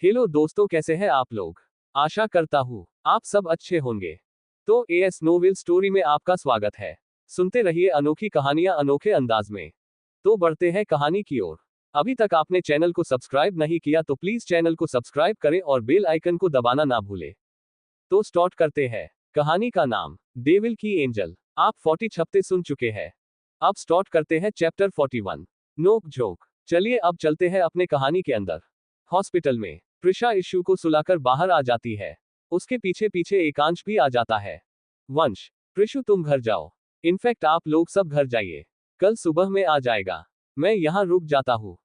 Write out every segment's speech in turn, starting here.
Hello दोस्तों, कैसे हैं आप लोग। आशा करता हूँ आप सब अच्छे होंगे। तो एएस नोवेल स्टोरी में आपका स्वागत है। सुनते रहिए अनोखी कहानियां अनोखे अंदाज में। तो बढ़ते हैं कहानी की ओर। अभी तक आपने चैनल को सब्सक्राइब नहीं किया तो प्लीज चैनल को सब्सक्राइब करें और बेल आइकन को दबाना ना भूलें। तो स्टार्ट करते हैं। कहानी का नाम डेविल की एंजल। आप 40 हफ्ते सुन चुके हैं। अब स्टार्ट करते हैं चैप्टर 41। नोक झोंक। चलिए अब चलते हैं अपने कहानी के अंदर। हॉस्पिटल में प्रिशा इशू को सुलाकर बाहर आ जाती है। उसके पीछे पीछे एकांश भी आ जाता है। वंश, प्रिशु तुम घर जाओ। इनफैक्ट आप लोग सब घर जाइए, कल सुबह में आ जाएगा। मैं यहाँ रुक जाता हूँ।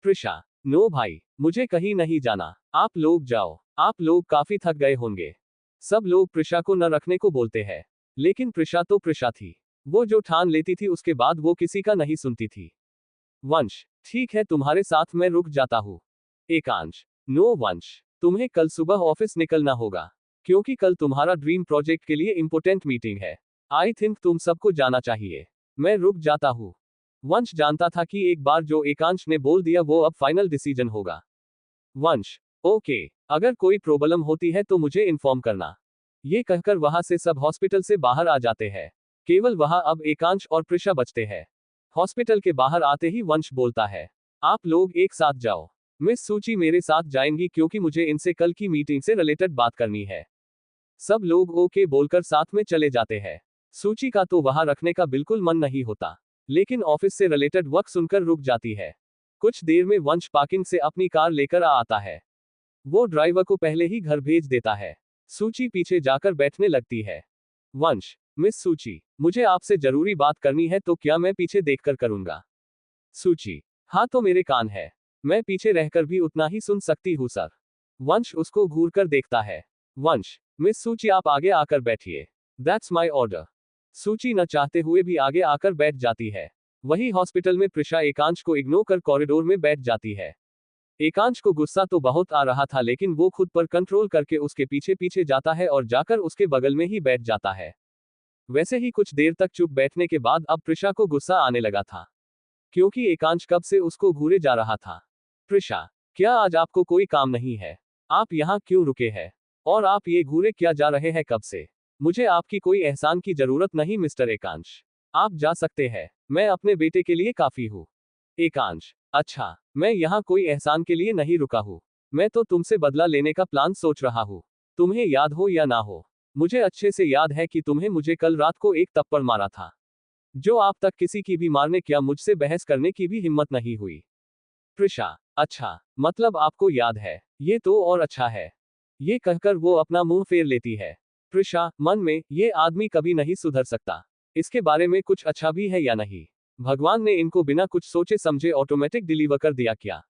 प्रिशा, नो भाई, मुझे कहीं नहीं जाना, आप लोग जाओ, आप लोग काफी थक गए होंगे। सब लोग प्रिशा को न रखने को बोलते हैं, लेकिन प्रिशा तो प्रिशा थी। वो जो ठान लेती थी उसके बाद वो किसी का नहीं सुनती थी। वंश, ठीक है तुम्हारे साथ मैं रुक जाता हूँ। एकांश, नो वंश, तुम्हें कल सुबह ऑफिस निकलना होगा, क्योंकि कल तुम्हारा ड्रीम प्रोजेक्ट के लिए इंपॉर्टेंट मीटिंग है। आई थिंक तुम सबको जाना चाहिए। मैं रुक जाता हूँ। वंश जानता था कि एक बार जो एकांश ने बोल दिया वो अब फाइनल डिसीजन होगा। वंश, ओके, अगर कोई प्रॉब्लम होती है तो मुझे इन्फॉर्म करना। ये कहकर वहां से सब हॉस्पिटल से बाहर आ जाते हैं। केवल वहां अब एकांश और प्रिशा बचते हैं। हॉस्पिटल के बाहर आते ही वंश बोलता है, आप लोग एक साथ जाओ। मिस सूची मेरे साथ जाएंगी क्योंकि मुझे इनसे कल की मीटिंग से रिलेटेड बात करनी है। सब लोग ओके बोलकर साथ में चले जाते हैं। सूची का तो वहां रखने का बिल्कुल मन नहीं होता, लेकिन ऑफिस से रिलेटेड वर्क सुनकर रुक जाती है। कुछ देर में वंश पार्किंग से अपनी कार लेकर आता है। वो ड्राइवर को पहले ही घर भेज देता है। सूची पीछे जाकर बैठने लगती है। वंश, मिस सूची, मुझे आपसे जरूरी बात करनी है, तो क्या मैं पीछे देखकर करूंगा। सूची, हाँ तो मेरे कान है, मैं पीछे रहकर भी उतना ही सुन सकती हूँ सर। वंश उसको घूर कर देखता है। वंश, मिस सूची आप आगे आकर बैठिए, दैट्स माई ऑर्डर। सूची न चाहते हुए भी आगे आकर बैठ जाती है। वही हॉस्पिटल में प्रिशा एकांश को इग्नोर कर कॉरिडोर में बैठ जाती है। एकांश को गुस्सा तो बहुत आ रहा था, लेकिन वो खुद पर कंट्रोल करके उसके पीछे पीछे जाता है और जाकर उसके बगल में ही बैठ जाता है। वैसे ही कुछ देर तक चुप बैठने के बाद अब प्रिशा को गुस्सा आने लगा था, क्योंकि एकांश कब से उसको घूरे जा रहा था। प्रिशा, क्या आज आपको कोई काम नहीं है? आप यहाँ क्यों रुके हैं? और आप ये घूरे क्या जा रहे हैं कब से? मुझे आपकी कोई एहसान की जरूरत नहीं मिस्टर एकांश। आप जा सकते हैं, मैं अपने बेटे के लिए काफी हूँ। एकांश, अच्छा, मैं यहाँ कोई एहसान के लिए नहीं रुका हूँ। मैं तो तुमसे बदला लेने का प्लान सोच रहा हूँ। तुम्हें याद हो या ना हो, मुझे अच्छे से याद है कि तुम्हें मुझे कल रात को एक थप्पड़ मारा था, जो आप तक किसी की भी मारने क्या मुझसे बहस करने की भी हिम्मत नहीं हुई। प्रिशा, अच्छा, मतलब आपको याद है, ये तो और अच्छा है। ये कहकर वो अपना मुंह फेर लेती है। प्रिशा मन में, ये आदमी कभी नहीं सुधर सकता, इसके बारे में कुछ अच्छा भी है या नहीं। भगवान ने इनको बिना कुछ सोचे समझे ऑटोमेटिक डिलीवर कर दिया क्या।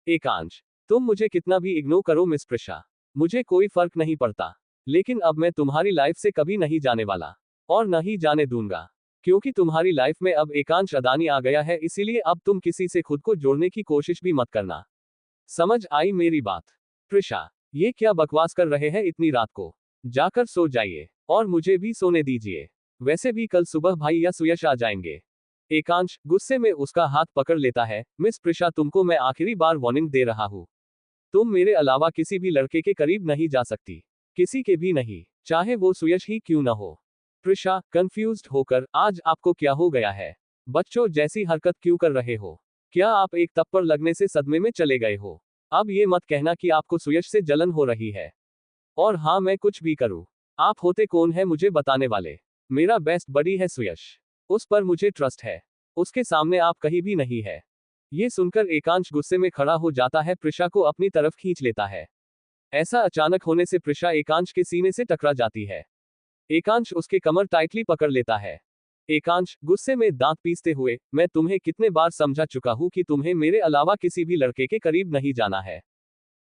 एकांश, तुम मुझे कितना भी इग्नोर करो मिस प्रिशा, मुझे कोई फर्क नहीं पड़ता, लेकिन अब मैं तुम्हारी लाइफ से कभी नहीं जाने वाला, और न ही जाने दूंगा, क्योंकि तुम्हारी लाइफ में अब एकांश अदानी आ गया है, इसीलिए अब तुम किसी से खुद को जोड़ने की कोशिश भी मत करना। समझ आई मेरी बात? प्रिशा, ये क्या बकवास कर रहे हैं इतनी रात को? जाकर सो जाइए, और मुझे भी सोने दीजिए। वैसे भी कल सुबह भाई या सुयश आ जाएंगे। एकांश गुस्से में उसका हाथ पकड़ लेता है। मिस प्रिशा, तुमको मैं आखिरी बार वार्निंग दे रहा हूँ, तुम मेरे अलावा किसी भी लड़के के करीब नहीं जा सकती, किसी के भी नहीं, चाहे वो सुयश ही क्यों न हो। प्रिशा कंफ्यूज्ड होकर, आज आपको क्या हो गया है? बच्चों जैसी हरकत क्यों कर रहे हो? क्या आप एक थप्पड़ लगने से सदमे में चले गए हो? अब ये मत कहना कि आपको सुयश से जलन हो रही है। और हाँ, मैं कुछ भी करूं, आप होते कौन है मुझे बताने वाले? मेरा बेस्ट बडी है सुयश, उस पर मुझे ट्रस्ट है, उसके सामने आप कहीं भी नहीं है। ये सुनकर एकांश गुस्से में खड़ा हो जाता है, प्रिशा को अपनी तरफ खींच लेता है। ऐसा अचानक होने से प्रिशा एकांश के सीने से टकरा जाती है। एकांश उसके कमर टाइटली पकड़ लेता है। एकांश गुस्से में दांत पीसते हुए, मैं तुम्हें कितने बार समझा चुका हूं कि तुम्हें मेरे अलावा किसी भी लड़के के करीब नहीं जाना है,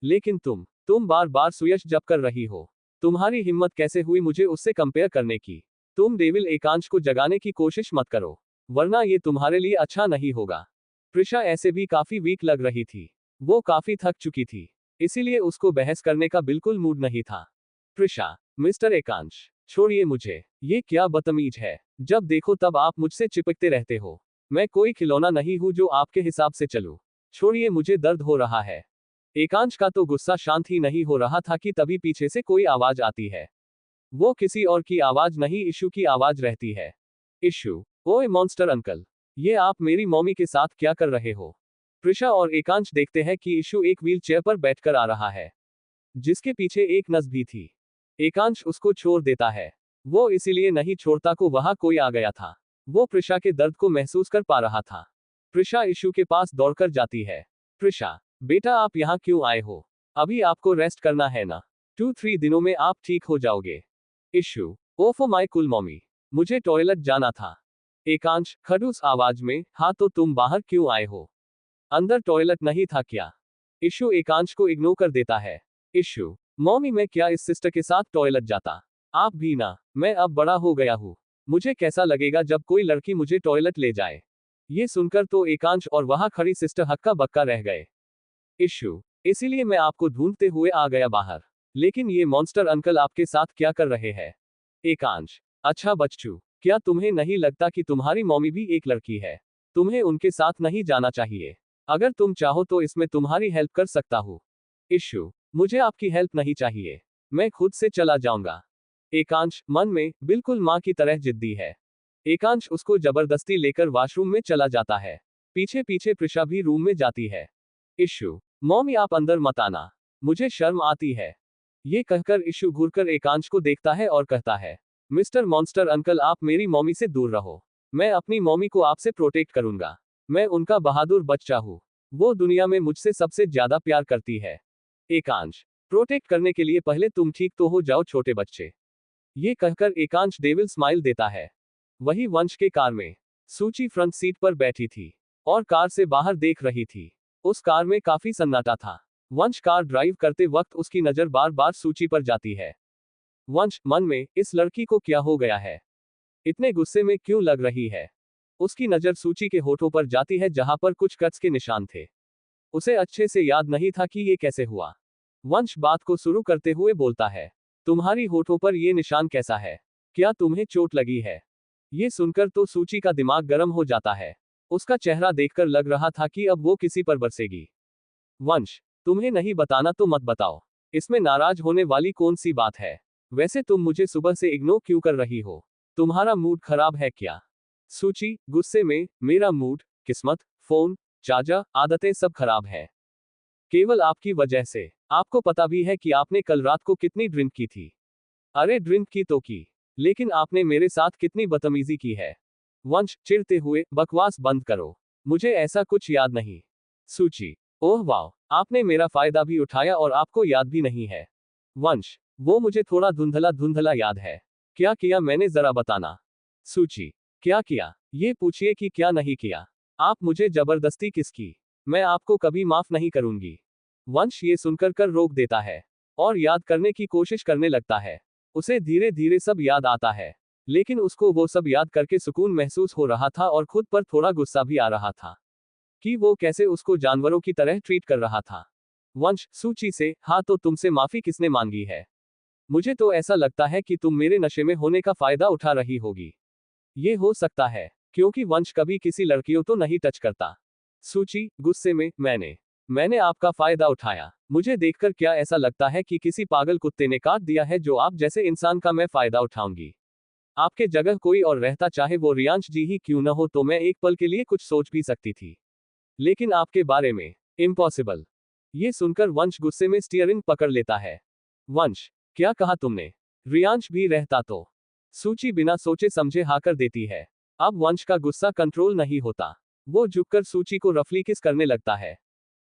लेकिन तुम बार बार सुयश जप कर रही हो। तुम्हारी हिम्मत कैसे हुई मुझे उससे कंपेयर करने की? तुम डेविल एकांश को जगाने की कोशिश मत करो, वरना ये तुम्हारे लिए अच्छा नहीं होगा। प्रिशा ऐसे भी काफी वीक लग रही थी, वो काफी थक चुकी थी, इसीलिए उसको बहस करने का बिल्कुल मूड नहीं था। प्रिशा, मिस्टर एकांश, छोड़िए मुझे, ये क्या बदतमीज है, जब देखो तब आप मुझसे चिपकते रहते हो। मैं कोई खिलौना नहीं हूं जो आपके हिसाब से चलूं। छोड़िए, मुझे दर्द हो रहा है। एकांश का तो गुस्सा शांत ही नहीं हो रहा था कि तभी पीछे से कोई आवाज आती है। वो किसी और की आवाज नहीं, इशू की आवाज रहती है। इशू, ओए मॉन्स्टर अंकल, ये आप मेरी मॉमी के साथ क्या कर रहे हो? प्रिशा और एकांश देखते हैं कि इशू एक व्हील चेयर पर बैठकर आ रहा है, जिसके पीछे एक नस भी थी। एकांश उसको छोड़ देता है। वो इसीलिए नहीं छोड़ता को वहां कोई आ गया था। वो प्रिशा के दर्द को महसूस कर पा रहा था। प्रिशा इशू के पास दौड़कर जाती है। प्रिशा, बेटा आप यहाँ क्यों आए हो? अभी आपको रेस्ट करना है ना? 2-3 दिनों में आप ठीक हो जाओगे। इशू, ओफो माय कुल मॉमी, मुझे टॉयलेट जाना था। एकांश खड़ूस आवाज में, हाँ तो तुम बाहर क्यों आए हो? अंदर टॉयलेट नहीं था क्या? इशू एकांश को इग्नोर कर देता है। इशू, मॉमी मैं क्या इस सिस्टर के साथ टॉयलेट जाता? आप भी ना, मैं अब बड़ा हो गया हूँ। मुझे कैसा लगेगा जब कोई लड़की मुझे टॉयलेट ले जाए? ये सुनकर तो एकांश और वहां खड़ी सिस्टर हक्का बक्का रह गए। इशू, इसीलिए मैं आपको ढूंढते हुए आ गया बाहर। लेकिन ये मॉन्स्टर अंकल आपके साथ क्या कर रहे हैं? एकांश, अच्छा बच्चू, क्या तुम्हें नहीं लगता कि तुम्हारी मॉमी भी एक लड़की है? तुम्हें उनके साथ नहीं जाना चाहिए। अगर तुम चाहो तो इसमें तुम्हारी हेल्प कर सकता हूँ। इशू, मुझे आपकी हेल्प नहीं चाहिए, मैं खुद से चला जाऊंगा। एकांश मन में बिल्कुल माँ की तरह जिद्दी है। एकांश उसको जबरदस्ती लेकर वॉशरूम में चला जाता है। पीछे पीछे प्रिशा भी रूम में जाती है। इशू, मॉमी आप अंदर मत आना, मुझे शर्म आती है। ये कहकर इशू घूरकर एकांश को देखता है और कहता है, मिस्टर मॉन्स्टर अंकल आप मेरी मॉमी से दूर रहो। मैं अपनी मॉमी को आपसे प्रोटेक्ट करूंगा। मैं उनका बहादुर बच्चा हूँ। वो दुनिया में मुझसे सबसे ज्यादा प्यार करती है। एकांश, प्रोटेक्ट करने के लिए पहले तुम ठीक तो हो जाओ छोटे बच्चे। ये कहकर एकांश डेविल स्माइल देता है। वही वंश के कार में सूची फ्रंट सीट पर बैठी थी और कार से बाहर देख रही थी। उस कार में काफी सन्नाटा था। वंश कार ड्राइव करते वक्त उसकी नजर बार बार सूची पर जाती है। वंश मन में, इस लड़की को क्या हो गया है? इतने गुस्से में क्यों लग रही है? उसकी नजर सूची के होठों पर जाती है जहां पर कुछ कट्स के निशान थे। उसे अच्छे से याद नहीं था कि ये कैसे हुआ। वंश बात को शुरू करते हुए बोलता है, तुम्हारी होठों पर ये निशान कैसा है? क्या तुम्हें चोट लगी है? ये सुनकर तो सूची का दिमाग गर्म हो जाता है। उसका चेहरा देखकर लग रहा था कि अब वो किसी पर बरसेगी। वंश, तुम्हें नहीं बताना तो मत बताओ। इसमें नाराज होने वाली कौन सी बात है? वैसे तुम मुझे सुबह से इग्नोर क्यों कर रही हो? तुम्हारा मूड खराब है क्या? सूची गुस्से में, मेरा मूड, किस्मत, फोन, चार्जर, आदतें सब खराब है। केवल आपकी वजह से। आपको पता भी है कि आपने कल रात को कितनी ड्रिंक की थी। अरे ड्रिंक की तो की, लेकिन आपने मेरे साथ कितनी बदतमीजी की है। वंश चिढ़ते हुए, बकवास बंद करो, मुझे ऐसा कुछ याद नहीं। सूची, ओह वाह, आपने मेरा फायदा भी उठाया और आपको याद भी नहीं है। वंश, वो मुझे थोड़ा धुंधला धुंधला याद है। क्या किया मैंने जरा बताना। सूची, क्या किया? ये पूछिए कि क्या नहीं किया। आप मुझे जबरदस्ती किसकी? मैं आपको कभी माफ नहीं करूंगी। वंश ये सुनकर कर रोक देता है और याद करने की कोशिश करने लगता है। उसे धीरे धीरे सब याद आता है, लेकिन उसको वो सब याद करके सुकून महसूस हो रहा था और खुद पर थोड़ा गुस्सा भी आ रहा था कि वो कैसे उसको जानवरों की तरह ट्रीट कर रहा था। वंश सूची से, हाँ तो तुमसे माफी किसने मांगी है? मुझे तो ऐसा लगता है कि तुम मेरे नशे में होने का फायदा उठा रही होगी। ये हो सकता है, क्योंकि वंश कभी किसी लड़कियों तो नहीं टच करता। सूची गुस्से में, मैंने आपका फायदा उठाया। मुझे देखकर क्या ऐसा लगता है कि किसी पागल कुत्ते ने काट दिया है जो आप जैसे इंसान का मैं फायदा उठाऊंगी? आपके जगह कोई और रहता, चाहे वो रियांश जी ही क्यों न हो, तो मैं एक पल के लिए कुछ सोच भी सकती थी, लेकिन आपके बारे में इम्पॉसिबल। ये सुनकर वंश गुस्से में स्टीयरिंग पकड़ लेता है। वंश, क्या कहा तुमने? रियांश भी रहता तो? सूची बिना सोचे समझे हाँ कर देती है। अब वंश का गुस्सा कंट्रोल नहीं होता। वो झुककर सूची को रफली किस करने लगता है।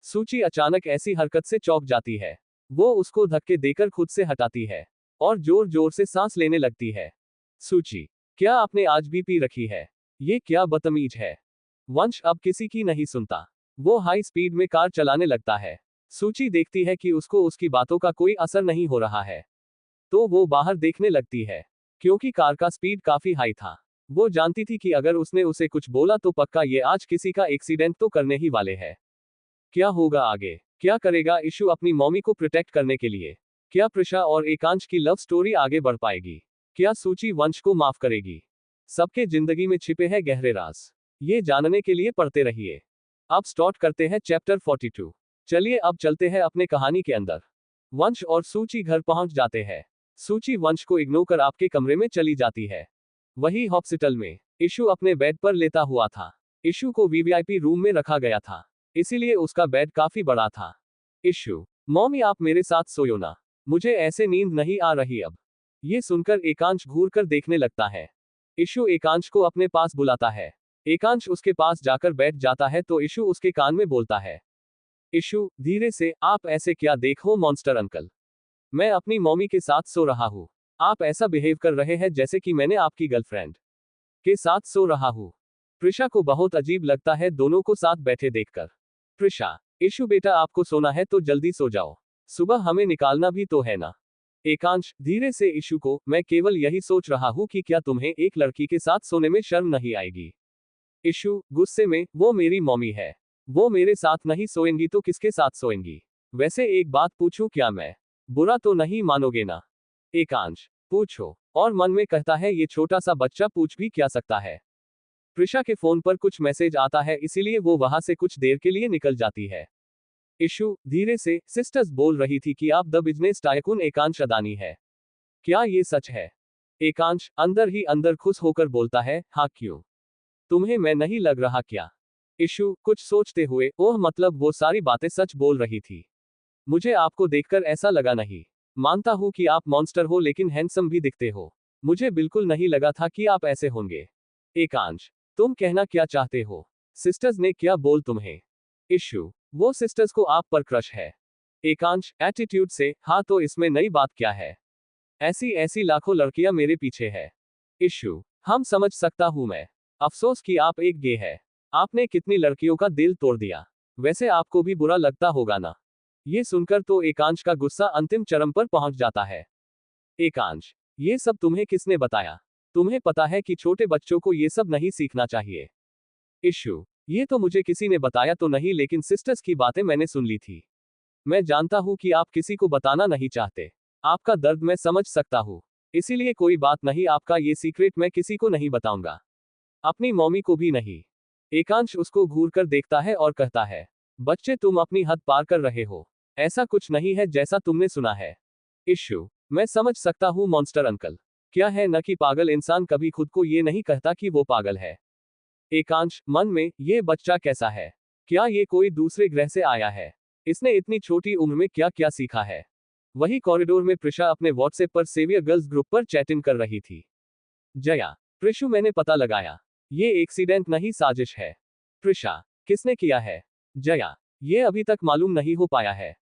सूची अचानक ऐसी हरकत से चौंक जाती है। वो उसको धक्के देकर खुद से हटाती है और जोर जोर से सांस लेने लगती है। सूची, क्या आपने आज भी पी रखी है? ये क्या बदतमीज है। वंश अब किसी की नहीं सुनता। वो हाई स्पीड में कार चलाने लगता है। सूची देखती है कि उसको उसकी बातों का कोई असर नहीं हो रहा है, तो वो बाहर देखने लगती है। क्योंकि कार का स्पीड काफी हाई था, वो जानती थी कि अगर उसने उसे कुछ बोला तो पक्का ये आज किसी का एक्सीडेंट तो करने ही वाले हैं। क्या होगा आगे? क्या करेगा इशू अपनी मॉमी को प्रोटेक्ट करने के लिए? क्या प्रिशा और एकांश की लव स्टोरी आगे बढ़ पाएगी? क्या सूची वंश को माफ करेगी? सबके जिंदगी में छिपे हैं गहरे राज। ये जानने के लिए पढ़ते रहिए। अब स्टार्ट करते हैं चैप्टर 42। चलिए अब चलते हैं अपने कहानी के अंदर। वंश और सूची घर पहुंच जाते हैं। सूची वंश को इग्नोर कर आपके कमरे में चली जाती है। वही हॉस्पिटल में इशू अपने बेड पर लेटा हुआ था। इशू को वीवीआईपी रूम में रखा गया था, इसीलिए उसका बेड काफी बड़ा था। इशू, मॉमी आप मेरे साथ सोयो ना, मुझे ऐसे नींद नहीं आ रही अब। ये सुनकर एकांश घूर कर देखने लगता है। इशू एकांश को अपने पास बुलाता है। एकांश उसके पास जाकर बैठ जाता है तो इशू उसके कान में बोलता है। इशू, धीरे से, आप ऐसे क्या देखो मॉन्स्टर अंकल। मैं अपनी मॉमी के साथ सो रहा हूँ। आप ऐसा बिहेव कर रहे हैं जैसे कि मैंने आपकी गर्लफ्रेंड के साथ सो रहा हूँ। प्रिशा को बहुत अजीब लगता है दोनों को साथ बैठे देखकर। प्रिशा, इशू बेटा आपको सोना है तो जल्दी सो जाओ, सुबह हमें निकालना भी तो है ना। एकांश, धीरे से इशू को, मैं केवल यही सोच रहा हूँ कि क्या तुम्हें एक लड़की के साथ सोने में शर्म नहीं आएगी। इशू, गुस्से में, वो मेरी मॉमी है, वो मेरे साथ नहीं सोएंगी तो किसके साथ सोएंगी। वैसे एक बात पूछूं क्या मैं, बुरा तो नहीं मानोगे ना। एकांश, पूछो, और मन में कहता है ये छोटा सा बच्चा पूछ भी क्या सकता है। प्रिशा के फोन पर कुछ मैसेज आता है इसीलिए वो वहां से कुछ देर के लिए निकल जाती है। इशू, धीरे से, सिस्टर्स बोल रही थी कि आप द बिजनेस टाइकून एकांश अदानी है, क्या ये सच है। एकांश अंदर ही अंदर खुश होकर बोलता है, हाँ क्यों, तुम्हें मैं नहीं लग रहा क्या। इशू कुछ सोचते हुए, ओह मतलब वो सारी बातें सच बोल रही थी, मुझे आपको देखकर ऐसा लगा नहीं। मानता हूं कि आप मॉन्स्टर हो लेकिन हैंडसम भी दिखते हो, मुझे बिल्कुल नहीं लगा था कि आप ऐसे होंगे। एकांश, तुम कहना क्या चाहते हो, सिस्टर्स ने क्या बोल तुम्हें। इशू, वो सिस्टर्स को आप पर क्रश है। एकांश एटीट्यूड से, हाँ तो इसमें नई बात क्या है, ऐसी ऐसी लाखों लड़कियां मेरे पीछे है। इशू, हम समझ सकता हूं मैं, अफसोस कि आप एक गे है, आपने कितनी लड़कियों का दिल तोड़ दिया, वैसे आपको भी बुरा लगता होगा ना। ये सुनकर तो एकांश का गुस्सा अंतिम चरम पर पहुंच जाता है। एकांश, ये सब तुम्हें किसने बताया, तुम्हें पता है कि छोटे बच्चों को ये सब नहीं सीखना चाहिए। इशू, ये तो मुझे किसी ने बताया तो नहीं लेकिन सिस्टर्स की बातें मैंने सुन ली थी। मैं जानता हूं कि आप किसी को बताना नहीं चाहते, आपका दर्द मैं समझ सकता हूं, इसीलिए कोई बात नहीं, आपका ये सीक्रेट मैं किसी को नहीं बताऊंगा, अपनी मॉमी को भी नहीं। एकांश उसको घूर कर देखता है और कहता है, बच्चे तुम अपनी हद पार कर रहे हो, ऐसा कुछ नहीं है जैसा तुमने सुना है। इशू, मैं समझ सकता हूं मॉन्स्टर अंकल, क्या है न कि पागल इंसान कभी खुद को ये नहीं कहता कि वो पागल है। एकांश मन में, ये बच्चा कैसा है, क्या ये कोई दूसरे ग्रह से आया है, इसने इतनी छोटी उम्र में क्या क्या सीखा है। वही कॉरिडोर में प्रिशा अपने व्हाट्सएप पर सेवियर गर्ल्स ग्रुप पर चैटिंग कर रही थी। जया, प्रिशु मैंने पता लगाया, ये एक्सीडेंट नहीं साजिश है। प्रिशा, किसने किया है। जया, ये अभी तक मालूम नहीं हो पाया है।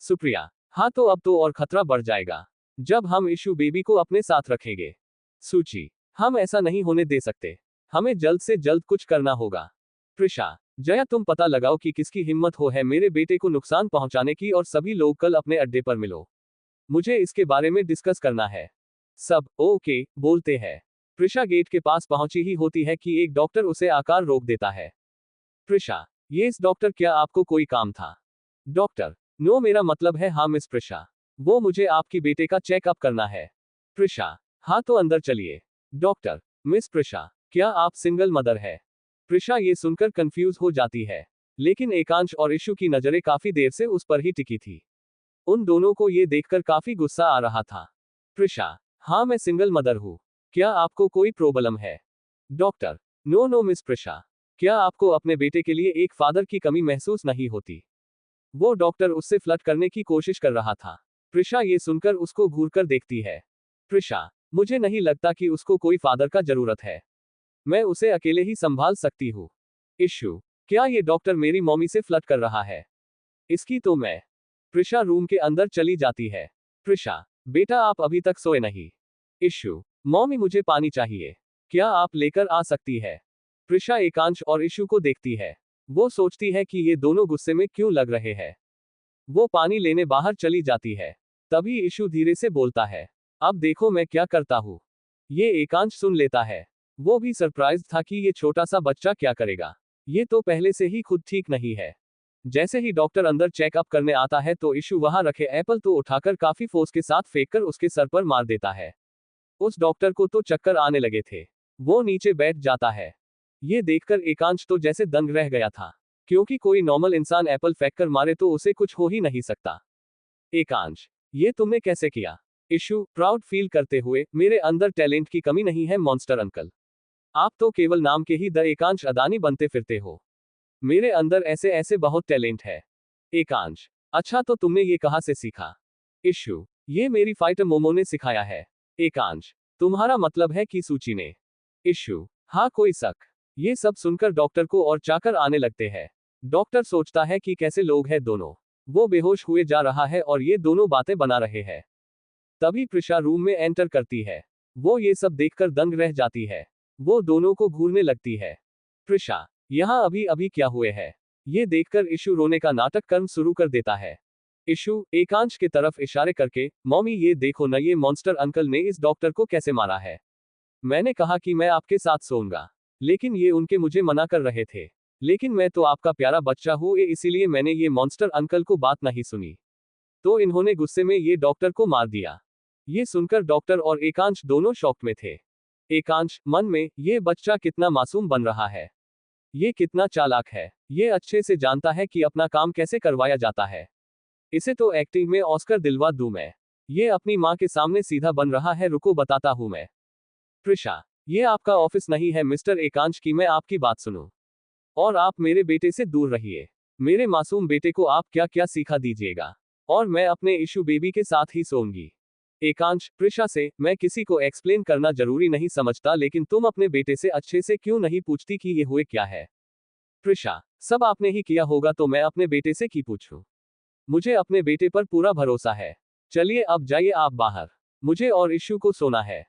सुप्रिया, हाँ तो अब तो और खतरा बढ़ जाएगा, जब हम इशू बेबी को अपने साथ रखेंगे। सूची, हम ऐसा नहीं होने दे सकते, हमें जल्द से जल्द कुछ करना होगा। प्रिशा, जया तुम पता लगाओ कि किसकी हिम्मत हो है मेरे बेटे को नुकसान पहुंचाने की और सभी लोग कल अपने अड्डे पर मिलो, मुझे इसके बारे में डिस्कस करना है। सब ओके बोलते हैं। प्रिशा गेट के पास पहुंची ही होती है कि एक डॉक्टर उसे आकार रोक देता है। प्रिशा, ये इस डॉक्टर क्या आपको कोई काम था। डॉक्टर, नो मेरा मतलब है हाँ मिस प्रिशा, वो मुझे आपकी बेटे का चेकअप करना है। प्रिशा, हाँ तो अंदर चलिए। डॉक्टर, मिस प्रिशा, क्या आप सिंगल मदर है। प्रिशा ये सुनकर कंफ्यूज हो जाती है, लेकिन एकांश और इशू की नजरें काफी देर से उस पर ही टिकी थी। उन दोनों को ये देखकर काफी गुस्सा आ रहा था। प्रिशा, हाँ मैं सिंगल मदर हूँ, क्या आपको कोई प्रॉब्लम है। Doctor, no no miss Prisha, क्या आपको अपने बेटे के लिए एक फादर की कमी महसूस नहीं होती। वो डॉक्टर उससे फ्लर्ट करने की कोशिश कर रहा था। प्रिशा ये सुनकर उसको घूरकर देखती है। प्रिशा, मुझे नहीं लगता कि उसको कोई फादर का जरूरत है, मैं उसे अकेले ही संभाल सकती हूँ। इशू, क्या ये डॉक्टर मेरी मॉमी से फ्लर्ट कर रहा है, इसकी तो मैं। प्रिशा रूम के अंदर चली जाती है। प्रिशा, बेटा आप अभी तक सोए नहीं। इशू, मॉमी मुझे पानी चाहिए, क्या आप लेकर आ सकती है। प्रिशा एकांश और इशू को देखती है, वो सोचती है कि ये दोनों गुस्से में क्यों लग रहे हैं। वो पानी लेने बाहर चली जाती है। तभी इशू धीरे से बोलता है, अब देखो मैं क्या करता हूँ। ये एकांश सुन लेता है, वो भी सरप्राइज था कि ये छोटा सा बच्चा क्या करेगा, ये तो पहले से ही खुद ठीक नहीं है। जैसे ही डॉक्टर अंदर चेकअप करने आता है तो इशू वहां रखे एप्पल तो उठाकर काफी फोर्स के साथ फेंककर उसके सर पर मार देता है। उस डॉक्टर को तो चक्कर आने लगे थे, वो नीचे बैठ जाता है। ये देखकर एकांश तो जैसे दंग रह गया था। क्योंकि कोई नॉर्मल इंसान एप्पल फेंक कर मारे तो उसे कुछ हो ही नहीं सकता। एकांश, ये तुमने कैसे किया? इशू, प्राउड फील करते हुए, मेरे अंदर टैलेंट की कमी नहीं है मॉन्स्टर अंकल। आप तो केवल नाम के ही द एकांश अदानी बनते फिरते हो। मेरे अंदर ऐसे ऐसे बहुत टैलेंट है। एकांश, अच्छा तो तुमने ये कहाँ से सीखा? इशू, ये मेरी फाइटर मोमो ने सिखाया है। एकांश, तुम्हारा मतलब है कि सूची ने? इशू, हाँ कोई शक। ये सब सुनकर डॉक्टर को और चाकर आने लगते हैं। डॉक्टर सोचता है कि कैसे लोग हैं दोनों। वो बेहोश हुए जा रहा है और ये दोनों बातें बना रहे हैं। तभी प्रिशा रूम में एंटर करती है। वो ये सब देखकर दंग रह जाती है। वो दोनों को घूरने लगती है। प्रिशा, यहाँ अभी अभी क्या हुए है? ये देखकर इशू रोने का नाटक कर्म शुरू कर देता है। इशू, एकांश की तरफ इशारे करके, मॉमी ये देखो न ये मॉन्स्टर अंकल ने इस डॉक्टर को कैसे मारा है। मैंने कहा कि मैं आपके साथ सोऊंगा, लेकिन ये उनके मुझे मना कर रहे थे। लेकिन मैं तो आपका प्यारा बच्चा हूँ इसीलिए मैंने ये मॉन्स्टर अंकल को बात नहीं सुनी। तो इन्होंने गुस्से में ये डॉक्टर को मार दिया। ये सुनकर डॉक्टर और एकांश दोनों शॉक में थे। एकांश मन में, ये बच्चा कितना मासूम बन रहा है। ये कितना चालाक है। ये अच्छे से जानता है कि अपना काम कैसे करवाया जाता है। इसे तो एक्टिंग में ऑस्कर दिलवा दूं मैं। ये अपनी माँ के सामने सीधा बन रहा है, रुको बताता हूं मैं। प्रिशा, ये आपका ऑफिस नहीं है मिस्टर एकांश की मैं आपकी बात सुनूं। और आप मेरे बेटे से दूर रहिए। मेरे मासूम बेटे को आप क्या क्या सिखा दीजिएगा। और मैं अपने इशू बेबी के साथ ही सोऊंगी। एकांश, प्रिशा से, मैं किसी को एक्सप्लेन करना जरूरी नहीं समझता लेकिन तुम अपने बेटे से अच्छे से क्यों नहीं पूछती कि ये हुए क्या है? प्रिशा, सब आपने ही किया होगा तो मैं अपने बेटे से की पूछूं? मुझे अपने बेटे पर पूरा भरोसा है। चलिए अब जाइए आप बाहर। मुझे और इशू को सोना है।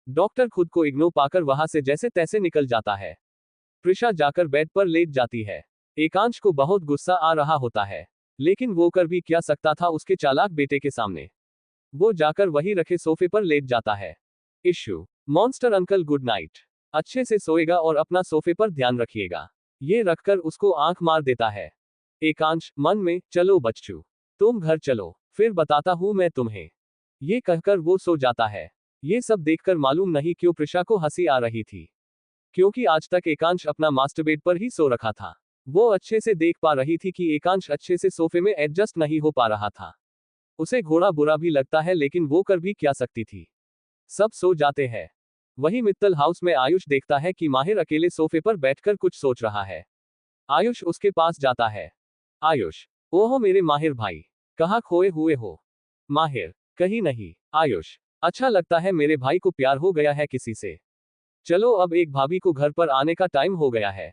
डॉक्टर खुद को इग्नोर पाकर वहां से जैसे तैसे निकल जाता है। प्रिशा जाकर बेड पर लेट जाती है। एकांश को बहुत गुस्सा आ रहा होता है, लेकिन वो कर भी क्या सकता था उसके चालाक बेटे के सामने। वो जाकर वही रखे सोफे पर लेट जाता है। Issue, monster uncle good night. अच्छे से सोएगा और अपना सोफे पर ध्यान रखिएगा। ये रखकर उसको आंख मार देता है। एकांश मन में, चलो बच्चू, तुम घर चलो, फिर बताता हूं मैं तुम्हें। ये कहकर वो सो जाता है। ये सब देखकर मालूम नहीं क्यों प्रिशा को हंसी आ रही थी, क्योंकि आज तक एकांश अपना मास्टरबेड पर ही सो रखा था। वो अच्छे से देख पा रही थी कि एकांश अच्छे से सोफे में एडजस्ट नहीं हो पा रहा था। उसे घोड़ा बुरा भी लगता है लेकिन वो कर भी क्या सकती थी। सब सो जाते हैं। वही मित्तल हाउस में आयुष देखता है कि माहिर अकेले सोफे पर बैठकर कुछ सोच रहा है। आयुष उसके पास जाता है। आयुष, ओहो मेरे माहिर भाई, कहाँ खोए हुए हो? माहिर, कहीं नहीं। आयुष, अच्छा लगता है मेरे भाई को प्यार हो गया है किसी से। चलो अब एक भाभी को घर पर आने का टाइम हो गया है।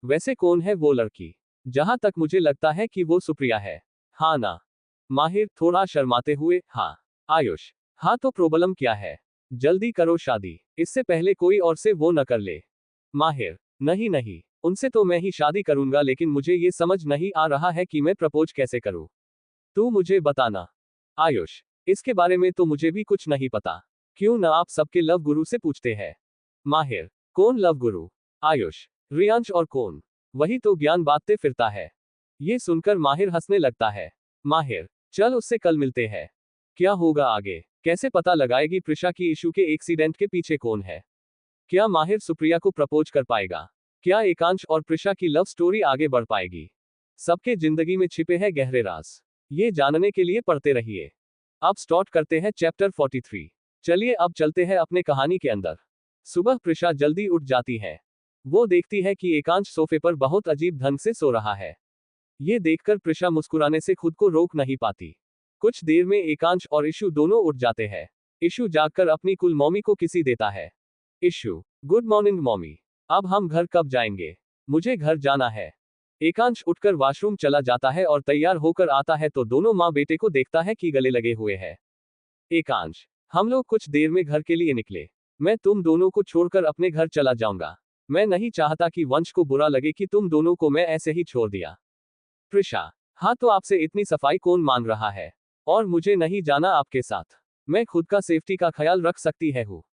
वैसे कौन है वो लड़की? जहां तक मुझे लगता है कि वो सुप्रिया है। हाँ ना? माहिर थोड़ा शर्माते हुए, हाँ। आयुष, हाँ तो प्रॉब्लम क्या है? जल्दी करो शादी, इससे पहले कोई और से वो न कर ले। माहिर, नहीं नहीं, उनसे तो मैं ही शादी करूंगा लेकिन मुझे ये समझ नहीं आ रहा है कि मैं प्रपोज कैसे करूं। तू मुझे बताना। आयुष, इसके बारे में तो मुझे भी कुछ नहीं पता। क्यों ना आप सबके लव गुरु से पूछते हैं। माहिर, कौन लव गुरु? आयुष, रियांश और कौन? वही तो ज्ञान बांटते फिरता है। ये सुनकर माहिर हंसने लगता है। माहिर, चल उससे कल मिलते हैं। क्या होगा आगे? कैसे पता लगाएगी प्रिशा की इशू के एक्सीडेंट के पीछे कौन है? क्या माहिर सुप्रिया को प्रपोज कर पाएगा? क्या एकांश और प्रिशा की लव स्टोरी आगे बढ़ पाएगी? सबके जिंदगी में छिपे हैं गहरे राज। ये जानने के लिए पढ़ते रहिए। अब स्टार्ट करते हैं चैप्टर 43। चलिए अब चलते हैं अपने कहानी के अंदर। सुबह प्रिशा जल्दी उठ जाती है। वो देखती है कि एकांश सोफे पर बहुत अजीब ढंग से सो रहा है। ये देखकर प्रिशा मुस्कुराने से खुद को रोक नहीं पाती। कुछ देर में एकांश और इशू दोनों उठ जाते हैं। इशू जागकर अपनी कुल मॉमी को किसी देता है। Ishu, good morning mommy. अब हम घर कब जाएंगे? मुझे घर जाना है। एकांश उठकर वॉशरूम चला जाता है और तैयार होकर आता है तो दोनों माँ बेटे को देखता है कि गले लगे हुए हैं। एकांश, हम लोग कुछ देर में घर के लिए निकले। मैं तुम दोनों को छोड़कर अपने घर चला जाऊंगा। मैं नहीं चाहता कि वंश को बुरा लगे कि तुम दोनों को मैं ऐसे ही छोड़ दिया। प्रिशा, हाँ तो आपसे इतनी सफाई कौन मांग रहा है? और मुझे नहीं जाना आपके साथ। मैं खुद का सेफ्टी का ख्याल रख सकती है हूँ।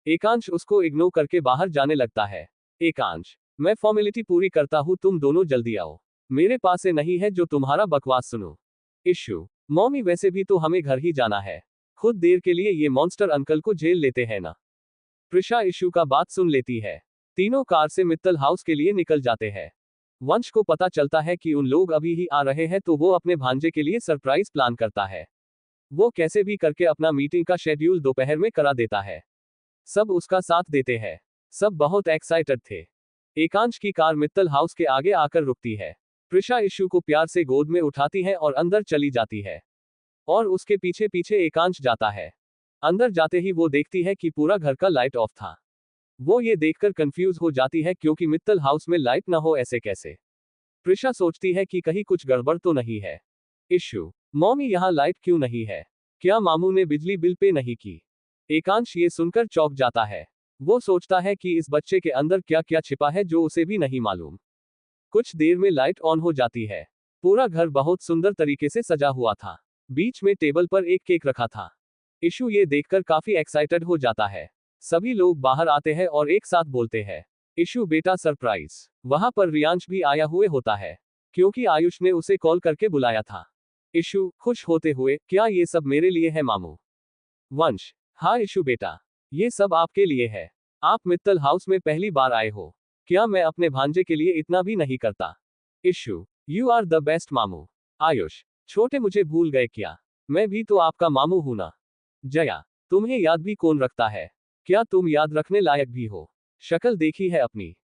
एकांश उसको इग्नोर करके बाहर जाने लगता है। एकांश, मैं फॉर्मेलिटी पूरी करता हूँ, तुम दोनों जल्दी आओ। मेरे पास से नहीं है जो तुम्हारा बकवास सुनो। इशू, मॉमी वैसे भी तो हमें घर ही जाना है। खुद देर के लिए ये मॉन्स्टर अंकल को जेल लेते हैं ना। प्रिशा इशू का बात सुन लेती है। तीनों कार से मित्तल हाउस के लिए निकल जाते हैं। वंश को पता चलता है कि उन लोग अभी ही आ रहे हैं तो वो अपने भांजे के लिए सरप्राइज प्लान करता है। वो कैसे भी करके अपना मीटिंग का शेड्यूल दोपहर में करा देता है। सब उसका साथ देते हैं। सब बहुत एक्साइटेड थे। एकांश की कार मित्तल हाउस के आगे आकर रुकती है। प्रिशा इशू को प्यार से गोद में उठाती है और अंदर चली जाती है। और उसके पीछे पीछे एकांश जाता है। अंदर जाते ही वो देखती है कि पूरा घर का लाइट ऑफ था। वो ये देखकर कंफ्यूज हो जाती है क्योंकि मित्तल हाउस में लाइट न हो ऐसे कैसे। प्रिशा सोचती है कि कहीं कुछ गड़बड़ तो नहीं है। इशू, मॉमी यहाँ लाइट क्यों नहीं है? क्या मामू ने बिजली बिल पे नहीं की? एकांश ये सुनकर चौंक जाता है। वो सोचता है कि इस बच्चे के अंदर क्या क्या छिपा है जो उसे भी नहीं मालूम। कुछ देर में लाइट ऑन हो जाती है। पूरा घर बहुत सुंदर तरीके से सजा हुआ था। बीच में टेबल पर एक केक रखा था। इशू ये देखकर काफी एक्साइटेड हो जाता है। सभी लोग बाहर आते हैं और एक साथ बोलते हैं, इशू बेटा सरप्राइज। वहां पर रियांश भी आया हुए होता है क्योंकि आयुष ने उसे कॉल करके बुलाया था। इशू खुश होते हुए, क्या ये सब मेरे लिए है मामू? वंश, हाँ इशू बेटा, ये सब आपके लिए है। आप मित्तल हाउस में पहली बार आए हो। क्या मैं अपने भांजे के लिए इतना भी नहीं करता? Ishu, you are the best मामू। आयुष, छोटे मुझे भूल गए क्या? मैं भी तो आपका मामू हूं ना। जया, तुम्हें याद भी कौन रखता है? क्या तुम याद रखने लायक भी हो? शक्ल देखी है अपनी।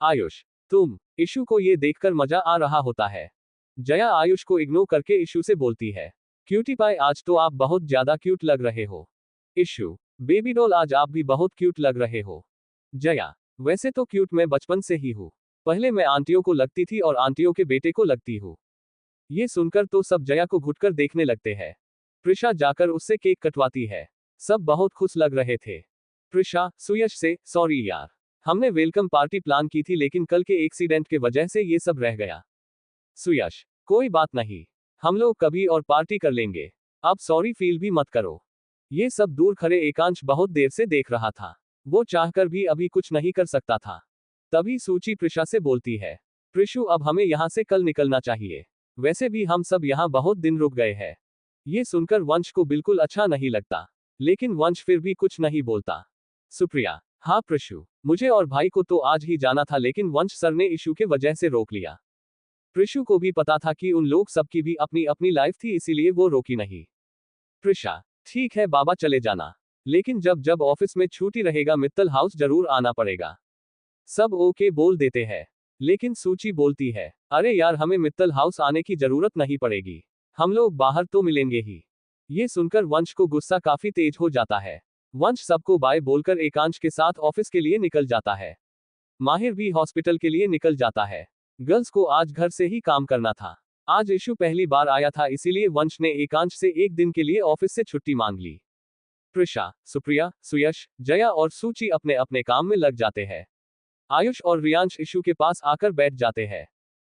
आयुष, तुम। इशू को ये देखकर मजा आ रहा होता है। जया आयुष को इग्नोर करके इशू से बोलती है, क्यूटी पाई आज तो आप बहुत ज्यादा क्यूट लग रहे हो। इशू, बेबी डॉल आज आप भी बहुत क्यूट लग रहे हो। जया, वैसे तो क्यूट मैं बचपन से ही हूँ। पहले मैं आंटियों को लगती थी और आंटियों के बेटे को लगती हूँ। ये सुनकर तो सब जया को घुटकर देखने लगते हैं। प्रिशा जाकर उससे केक कटवाती है। सब बहुत खुश लग रहे थे। प्रिशा सुयश से, सॉरी यार, हमने वेलकम पार्टी प्लान की थी लेकिन कल के एक्सीडेंट के वजह से ये सब रह गया। सुयश, कोई बात नहीं, हम लोग कभी और पार्टी कर लेंगे। अब सॉरी फील भी मत करो। ये सब दूर खड़े एकांश बहुत देर से देख रहा था। वो चाहकर भी अभी कुछ नहीं कर सकता था। तभी सूची प्रिशा से बोलती है, प्रिशु अब हमें यहाँ से कल निकलना चाहिए। वैसे भी हम सब यहाँ बहुत दिन रुक गए हैं। ये सुनकर वंश को बिल्कुल अच्छा नहीं लगता, लेकिन वंश फिर भी कुछ नहीं बोलता। सुप्रिया, हाँ प्रिशु, मुझे और भाई को तो आज ही जाना था लेकिन वंश सर ने इशू के वजह से रोक लिया। प्रिशु को भी पता था कि उन लोग सबकी भी अपनी अपनी लाइफ थी इसीलिए वो रोकी नहीं। प्रिशा, ठीक है बाबा चले जाना, लेकिन जब जब ऑफिस में छुट्टी रहेगा मित्तल हाउस जरूर आना पड़ेगा। सब ओके बोल देते हैं, लेकिन सूची बोलती है, अरे यार हमें मित्तल हाउस आने की जरूरत नहीं पड़ेगी, हम लोग बाहर तो मिलेंगे ही। ये सुनकर वंश को गुस्सा काफी तेज हो जाता है। वंश सबको बाय बोलकर एकांश के साथ ऑफिस के लिए निकल जाता है। माहिर भी हॉस्पिटल के लिए निकल जाता है। गर्ल्स को आज घर से ही काम करना था। आज इशू पहली बार आया था इसीलिए वंश ने एकांश से एक दिन के लिए ऑफिस से छुट्टी मांग ली। प्रिशा, सुप्रिया, सुयश, जया और सूची अपने अपने काम में लग जाते हैं। आयुष और रियांश इशू के पास आकर बैठ जाते हैं।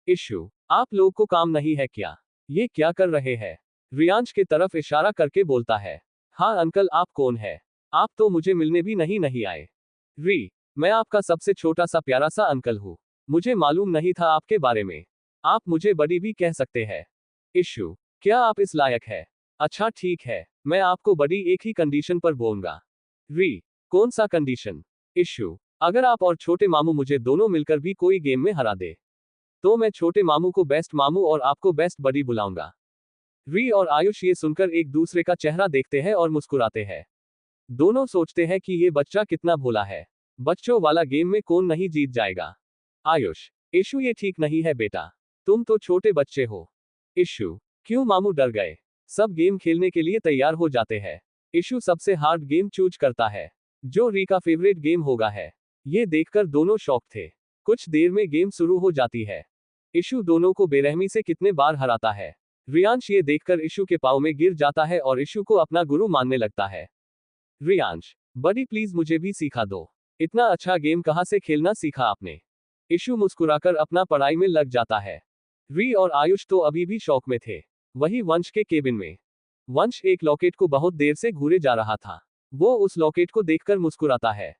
इशू, आप लोग को काम नहीं है क्या? ये क्या कर रहे हैं? रियांश के तरफ इशारा करके बोलता है, हाँ अंकल आप कौन है? आप तो मुझे मिलने भी नहीं आए। मैं आपका सबसे छोटा सा प्यारा सा अंकल हूँ। मुझे मालूम नहीं था आपके बारे में। आप मुझे बड़ी भी कह सकते हैं। इशू, क्या आप इस लायक है? अच्छा ठीक है, मैं आपको बड़ी एक ही कंडीशन पर बोलूंगा। कौन सा कंडीशन? इशू, अगर आप और छोटे मामू मुझे दोनों मिलकर भी कोई गेम में हरा दे, तो मैं छोटे मामू को बेस्ट मामू और आपको बेस्ट बड़ी बुलाऊंगा। और आयुष ये सुनकर एक दूसरे का चेहरा देखते हैं और मुस्कुराते हैं। दोनों सोचते हैं कि ये बच्चा कितना भोला है। बच्चों वाला गेम में कौन नहीं जीत जाएगा। आयुष, इशू ये ठीक नहीं है बेटा, तुम तो छोटे बच्चे हो। इशू, क्यों मामू डर गए? सब गेम खेलने के लिए तैयार हो जाते हैं। इशू सबसे हार्ड गेम चूज करता है, जो का फेवरेट गेम होगा है। ये देखकर दोनों शॉक थे। कुछ देर में गेम शुरू हो जाती है। इशू दोनों को बेरहमी से कितने बार हराता है। रियांश ये देखकर इशू के पाँव में गिर जाता है और इशू को अपना गुरु मानने लगता है। रियांश, बड़ी प्लीज मुझे भी सिखा दो। इतना अच्छा गेम कहाँ से खेलना सीखा आपने? इशू मुस्कुराकर अपना पढ़ाई में लग जाता है। और आयुष तो अभी भी शौक में थे। वही वंश के केबिन में वंश एक लॉकेट को बहुत देर से घूरे जा रहा था। वो उस लॉकेट को देखकर मुस्कुराता है।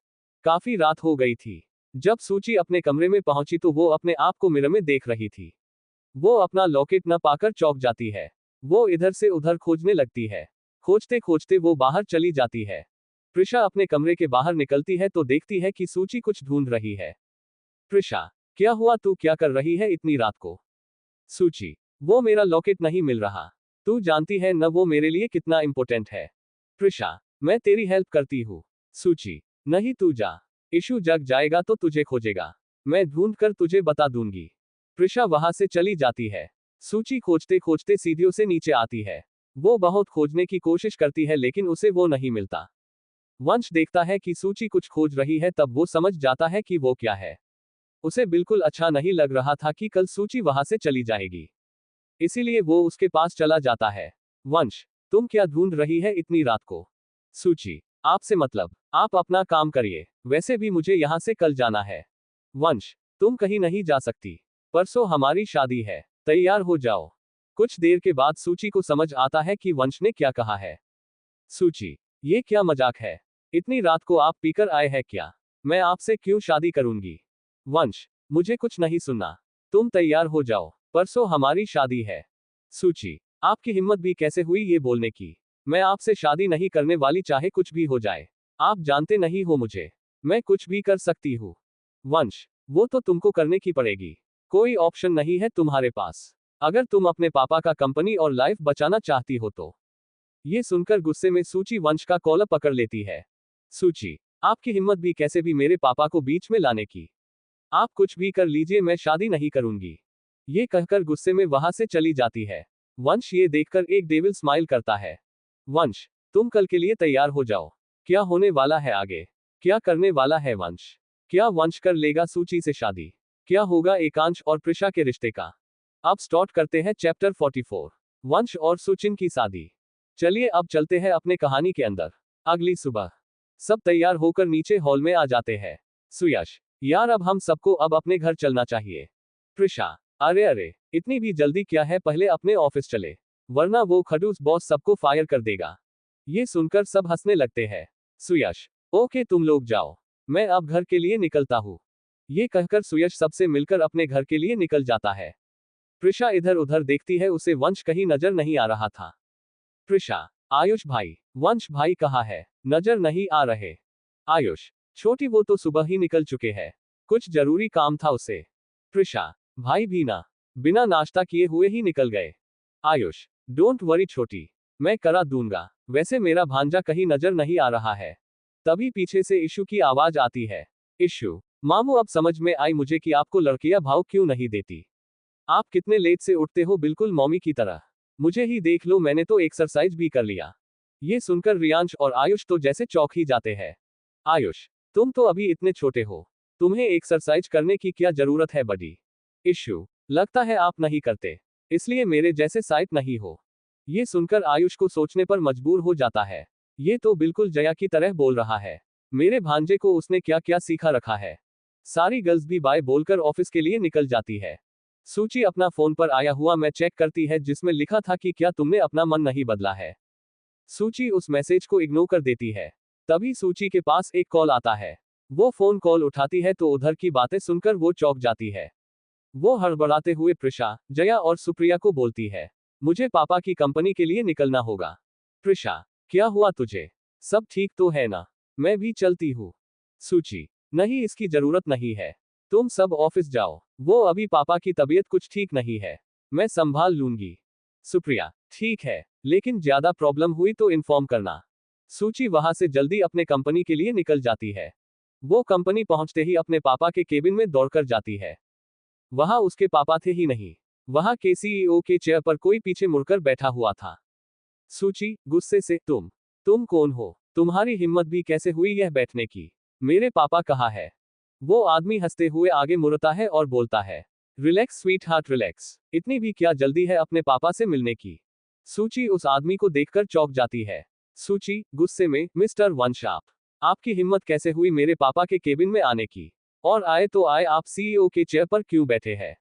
काफी रात हो गई थी। जब सूची अपने कमरे में पहुंची तो वो अपने आप को मिरर में देख रही थी। वो अपना लॉकेट न पाकर चौंक जाती है। वो इधर से उधर खोजने लगती है। खोजते खोजते वो बाहर चली जाती है। प्रिशा अपने कमरे के बाहर निकलती है तो देखती है कि सूची कुछ ढूंढ रही है। प्रिशा, क्या हुआ, तू क्या कर रही है इतनी रात को? सूची, वो मेरा लॉकेट नहीं मिल रहा। तू जानती है न वो मेरे लिए कितना इंपॉर्टेंट है। प्रिशा, मैं तेरी हेल्प करती हूँ। सूची, नहीं तू जा। इशू जग जाएगा तो तुझे खोजेगा। मैं ढूंढ कर तुझे बता दूंगी। प्रिशा वहां से चली जाती है। सूची खोजते खोजते सीढ़ियों से नीचे आती है। वो बहुत खोजने की कोशिश करती है लेकिन उसे वो नहीं मिलता। वंश देखता है कि सूची कुछ खोज रही है, तब वो समझ जाता है कि वो क्या है। उसे बिल्कुल अच्छा नहीं लग रहा था कि कल सूची वहां से चली जाएगी। इसीलिए वो उसके पास चला जाता है। वंश, तुम क्या ढूंढ रही है इतनी रात को? सूची, आपसे मतलब, आप अपना काम करिए, वैसे भी मुझे यहां से कल जाना है। वंश, तुम कहीं नहीं जा सकती। परसों हमारी शादी है, तैयार हो जाओ। कुछ देर के बाद सूची को समझ आता है कि वंश ने क्या कहा है। सूची, ये क्या मजाक है? इतनी रात को आप पीकर आए हैं क्या? मैं आपसे क्यों शादी करूंगी? वंश, मुझे कुछ नहीं सुनना। तुम तैयार हो जाओ, परसों हमारी शादी है। सूची, आपकी हिम्मत भी कैसे हुई ये बोलने की? मैं आपसे शादी नहीं करने वाली, चाहे कुछ भी हो जाए। आप जानते नहीं हो मुझे, मैं कुछ भी कर सकती हूँ। वंश, वो तो तुमको करने की पड़ेगी। कोई ऑप्शन नहीं है तुम्हारे पास। अगर तुम अपने पापा का कंपनी और लाइफ बचाना चाहती हो तो। ये सुनकर गुस्से में सूची वंश का कॉलर पकड़ लेती है। सूची, आपकी हिम्मत भी कैसे भी मेरे पापा को बीच में लाने की? आप कुछ भी कर लीजिए, मैं शादी नहीं करूंगी। ये कहकर गुस्से में वहां से चली जाती है। वंश ये देखकर एक डेविल स्माइल करता है। वंश, तुम कल के लिए तैयार हो जाओ। क्या होने वाला है आगे? क्या करने वाला है वंश? क्या वंश कर लेगा सूची से शादी? क्या होगा एकांश और प्रिशा के रिश्ते का? अब स्टार्ट करते हैं चैप्टर 44, वंश और सुचिन की शादी। चलिए अब चलते हैं अपने कहानी के अंदर। अगली सुबह सब तैयार होकर नीचे हॉल में आ जाते हैं। सुयश, यार अब हम सबको अब अपने घर चलना चाहिए। प्रिशा, अरे अरे, इतनी भी जल्दी क्या है, पहले अपने ऑफिस चले, वरना वो खडूस बॉस सबको फायर कर देगा। ये सुनकर सब हंसने लगते हैं। सुयश, ओके तुम लोग जाओ, मैं अब घर के लिए निकलता हूँ। ये कहकर सुयश सबसे मिलकर अपने घर के लिए निकल जाता है। प्रिशा इधर उधर देखती है, उसे वंश कहीं नजर नहीं आ रहा था। प्रिशा, आयुष भाई, वंश भाई कहाँ है? नजर नहीं आ रहे। आयुष, छोटी वो तो सुबह ही निकल चुके हैं, कुछ जरूरी काम था उसे। प्रिशा, भाई भी ना, बिना नाश्ता किए हुए ही निकल गए। आयुष, डोंट वरी छोटी, मैं करा दूंगा। वैसे मेरा भांजा कहीं नजर नहीं आ रहा है। तभी पीछे से इशू की आवाज आती है। इशू, मामू अब समझ में आई मुझे कि आपको लड़कियां भाव क्यों नहीं देती। आप कितने लेट से उठते हो, बिल्कुल मम्मी की तरह। मुझे ही देख लो, मैंने तो एक्सरसाइज भी कर लिया। ये सुनकर रियांश और आयुष तो जैसे चौंक ही जाते हैं। आयुष, तुम तो अभी इतने छोटे हो, तुम्हें एक्सरसाइज करने की क्या जरूरत है बडी। इशू, लगता है आप नहीं करते, इसलिए मेरे जैसे साइट नहीं हो। ये सुनकर आयुष को सोचने पर मजबूर हो जाता है। ये तो बिल्कुल जया की तरह बोल रहा है। मेरे भांजे को उसने क्या क्या सीखा रखा है। सारी गर्ल्स भी बाय बोलकर ऑफिस के लिए निकल जाती है। सूची अपना फोन पर आया हुआ मैं चेक करती है, जिसमें लिखा था कि क्या तुमने अपना मन नहीं बदला है। सूची उस मैसेज को इग्नोर कर देती है। तभी सूची के पास एक कॉल आता है। वो फोन कॉल उठाती है तो उधर की बातें सुनकर वो चौंक जाती है। वो हड़बड़ाते हुए प्रिशा, जया और सुप्रिया को बोलती है, मुझे पापा की कंपनी के लिए निकलना होगा। प्रिशा, क्या हुआ तुझे? सब ठीक तो है ना? मैं भी चलती हूँ। सूची, नहीं इसकी जरूरत नहीं है, तुम सब ऑफिस जाओ, वो अभी पापा की तबीयत कुछ ठीक नहीं है, मैं संभाल लूंगी। सुप्रिया, ठीक है, लेकिन ज्यादा प्रॉब्लम हुई तो इन्फॉर्म करना। सूची वहां से जल्दी अपने कंपनी के लिए निकल जाती है। वो कंपनी पहुंचते ही अपने पापा के केबिन में दौड़कर जाती है। वहां उसके पापा थे ही नहीं, वहां के सीईओ के चेयर पर कोई पीछे मुड़कर बैठा हुआ था। सूची गुस्से से, तुम कौन हो? तुम्हारी हिम्मत भी कैसे हुई यह बैठने की? मेरे पापा कहाँ है? वो आदमी हंसते हुए आगे मुड़ता है और बोलता है, रिलैक्स स्वीट हार्ट रिलैक्स, इतनी भी क्या जल्दी है अपने पापा से मिलने की? सूची उस आदमी को देखकर चौंक जाती है। सूची गुस्से में, मिस्टर वंश, आपकी हिम्मत कैसे हुई मेरे पापा के केबिन में आने की? और आए तो आए, आप सीईओ के चेयर पर क्यों बैठे हैं?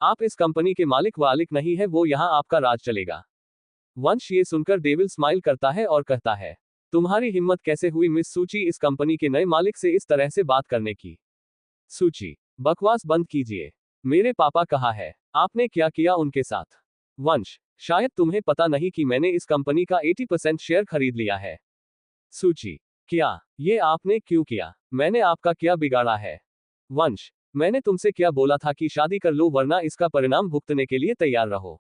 आप इस कंपनी के मालिक वालिक नहीं है, वो यहाँ आपका राज चलेगा। वंश ये सुनकर डेविल स्माइल करता है और कहता है, तुम्हारी हिम्मत कैसे हुई मिस सूची इस कंपनी के नए मालिक से इस तरह से बात करने की? सूची, बकवास बंद कीजिए, मेरे पापा कहाँ है? आपने क्या किया उनके साथ? वंश, शायद तुम्हें पता नहीं कि मैंने इस कंपनी का 80% शेयर खरीद लिया है। सूची, क्या? ये आपने क्यों किया? मैंने आपका क्या बिगाड़ा है? वंश, मैंने तुमसे क्या बोला था कि शादी कर लो वरना इसका परिणाम भुगतने के लिए तैयार रहो।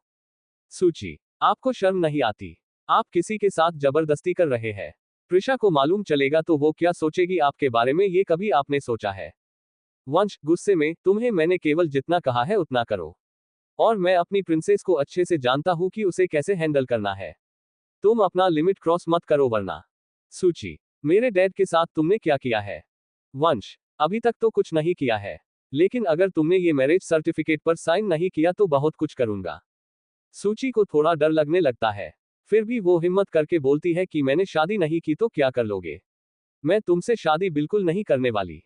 सूची, आपको शर्म नहीं आती? आप किसी के साथ जबरदस्ती कर रहे हैं। प्रिशा को मालूम चलेगा तो वो क्या सोचेगी आपके बारे में, ये कभी आपने सोचा है? वंश गुस्से में, तुम्हें मैंने केवल जितना कहा है उतना करो। और मैं अपनी प्रिंसेस को अच्छे से जानता हूं कि उसे कैसे हैंडल करना है। तुम अपना लिमिट क्रॉस मत करो वरना। सूची, मेरे डैड के साथ तुमने क्या किया है? वंश, अभी तक तो कुछ नहीं किया है, लेकिन अगर तुमने ये मैरिज सर्टिफिकेट पर साइन नहीं किया तो बहुत कुछ करूंगा। सूची को थोड़ा डर लगने लगता है, फिर भी वो हिम्मत करके बोलती है कि मैंने शादी नहीं की तो क्या कर लोगे? मैं तुमसे शादी बिल्कुल नहीं करने वाली।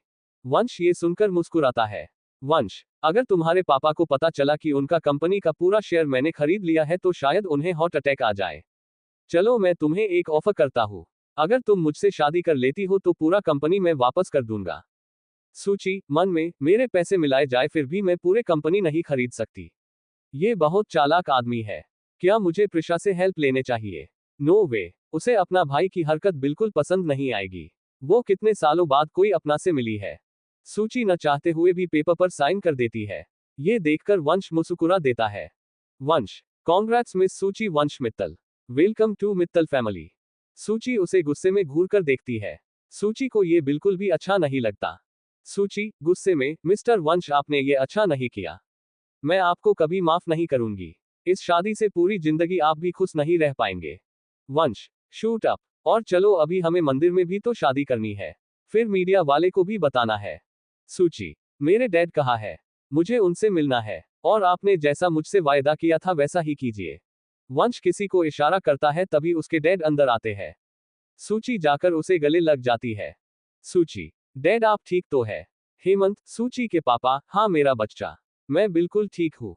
वंश ये सुनकर मुस्कुराता है। वंश, अगर तुम्हारे पापा को पता चला कि उनका कंपनी का पूरा शेयर मैंने खरीद लिया है तो शायद उन्हें हार्ट अटैक आ जाए। चलो मैं तुम्हें एक ऑफर करता हूँ, अगर तुम मुझसे शादी कर लेती हो तो पूरा कंपनी मैं वापस कर दूंगा। सूची मन में, मेरे पैसे मिलाए जाए फिर भी मैं पूरे कंपनी नहीं खरीद सकती। ये बहुत चालाक आदमी है। क्या मुझे प्रिशा से हेल्प लेने चाहिए? नो वे, उसे अपना भाई की हरकत बिल्कुल पसंद नहीं आएगी। वो कितने सालों बाद कोई अपना से मिली है। सूची न चाहते हुए भी पेपर पर साइन कर देती है। ये देखकर वंश मुस्कुरा देता है। वंश, congrats miss Suchi Vansh Mittal. Welcome to Mittal family. Suchi उसे गुस्से में घूर कर देखती है। सूची को ये बिल्कुल भी अच्छा नहीं लगता। सूची गुस्से में, मिस्टर वंश आपने ये अच्छा नहीं किया। मैं आपको कभी माफ नहीं करूंगी। इस शादी से पूरी जिंदगी आप भी खुश नहीं रह पाएंगे। वंश, शूट अप, और चलो अभी हमें मंदिर में भी तो शादी करनी है, फिर मीडिया वाले को भी बताना है। सूची, मेरे डैड कहाँ है? मुझे उनसे मिलना है, और आपने जैसा मुझसे वायदा किया था वैसा ही कीजिए। वंश किसी को इशारा करता है तभी उसके डैड अंदर आते हैं। सूची जाकर उसे गले लग जाती है। सूची, डैड आप ठीक तो है? हेमंत, सूची के पापा, हाँ मेरा बच्चा, मैं बिल्कुल ठीक हूँ।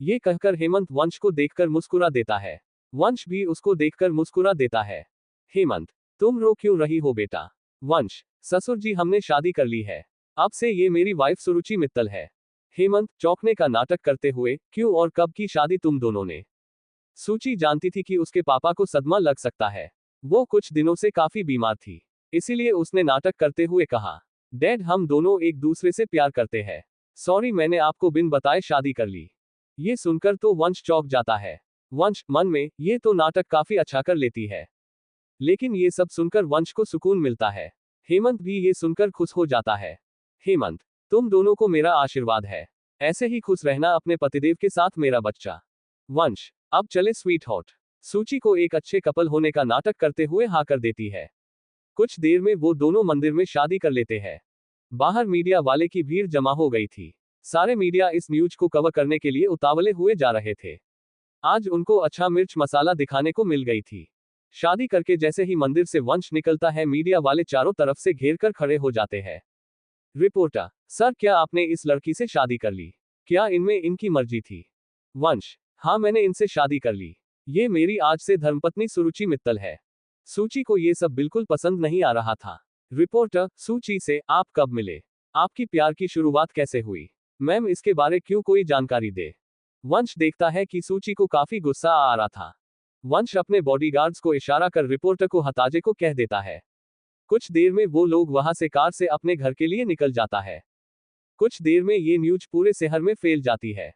ये कहकर हेमंत वंश को देखकर मुस्कुरा देता है। वंश भी उसको देखकर मुस्कुरा देता है। हेमंत, तुम रो क्यों रही हो बेटा? वंश, ससुर जी हमने शादी कर ली है, अब से ये मेरी वाइफ सुरुचि मित्तल है। हेमंत चौंकने का नाटक करते हुए, क्यों और कब की शादी तुम दोनों ने? सूची जानती थी कि उसके पापा को सदमा लग सकता है। वो कुछ दिनों से काफी बीमार थी, इसीलिए उसने नाटक करते हुए कहा, डैड हम दोनों एक दूसरे से प्यार करते हैं। सॉरी मैंने आपको बिन बताए शादी कर ली। ये सुनकर तो वंश चौंक जाता है। वंश मन में, ये तो नाटक काफी अच्छा कर लेती है। लेकिन ये सब सुनकर वंश को सुकून मिलता है। हेमंत भी ये सुनकर खुश हो जाता है। हेमंत, तुम दोनों को मेरा आशीर्वाद है। ऐसे ही खुश रहना अपने पतिदेव के साथ मेरा बच्चा। वंश, अब चले स्वीट हॉट। सूची को एक अच्छे कपल होने का नाटक करते हुए हाँ कर देती है। कुछ देर में वो दोनों मंदिर में शादी कर लेते हैं। बाहर मीडिया वाले की भीड़ जमा हो गई थी। सारे मीडिया इस न्यूज को कवर करने के लिए उतावले हुए जा रहे थे। आज उनको अच्छा मिर्च मसाला दिखाने को मिल गई थी। शादी करके जैसे ही मंदिर से वंश निकलता है मीडिया वाले चारों तरफ से घेर कर खड़े हो जाते हैं। रिपोर्टर, सर क्या आपने इस लड़की से शादी कर ली? क्या इनमें इनकी मर्जी थी? वंश, हाँ मैंने इनसे शादी कर ली। ये मेरी आज से धर्मपत्नी सुरुचि मित्तल है। सूची को ये सब बिल्कुल पसंद नहीं आ रहा था। रिपोर्टर, सूची से आप कब मिले? आपकी प्यार की शुरुआत कैसे हुई? मैम इसके बारे क्यों कोई जानकारी दे। वंश देखता है कि सूची को काफी गुस्सा आ रहा था। वंश अपने बॉडीगार्ड्स को इशारा कर रिपोर्टर को हताजे को कह देता है। कुछ देर में वो लोग वहां से कार से अपने घर के लिए निकल जाता है। कुछ देर में ये न्यूज पूरे शहर में फैल जाती है।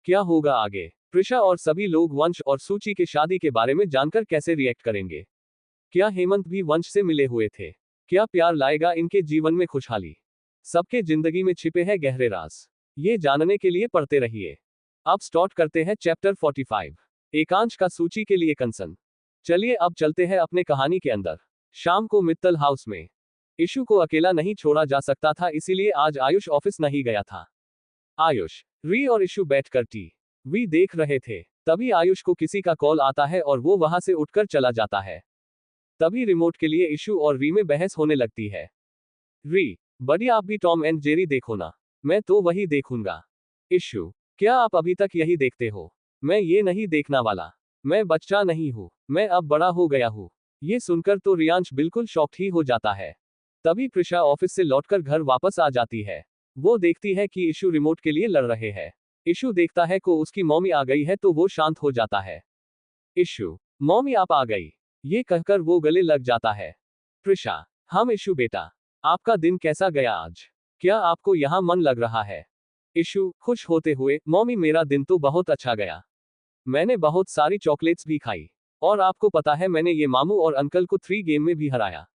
क्या होगा आगे? प्रिशा और सभी लोग वंश और सूची के शादी के बारे में जानकर कैसे रिएक्ट करेंगे? क्या हेमंत भी वंश से मिले हुए थे? क्या प्यार लाएगा इनके जीवन में खुशहाली? सबके जिंदगी में छिपे हैं गहरे राज। ये जानने के लिए पढ़ते रहिए। अब स्टार्ट करते हैं चैप्टर 45। एकांश का सूची के लिए कंसर्न। चलिए अब चलते हैं अपने कहानी के अंदर। शाम को मित्तल हाउस में इशू को अकेला नहीं छोड़ा जा सकता था, इसीलिए आज आयुष ऑफिस नहीं गया था। आयुष, री और इशू बैठकर टीवी देख रहे थे। तभी आयुष को किसी का कॉल आता है और वो वहां से उठकर चला जाता है। तभी रिमोट के लिए इशू और री में बहस होने लगती है। री, बड़ी आप भी टॉम एंड जेरी देखो ना। मैं तो वही देखूंगा। इशू, क्या आप अभी तक यही देखते हो? मैं ये नहीं देखना वाला। मैं बच्चा नहीं हूँ, मैं अब बड़ा हो गया हूँ। ये सुनकर तो रियांश बिल्कुल शॉक्ड ही हो जाता है। तभी प्रिशा ऑफिस से लौटकर घर वापस आ जाती है। वो देखती है कि इशू रिमोट के लिए लड़ रहे हैं। इशू देखता है को उसकी मम्मी आ गई है तो वो शांत हो जाता है। इशू, मम्मी आप आ गई, ये कहकर वो गले लग जाता है। प्रिशा, हम इशू बेटा, आपका दिन कैसा गया आज? क्या आपको यहाँ मन लग रहा है? इशू खुश होते हुए, मॉमी मेरा दिन तो बहुत अच्छा गया। मैंने बहुत सारी चॉकलेट्स भी खाई। और आपको पता है मैंने ये मामू और अंकल को 3 गेम में भी हराया।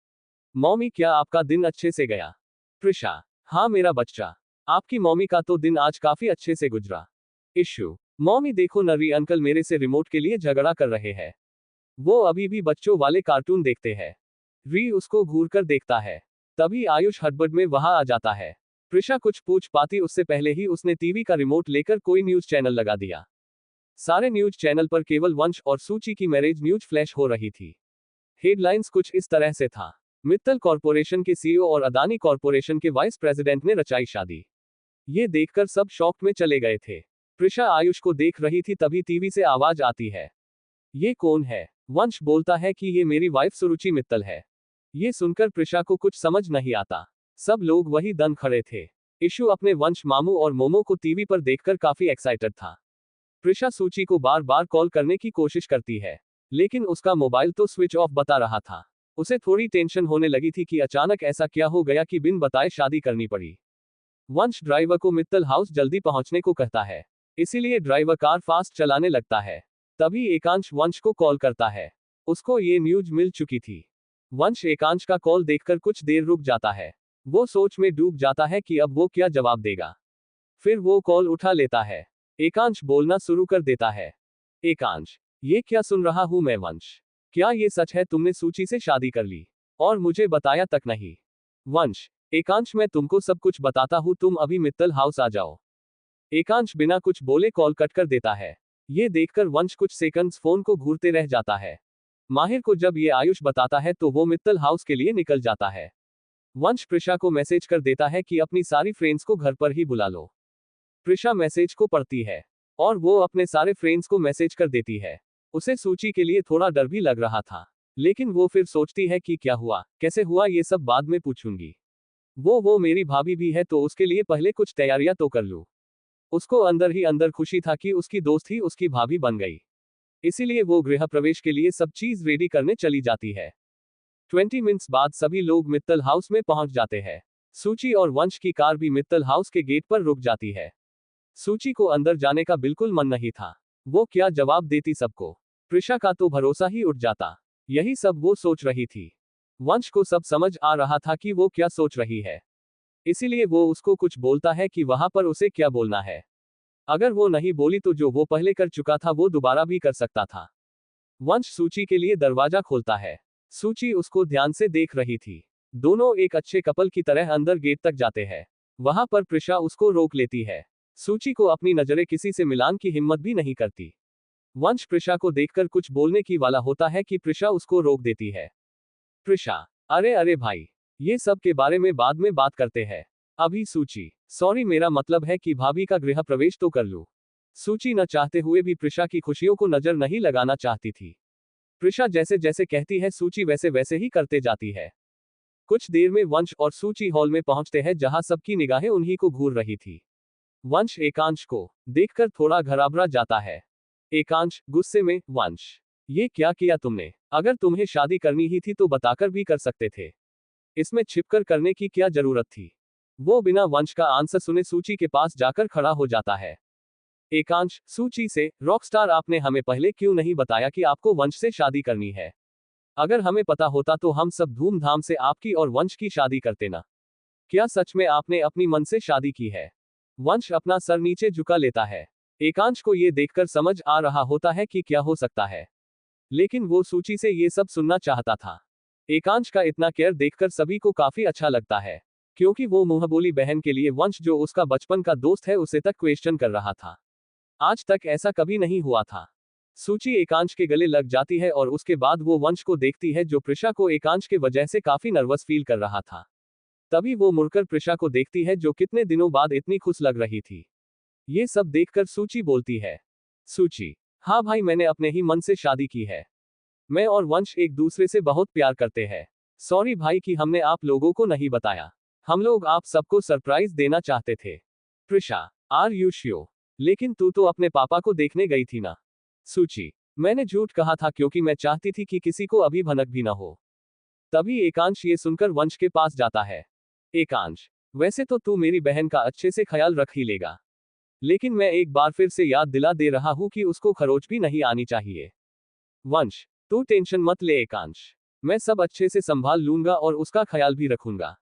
मॉमी क्या आपका दिन अच्छे से गया? प्रिशा, हाँ मेरा बच्चा। आपकी मॉमी का तो दिन आज काफी अच्छे से गुजरा। इशू, मॉमी देखो नरी अंकल मेरे से रिमोट के लिए झगड़ा कर रहे हैं। वो अभी भी बच्चों वाले कार्टून देखते हैं। री उसको घूर कर देखता है। तभी आयुष हड़बड़ में वहां आ जाता है। प्रिशा कुछ पूछ पाती उससे पहले ही उसने टीवी का रिमोट लेकर कोई न्यूज चैनल लगा दिया। सारे न्यूज चैनल पर केवल वंश और सूची की मैरिज न्यूज फ्लैश हो रही थी। हेडलाइंस कुछ इस तरह से था। मित्तल कॉरपोरेशन के सीईओ और अदानी कॉरपोरेशन के वाइस प्रेसिडेंट ने रचाई शादी। ये देखकर सब शॉक में चले गए थे। प्रिशा आयुष को देख रही थी तभी टीवी से आवाज आती है, ये कौन है? वंश बोलता है कि ये मेरी वाइफ सुरुचि मित्तल है। ये सुनकर प्रिशा को कुछ समझ नहीं आता। सब लोग वही दन खड़े थे। इशू अपने वंश मामू और मोमो को टीवी पर देखकर काफी एक्साइटेड था। प्रिशा सूची को बार बार कॉल करने की कोशिश करती है, लेकिन उसका मोबाइल तो स्विच ऑफ बता रहा था। उसे थोड़ी टेंशन होने लगी थी कि अचानक ऐसा क्या हो गया कि बिन बताए शादी करनी पड़ी। वंश ड्राइवर को मित्तल हाउस जल्दी पहुंचने को कहता है, इसीलिए ड्राइवर कार फास्ट चलाने लगता है। तभी एकांश वंश को कॉल करता है। उसको ये न्यूज मिल चुकी थी। वंश एकांश का कॉल देखकर कुछ देर रुक जाता है। वो सोच में डूब जाता है कि अब वो क्या जवाब देगा। फिर वो कॉल उठा लेता है। एकांश बोलना शुरू कर देता है, एकांश, ये क्या सुन रहा हूं मैं वंश? क्या ये सच है तुमने सूची से शादी कर ली? और मुझे बताया तक नहीं। वंश, एकांश मैं तुमको सब कुछ बताता हूं, तुम अभी मित्तल हाउस आ जाओ। एकांश बिना कुछ बोले कॉल कट कर देता है। ये देखकर वंश कुछ सेकंड्स फोन को घूरते रह जाता है। माहिर को जब ये आयुष बताता है तो वो मित्तल हाउस के लिए निकल जाता है। वंश प्रिशा को मैसेज कर देता है कि अपनी सारी फ्रेंड्स को घर पर ही बुला लो। प्रिशा मैसेज को पढ़ती है और वो अपने सारे फ्रेंड्स को मैसेज कर देती है। उसे सूची के लिए थोड़ा डर भी लग रहा था, लेकिन वो फिर सोचती है कि क्या हुआ, कैसे हुआ, ये सब बाद में पूछूंगी। वो मेरी भाभी भी है तो उसके लिए पहले कुछ तैयारियां तो कर लूं। उसको अंदर ही अंदर खुशी था कि उसकी दोस्त ही उसकी भाभी बन गई। इसीलिए वो गृह प्रवेश के लिए सब चीज रेडी करने चली जाती है। 20 मिनट्स बाद सभी लोग मित्तल हाउस में पहुंच जाते हैं। सूची और वंश की कार भी मित्तल हाउस के गेट पर रुक जाती है। सूची को अंदर जाने का बिल्कुल मन नहीं था। वो क्या जवाब देती सबको? प्रिशा का तो भरोसा ही उठ जाता। यही सब वो सोच रही थी। वंश को सब समझ आ रहा था कि वो क्या सोच रही है। इसीलिए वो उसको कुछ बोलता है कि वहां पर उसे क्या बोलना है। अगर वो नहीं बोली तो जो वो पहले कर चुका था वो दोबारा भी कर सकता था। वंश सूची के लिए दरवाजा खोलता है। सूची उसको ध्यान से देख रही थी। दोनों एक अच्छे कपल की तरह अंदर गेट तक जाते हैं। वहां पर प्रिशा उसको रोक लेती है। सूची को अपनी नजरें किसी से मिलान की हिम्मत भी नहीं करती। वंश प्रिशा को देखकर कुछ बोलने की वाला होता है कि प्रिशा उसको रोक देती है। प्रिशा, अरे अरे भाई, ये सब के बारे में बाद में बात करते हैं। अभी सूची, सॉरी मेरा मतलब है कि भाभी का गृह प्रवेश तो कर लूं। सूची न चाहते हुए भी प्रिशा की खुशियों को नजर नहीं लगाना चाहती थी। प्रिशा जैसे जैसे कहती है सूची वैसे वैसे ही करते जाती है। कुछ देर में वंश और सूची हॉल में पहुंचते हैं जहां सबकी निगाहें उन्हीं को घूर रही थी। वंश एकांश को देखकर थोड़ा घबरा जाता है। एकांश गुस्से में, वंश, ये क्या किया तुमने? अगर तुम्हें शादी करनी ही थी तो बताकर भी कर सकते थे। इसमें छिपकर करने की क्या जरूरत थी? वो बिना वंश का आंसर सुने सूची के पास जाकर खड़ा हो जाता है। एकांश सूची से, रॉकस्टार आपने हमें पहले क्यों नहीं बताया कि आपको वंश से शादी करनी है? अगर हमें पता होता तो हम सब धूमधाम से आपकी और वंश की शादी करते ना। क्या सच में आपने अपनी मन से शादी की है? वंश अपना सर नीचे झुका लेता है। एकांश को ये देखकर समझ आ रहा होता है कि क्या हो सकता है, लेकिन वो सूची से ये सब सुनना चाहता था। एकांश का इतना केयर देखकर सभी को काफी अच्छा लगता है, क्योंकि वो मुंहबोली बहन के लिए वंश जो उसका बचपन का दोस्त है उसे तक क्वेश्चन कर रहा था। आज तक ऐसा कभी नहीं हुआ था। सूची एकांश के गले लग जाती है और उसके बाद वो वंश को देखती है जो प्रिशा को एकांश के वजह से काफी नर्वस फील कर रहा था। तभी वो मुड़कर प्रिशा को देखती है जो कितने दिनों बाद इतनी खुश लग रही थी। ये सब देखकर सूची बोलती है, सूची, हाँ भाई मैंने अपने ही मन से शादी की है। मैं और वंश एक दूसरे से बहुत प्यार करते हैं। सॉरी भाई कि हमने आप लोगों को नहीं बताया। हम लोग आप सबको सरप्राइज देना चाहते थे। Prisha, are you sure? लेकिन तू तो अपने पापा को देखने गई थी ना? सूची, मैंने झूठ कहा था क्योंकि मैं चाहती थी कि किसी को अभी भनक भी ना हो। तभी एकांश ये सुनकर वंश के पास जाता है। एकांश, वैसे तो तू मेरी बहन का अच्छे से ख्याल रख ही लेगा, लेकिन मैं एक बार फिर से याद दिला दे रहा हूं कि उसको खरोच भी नहीं आनी चाहिए। वंश, तू टेंशन मत ले एकांश, मैं सब अच्छे से संभाल लूंगा और उसका ख्याल भी रखूंगा।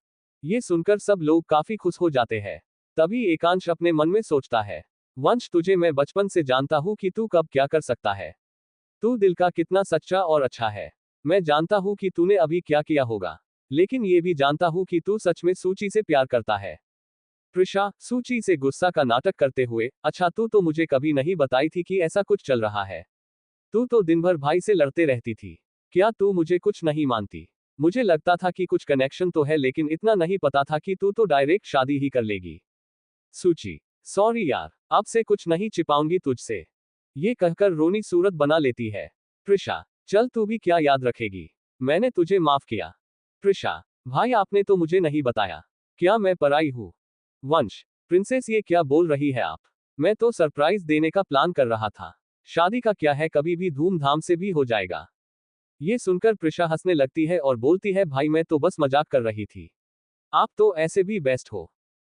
ये सुनकर सब लोग काफी खुश हो जाते हैं। तभी एकांश अपने मन में सोचता है, वंश तुझे मैं बचपन से जानता हूं कि तू कब क्या कर सकता है। तू दिल का कितना सच्चा और अच्छा है। मैं जानता हूं कि तूने अभी क्या किया होगा, लेकिन ये भी जानता हूं कि तू सच में सूची से प्यार करता है। प्रिशा, सूची से गुस्सा का नाटक करते हुए, अच्छा तू तो मुझे कभी नहीं बताई थी कि ऐसा कुछ चल रहा है। तू तो दिन भर भाई से लड़ते रहती थी। क्या तू मुझे कुछ नहीं मानती? मुझे लगता था कि कुछ कनेक्शन तो है, लेकिन इतना नहीं पता था कि तू तो डायरेक्ट शादी ही कर लेगी। सूची, सॉरी यार, अब से कुछ नहीं छिपाऊंगी तुझसे। ये कहकर रोनी सूरत बना लेती है। प्रिशा, चल तू भी क्या याद रखेगी, मैंने तुझे माफ किया। प्रिशा, भाई आपने तो मुझे नहीं बताया, क्या मैं पराई हूँ? वंश, प्रिंसेस ये क्या बोल रही है आप? मैं तो सरप्राइज देने का प्लान कर रहा था। शादी का क्या है, कभी भी धूमधाम से भी हो जाएगा। ये सुनकर प्रिशा हंसने लगती है और बोलती है, भाई मैं तो बस मजाक कर रही थी। आप तो ऐसे भी बेस्ट हो।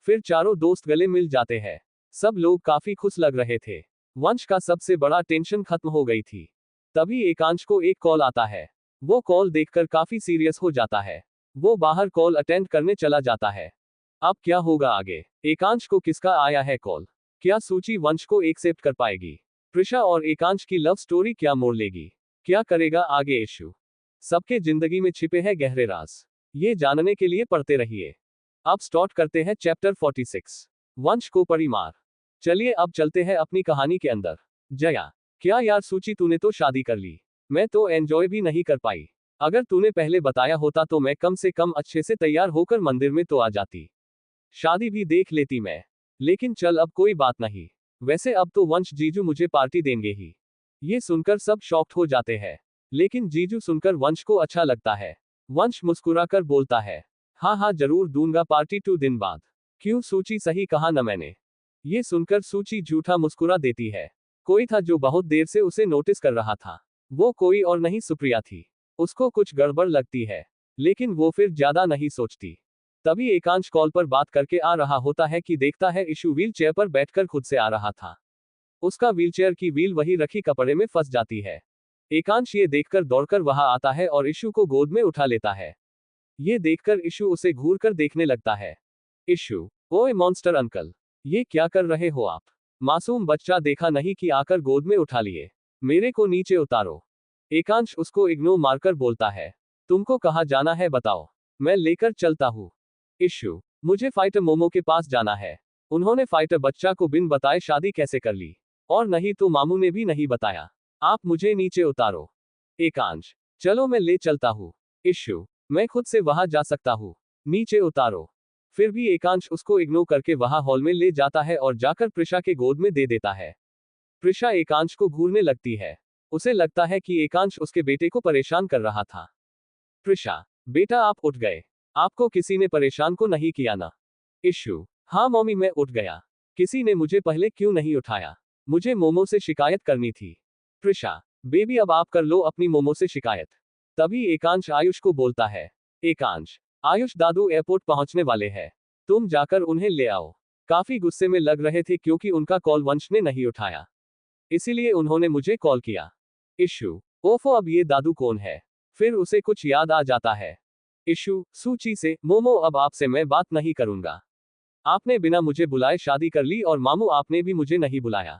फिर चारों दोस्त गले मिल जाते हैं। सब लोग काफी खुश लग रहे थे। वंश का सबसे बड़ा टेंशन खत्म हो गई थी। तभी एकांश को एक कॉल आता है। वो कॉल देखकर काफी सीरियस हो जाता है। वो बाहर कॉल अटेंड करने चला जाता है। अब क्या होगा आगे? एकांश को किसका आया है कॉल? क्या सूची वंश को एक्सेप्ट कर पाएगी? प्रिशा और एकांश की लव स्टोरी क्या मोड़ लेगी? क्या करेगा आगे इशू? सबके जिंदगी में छिपे हैं गहरे राज। ये जानने के लिए पढ़ते रहिए। अब स्टार्ट करते हैं चैप्टर 46, वंश को पड़ी मार। चलिए अब चलते हैं अपनी कहानी के अंदर। जया, क्या यार सूची तूने तो शादी कर ली, मैं तो एंजॉय भी नहीं कर पाई। अगर तूने पहले बताया होता तो मैं कम से कम अच्छे से तैयार होकर मंदिर में तो आ जाती, शादी भी देख लेती मैं। लेकिन चल अब कोई बात नहीं, वैसे अब तो वंश जीजू मुझे पार्टी देंगे ही। ये सुनकर सब शॉक्ड हो जाते हैं, लेकिन जीजू सुनकर वंश को अच्छा लगता है। वंश मुस्कुराकर बोलता है, हाँ हाँ जरूर दूंगा पार्टी 2 दिन बाद। क्यों सूची, सही कहा न मैंने? ये सुनकर सूची झूठा मुस्कुरा देती है। कोई था जो बहुत देर से उसे नोटिस कर रहा था। वो कोई और नहीं सुप्रिया थी। उसको कुछ गड़बड़ लगती है, लेकिन वो फिर ज्यादा नहीं सोचती। तभी एकांश कॉल पर बात करके आ रहा होता है कि देखता है इशू व्हील चेयर पर बैठकर खुद से आ रहा था। उसका व्हीलचेयर की व्हील वही रखी कपड़े में फंस जाती है। एकांश ये देखकर दौड़कर वहां आता है और इशू को गोद में उठा लेता है। ये देखकर इशू उसे घूर कर देखने लगता है। इशू, ओए मॉन्स्टर अंकल, ये क्या कर रहे हो आप? मासूम बच्चा देखा नहीं कि आकर गोद में उठा लिए, मेरे को नीचे उतारो। एकांश उसको इग्नोर मारकर बोलता है, तुमको कहाँ जाना है बताओ, मैं लेकर चलता हूँ। इशू, मुझे फाइटर मोमो के पास जाना है। उन्होंने फाइटर बच्चा को बिन बताए शादी कैसे कर ली, और नहीं तो मामू ने भी नहीं बताया। आप मुझे नीचे उतारो। एकांश, चलो मैं ले चलता हूँ। इशू, मैं खुद से वहां जा सकता हूँ, नीचे उतारो। फिर भी एकांश उसको इग्नोर करके वहां हॉल में ले जाता है और जाकर प्रिशा के गोद में दे देता है। प्रिशा एकांश को घूरने लगती है। उसे लगता है कि एकांश उसके बेटे को परेशान कर रहा था। प्रिशा, बेटा आप उठ गए, आपको किसी ने परेशान को नहीं किया ना? इशू, हाँ मम्मी मैं उठ गया, किसी ने मुझे पहले क्यों नहीं उठाया, मुझे मोमो से शिकायत करनी थी। प्रिशा, बेबी अब आप कर लो अपनी मोमो से शिकायत। तभी एकांश आयुष को बोलता है, एकांश, आयुष दादू एयरपोर्ट पहुंचने वाले हैं, तुम जाकर उन्हें ले आओ। काफी गुस्से में लग रहे थे क्योंकि उनका कॉल वंश ने नहीं उठाया, इसीलिए उन्होंने मुझे कॉल किया। इशू, ओफो अब ये दादू कौन है? फिर उसे कुछ याद आ जाता है। इशू, सूची से, मोमो अब आपसे मैं बात नहीं करूंगा। आपने बिना मुझे बुलाए शादी कर ली और मामू आपने भी मुझे नहीं बुलाया।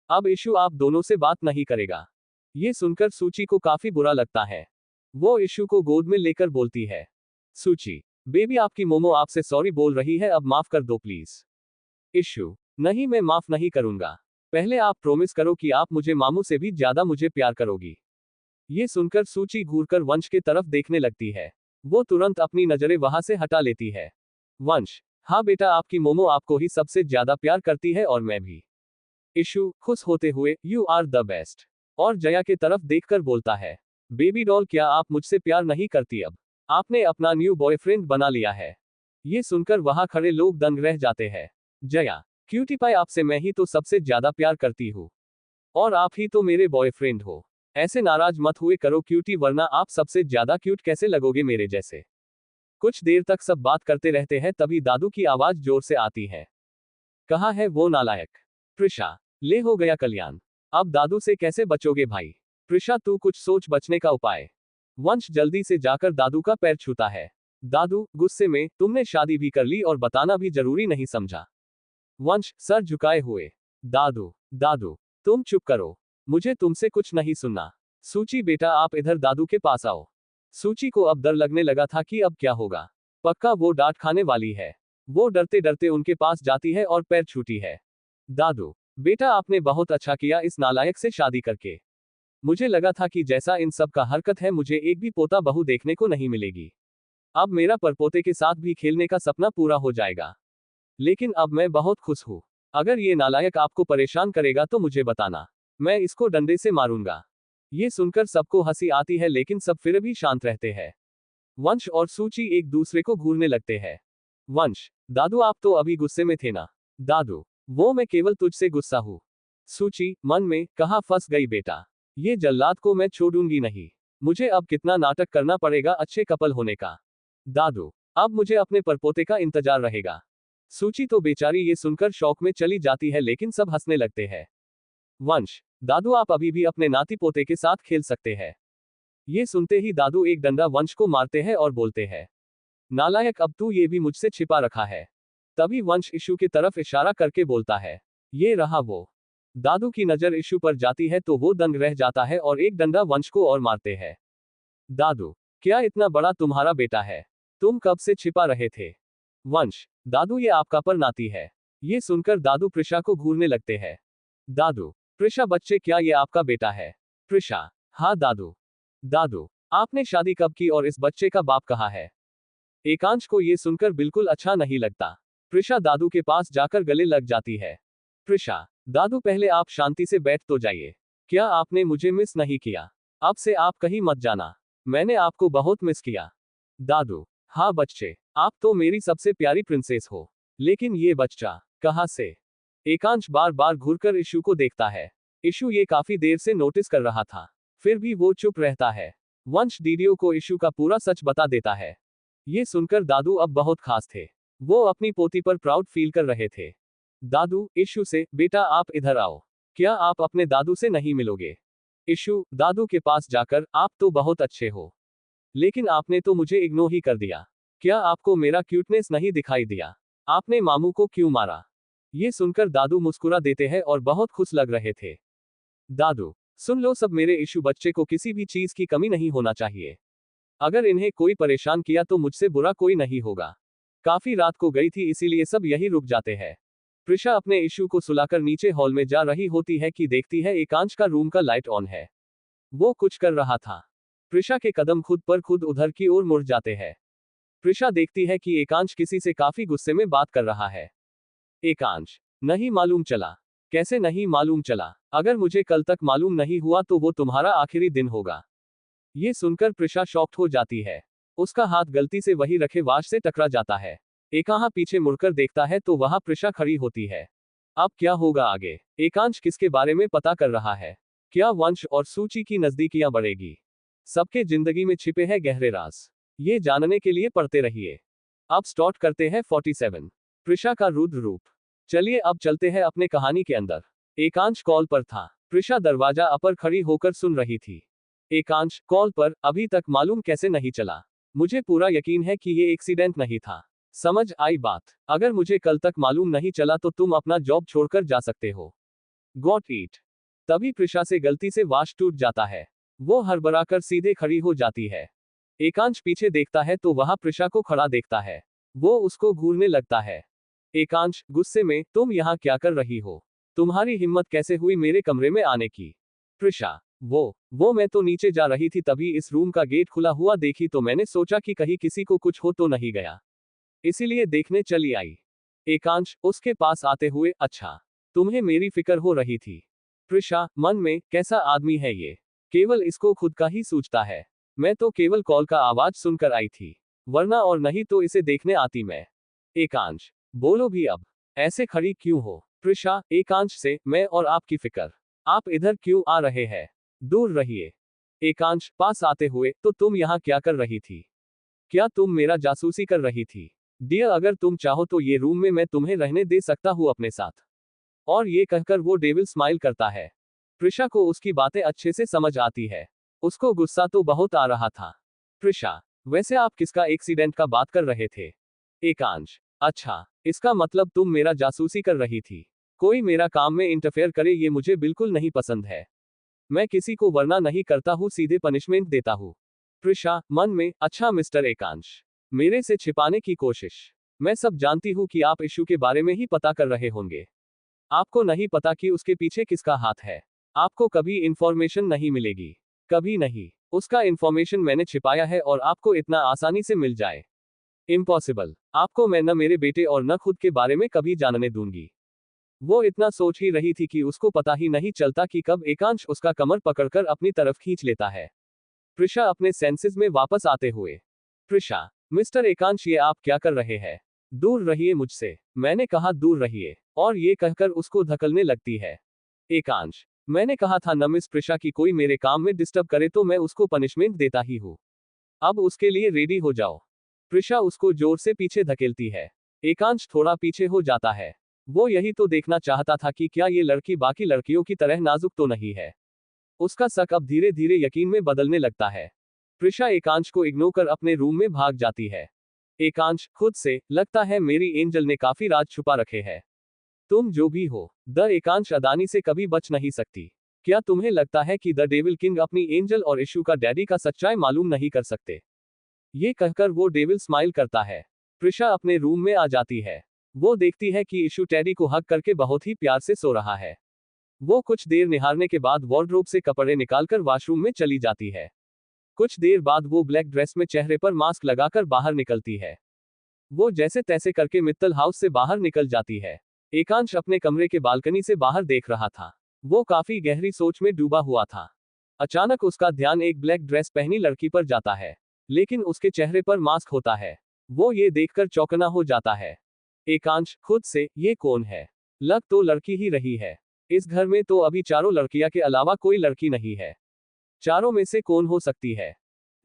अब इशू आप दोनों से बात नहीं करेगा। ये सुनकर सूची को काफी बुरा लगता है। वो इशू को गोद में लेकर बोलती है, सूची, बेबी आपकी मोमो आपसे सॉरी बोल रही है, अब माफ कर दो प्लीज। इशू, नहीं मैं माफ नहीं करूंगा, पहले आप प्रॉमिस करो कि आप मुझे मामू से भी ज्यादा मुझे प्यार करोगी। ये सुनकर सूची घूरकर वंश के तरफ देखने लगती है। वो तुरंत अपनी नजरें वहां से हटा लेती है। वंश, हाँ बेटा आपकी मोमो आपको ही सबसे ज्यादा प्यार करती है और मैं भी। इशू खुश होते हुए, यू आर द बेस्ट, और जया के तरफ देखकर बोलता है, बेबी डॉल क्या आप मुझसे प्यार नहीं करती? अब आपने अपना न्यू बॉयफ्रेंड बना लिया है। ये सुनकर वहां खड़े लोग दंग रह जाते हैं। जया, क्यूटी पाई आपसे मैं ही तो सबसे ज्यादा प्यार करती हूँ, और आप ही तो मेरे बॉयफ्रेंड हो। ऐसे नाराज मत हुए करो क्यूटी, वरना आप सबसे ज्यादा क्यूट कैसे लगोगे मेरे जैसे। कुछ देर तक सब बात करते रहते हैं, तभी दादू की आवाज जोर से आती है, कहाँ है वो नालायक? प्रिशा, ले हो गया कल्याण। अब दादू से कैसे बचोगे भाई? प्रिशा, तू कुछ सोच बचने का उपाय। वंश जल्दी से जाकर दादू का पैर छूता है। दादू गुस्से में, तुमने शादी भी कर ली और बताना भी जरूरी नहीं समझा। वंश सर झुकाए हुए, दादू दादू तुम चुप करो, मुझे तुमसे कुछ नहीं सुनना। सूची बेटा आप इधर दादू के पास आओ। सूची को अब डर लगने लगा था कि अब क्या होगा, पक्का वो डांट खाने वाली है। वो डरते डरते उनके पास जाती है और पैर छूती है। दादू बेटा आपने बहुत अच्छा किया इस नालायक से शादी करके। मुझे लगा था कि जैसा इन सब का हरकत है मुझे एक भी पोता बहू देखने को नहीं मिलेगी। अब मेरा परपोते के साथ भी खेलने का सपना पूरा हो जाएगा। लेकिन अब मैं बहुत खुश हूँ। अगर ये नालायक आपको परेशान करेगा तो मुझे बताना, मैं इसको डंडे से मारूंगा। ये सुनकर सबको हंसी आती है लेकिन सब फिर भी शांत रहते हैं। वंश और सूची एक दूसरे को घूरने लगते हैं। वंश, दादू आप तो अभी गुस्से में थे ना? दादू, वो मैं केवल तुझसे गुस्सा हूँ। सूची मन में, कहाँ फंस गई बेटा, ये जल्लाद को मैं छोड़ूंगी नहीं। मुझे अब कितना नाटक करना पड़ेगा अच्छे कपल होने का। दादू, अब मुझे अपने परपोते का इंतजार रहेगा। सूची तो बेचारी ये सुनकर शौक में चली जाती है लेकिन सब हंसने लगते हैं। वंश, दादू आप अभी भी अपने नाती पोते के साथ खेल सकते हैं। ये सुनते ही दादू एक डंडा वंश को मारते हैं और बोलते हैं, नालायक अब तू ये भी मुझसे छिपा रखा है। तभी वंश इशू की तरफ इशारा करके बोलता है, ये रहा वो। दादू की नजर इशू पर जाती है तो वो दंग रह जाता है और एक डंडा वंश को और मारते हैं। दादू, क्या इतना बड़ा तुम्हारा बेटा है? तुम कब से छिपा रहे थे? वंश, दादू ये आपका पर नाती है। ये सुनकर दादू प्रिशा को घूरने लगते हैं। दादू, प्रिशा बच्चे क्या ये आपका बेटा है? प्रिशा, हाँ दादू। दादू, आपने शादी कब की और इस बच्चे का बाप कहाँ है? एकांश को ये सुनकर बिल्कुल अच्छा नहीं लगता। प्रिशा दादू के पास जाकर गले लग जाती है। प्रिशा, दादू पहले आप शांति से बैठ तो जाइए। क्या आपने मुझे मिस नहीं किया? अब से आप कहीं मत जाना, मैंने आपको बहुत मिस किया। दादू, हाँ बच्चे, आप तो मेरी सबसे प्यारी प्रिंसेस हो। लेकिन ये बच्चा कहाँ से? एकांश बार बार घूरकर इशू को देखता है। इशू ये काफी देर से नोटिस कर रहा था, फिर भी वो चुप रहता है। वंश डीडीओ को इशू का पूरा सच बता देता है। ये सुनकर दादू अब बहुत खास थे। वो अपनी पोती पर प्राउड फील कर रहे थे। दादू इशू से, बेटा आप इधर आओ। क्या आप अपने दादू से नहीं मिलोगे? इशू दादू के पास जाकर, आप तो बहुत अच्छे हो, लेकिन आपने तो मुझे इग्नोर ही कर दिया। क्या आपको मेरा क्यूटनेस नहीं दिखाई दिया? आपने मामू को क्यों मारा? ये सुनकर दादू मुस्कुरा देते हैं और बहुत खुश लग रहे थे। दादू, सुन लो सब, मेरे इशू बच्चे को किसी भी चीज की कमी नहीं होना चाहिए। अगर इन्हें कोई परेशान किया तो मुझसे बुरा कोई नहीं होगा। काफी रात को गई थी इसीलिए सब यहीं रुक जाते हैं। प्रिशा अपने इशू को सुलाकर नीचे हॉल में जा रही होती है कि देखती है एकांश का रूम का लाइट ऑन है। वो कुछ कर रहा था। प्रिशा के कदम खुद पर खुद उधर की ओर मुड़ जाते हैं। प्रिशा देखती है कि एकांश किसी से काफी गुस्से में बात कर रहा है। एकांश, नहीं मालूम चला? कैसे नहीं मालूम चला? अगर मुझे कल तक मालूम नहीं हुआ तो वो तुम्हारा आखिरी दिन होगा। ये सुनकर प्रिशा शॉक्ड हो जाती है। उसका हाथ गलती से वही रखे वाश से टकरा जाता है। एकांश पीछे मुड़कर देखता है तो वहां प्रिशा खड़ी होती है। अब क्या होगा आगे? एकांश किसके बारे में पता कर रहा है? क्या वंश और सूची की नजदीकियां बढ़ेगी? सबके जिंदगी में छिपे हैं गहरे राज। ये जानने के लिए पढ़ते रहिए। अब स्टार्ट करते हैं 47 प्रिशा का रुद्र रूप। चलिए अब चलते हैं अपने कहानी के अंदर। एकांश कॉल पर था। प्रिशा दरवाजा पर खड़ी होकर सुन रही थी। एकांश कॉल पर, अभी तक मालूम कैसे नहीं चला? मुझे पूरा यकीन है कि ये एक्सीडेंट नहीं था। समझ आई बात? अगर मुझे कल तक मालूम नहीं चला तो तुम अपना जॉब छोड़कर जा सकते हो। Got it. तभी प्रिशा से गलती से वाश टूट जाता है। वो हड़बड़ाकर सीधे खड़ी हो जाती है। एकांश पीछे देखता है तो वहां प्रिशा को खड़ा देखता है। वो उसको घूरने लगता है। एकांश गुस्से में, तुम यहाँ क्या कर रही हो? तुम्हारी हिम्मत कैसे हुई मेरे कमरे में आने की? प्रिशा, वो मैं तो नीचे जा रही थी तभी इस रूम का गेट खुला हुआ देखी तो मैंने सोचा कि कहीं किसी को कुछ हो तो नहीं गया, इसीलिए देखने चली आई। एकांश उसके पास आते हुए, अच्छा, तुम्हें मेरी फिक्र हो रही थी? प्रिशा मन में, कैसा आदमी है ये, केवल इसको खुद का ही सूझता है। मैं तो केवल कॉल का आवाज सुनकर आई थी, वरना और नहीं तो इसे देखने आती मैं। एकांश, बोलो भी अब, ऐसे खड़ी क्यों हो? प्रिशा एकांश से, मैं और आपकी फिक्र। आप इधर क्यों आ रहे हैं? दूर रहिए। एकांश पास आते हुए, तो तुम यहाँ क्या कर रही थी? क्या तुम मेरा जासूसी कर रही थी? डियर अगर तुम चाहो तो ये रूम में मैं तुम्हें रहने दे सकता हूँ अपने साथ। और ये कहकर वो डेविल स्माइल करता है। प्रिशा को उसकी बातें अच्छे से समझ आती है। उसको गुस्सा तो बहुत आ रहा था। प्रिशा, वैसे आप किसका एक्सीडेंट का बात कर रहे थे? एकांश, अच्छा, इसका मतलब तुम मेरा जासूसी कर रही थी। कोई मेरा काम में इंटरफेयर करे ये मुझे बिल्कुल नहीं पसंद है। मैं किसी को वरना नहीं करता हूँ, सीधे पनिशमेंट देता हूँ। प्रिशा, मन में, अच्छा मिस्टर एकांश, मेरे से छिपाने की कोशिश। मैं सब जानती हूँ कि आप इशू के बारे में ही पता कर रहे होंगे। आपको नहीं पता कि उसके पीछे किसका हाथ है। आपको कभी इंफॉर्मेशन नहीं मिलेगी, कभी नहीं। उसका इंफॉर्मेशन मैंने छिपाया है और आपको इतना आसानी से मिल जाए, इम्पॉसिबल। आपको मैं न मेरे बेटे और न खुद के बारे में कभी जानने दूंगी। वो इतना सोच ही रही थी कि उसको पता ही नहीं चलता कि कब एकांश उसका कमर पकड़कर अपनी तरफ खींच लेता है। प्रिशा अपने सेंसेस में वापस आते हुए, प्रिशा, मिस्टर एकांश ये आप क्या कर रहे हैं? दूर रहिए मुझसे, मैंने कहा दूर रहिए, और ये कहकर उसको धकलने लगती है। एकांश, मैंने कहा था न मिस प्रिशा की कोई मेरे काम में डिस्टर्ब करे तो मैं उसको पनिशमेंट देता ही हूँ। अब उसके लिए रेडी हो जाओ। प्रिशा उसको जोर से पीछे धकेलती है। एकांश थोड़ा पीछे हो जाता है। वो यही तो देखना चाहता था कि क्या ये लड़की बाकी लड़कियों की तरह नाजुक तो नहीं है। उसका शक अब धीरे धीरे यकीन में बदलने लगता है। प्रिशा एकांश को इग्नोर कर अपने रूम में भाग जाती है। एकांश खुद से, लगता है मेरी एंजल ने काफी राज छुपा रखे हैं। तुम जो भी हो, द एकांश अदानी से कभी बच नहीं सकती। क्या तुम्हें लगता है कि द डेविल किंग अपनी एंजल और इशू का डैडी का सच्चाई मालूम नहीं कर सकते? ये कहकर वो डेविल स्माइल करता है। प्रिशा अपने रूम में आ जाती है। वो देखती है कि इशू टेडी को हग करके बहुत ही प्यार से सो रहा है। वो कुछ देर निहारने के बाद वार्डरोब से कपड़े निकालकर वॉशरूम में चली जाती है। कुछ देर बाद वो ब्लैक ड्रेस में चेहरे पर मास्क लगाकर बाहर निकलती है। वो जैसे तैसे करके मित्तल हाउस से बाहर निकल जाती है। एकांश अपने कमरे के बालकनी से बाहर देख रहा था। वो काफी गहरी सोच में डूबा हुआ था। अचानक उसका ध्यान एक ब्लैक ड्रेस पहनी लड़की पर जाता है, लेकिन उसके चेहरे पर मास्क होता है। वो ये देखकर चौंकना हो जाता है। एकांश खुद से, ये कौन है? लग तो लड़की ही रही है। इस घर में तो अभी चारों लड़कियां के अलावा कोई लड़की नहीं है। चारों में से कौन हो सकती है?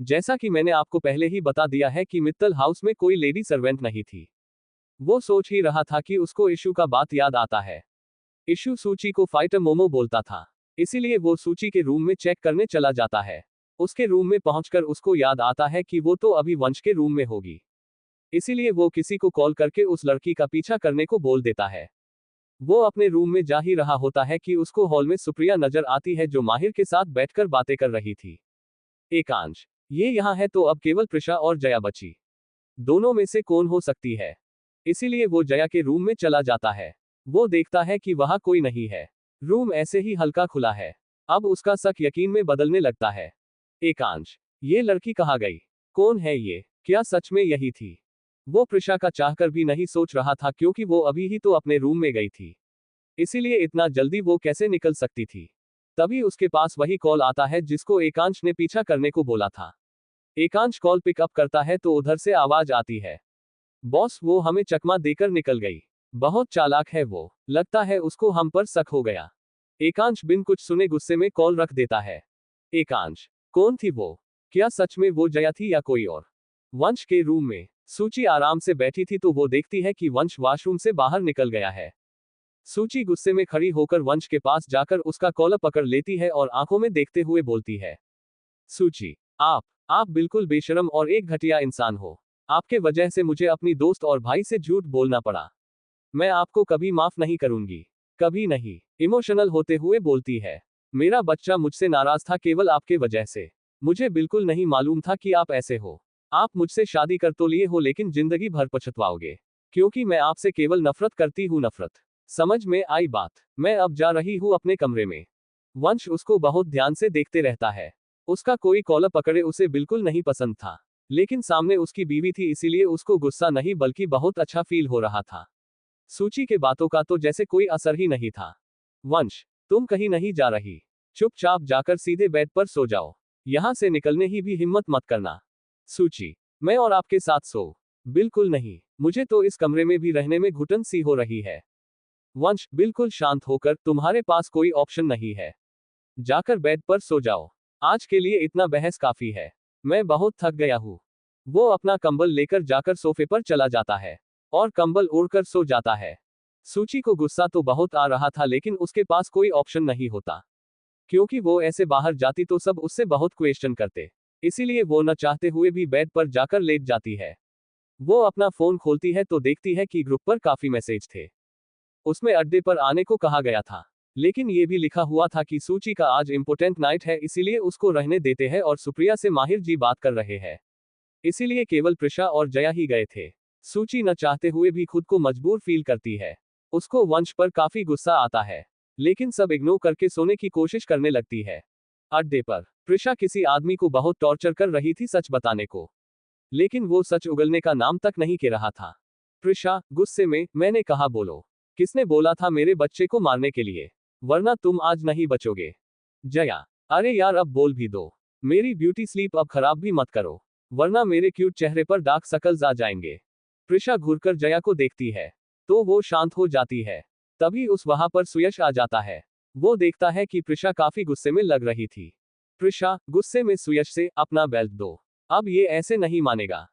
जैसा कि मैंने आपको पहले ही बता दिया है कि मित्तल हाउस में कोई लेडी सर्वेंट नहीं थी। वो सोच ही रहा था कि उसको इशू का बात याद आता है। इशू सूची को फाइटर मोमो बोलता था, इसीलिए वो सूची के रूम में चेक करने चला जाता है। उसके रूम में पहुंचकर उसको याद आता है कि वो तो अभी वंश के रूम में होगी। इसीलिए वो किसी को कॉल करके उस लड़की का पीछा करने को बोल देता है। वो अपने रूम में जा ही रहा होता है कि उसको हॉल में सुप्रिया नजर आती है, जो माहिर के साथ बैठकर बातें कर रही थी। एकांश, ये यहाँ है तो अब केवल प्रिशा और जया बची। दोनों में से कौन हो सकती है? इसीलिए वो जया के रूम में चला जाता है। वो देखता है कि वहां कोई नहीं है। रूम ऐसे ही हल्का खुला है। अब उसका शक यकीन में बदलने लगता है। एकांश, ये लड़की कहाँ गई? कौन है ये? क्या सच में यही थी? वो प्रिशा का चाहकर भी नहीं सोच रहा था, क्योंकि वो अभी ही तो अपने रूम में गई थी। इसीलिए इतना जल्दी वो कैसे निकल सकती थी? तभी उसके पास वही कॉल आता है जिसको एकांश ने पीछा करने को बोला था। एकांश कॉल पिकअप करता है तो उधर से आवाज आती है, बॉस वो हमें चकमा देकर निकल गई। बहुत चालाक है वो, लगता है उसको हम पर शक हो गया। एकांश बिन कुछ सुने गुस्से में कॉल रख देता है। एकांश, कौन थी वो? क्या सच में वो जया थी या कोई और? वंश के रूम में सूची आराम से बैठी थी तो वो देखती है कि वंश वॉशरूम से बाहर निकल गया है। सूची गुस्से में खड़ी होकर वंश के पास जाकर उसका कॉलर पकड़ लेती है और आंखों में देखते हुए बोलती है, सूची, आप बिल्कुल बेशरम और एक घटिया इंसान हो। आपके वजह से मुझे अपनी दोस्त और भाई से झूठ बोलना पड़ा। मैं आपको कभी माफ नहीं करूंगी, कभी नहीं। इमोशनल होते हुए बोलती है, मेरा बच्चा मुझसे नाराज था केवल आपके वजह से। मुझे बिल्कुल नहीं मालूम था कि आप ऐसे हो। आप मुझसे शादी कर तो लिए हो लेकिन जिंदगी भर पछताओगे, क्योंकि मैं आपसे केवल नफरत करती हूँ, नफरत। समझ में आई बात? मैं अब जा रही हूँ अपने कमरे में। वंश उसको बहुत ध्यान से देखते रहता है। उसका कोई कॉलर पकड़े उसे बिल्कुल नहीं पसंद था, लेकिन सामने उसकी बीवी थी इसीलिए उसको गुस्सा नहीं बल्कि बहुत अच्छा फील हो रहा था। सूची के बातों का तो जैसे कोई असर ही नहीं था। वंश, तुम कहीं नहीं जा रही। चुपचाप जाकर सीधे बेड पर सो जाओ। यहां से निकलने ही भी हिम्मत मत करना। सूची, मैं और आपके साथ सो? बिल्कुल नहीं, मुझे तो इस कमरे में भी रहने में घुटन सी हो रही है। वंश, बिल्कुल शांत होकर, तुम्हारे पास कोई ऑप्शन नहीं है। जाकर बेड पर सो जाओ। आज के लिए इतना बहस काफी है। मैं बहुत थक गया हूँ। वो अपना कंबल लेकर जाकर सोफे पर चला जाता है और कंबल ओढ़कर सो जाता है। सूची को गुस्सा तो बहुत आ रहा था, लेकिन उसके पास कोई ऑप्शन नहीं होता, क्योंकि वो ऐसे बाहर जाती तो सब उससे बहुत क्वेश्चन करते। इसीलिए वो न चाहते हुए भी बेड पर जाकर लेट जाती है। वो अपना फोन खोलती है तो देखती है कि ग्रुप पर काफी मैसेज थे। उसमें अड्डे पर आने को कहा गया था, लेकिन ये भी लिखा हुआ था कि सूची का आज इम्पोर्टेंट नाइट है, इसीलिए उसको रहने देते हैं और सुप्रिया से माहिर जी बात कर रहे हैं। इसीलिए केवल प्रिशा और जया ही गए थे। सूची न चाहते हुए भी खुद को मजबूर फील करती है। उसको वंश पर काफी गुस्सा आता है, लेकिन सब इग्नोर करके सोने की कोशिश करने लगती है। अड्डे पर प्रिशा किसी आदमी को बहुत टॉर्चर कर रही थी सच बताने को, लेकिन वो सच उगलने का नाम तक नहीं ले रहा था। प्रिशा गुस्से में, मैंने कहा बोलो, किसने बोला था मेरे बच्चे को मारने के लिए, वरना तुम आज नहीं बचोगे। जया, अरे यार अब बोल भी दो, मेरी ब्यूटी स्लीप अब खराब भी मत करो, वरना मेरे क्यूट चेहरे पर डार्क सर्कल्स आ जाएंगे। प्रिशा घूरकर जया को देखती है तो वो शांत हो जाती है। तभी उस वहां पर सुयश आ जाता है। वो देखता है कि प्रिशा काफी गुस्से में लग रही थी। प्रिशा गुस्से में सुयश से, अपना बेल्ट दो, अब ये ऐसे नहीं मानेगा।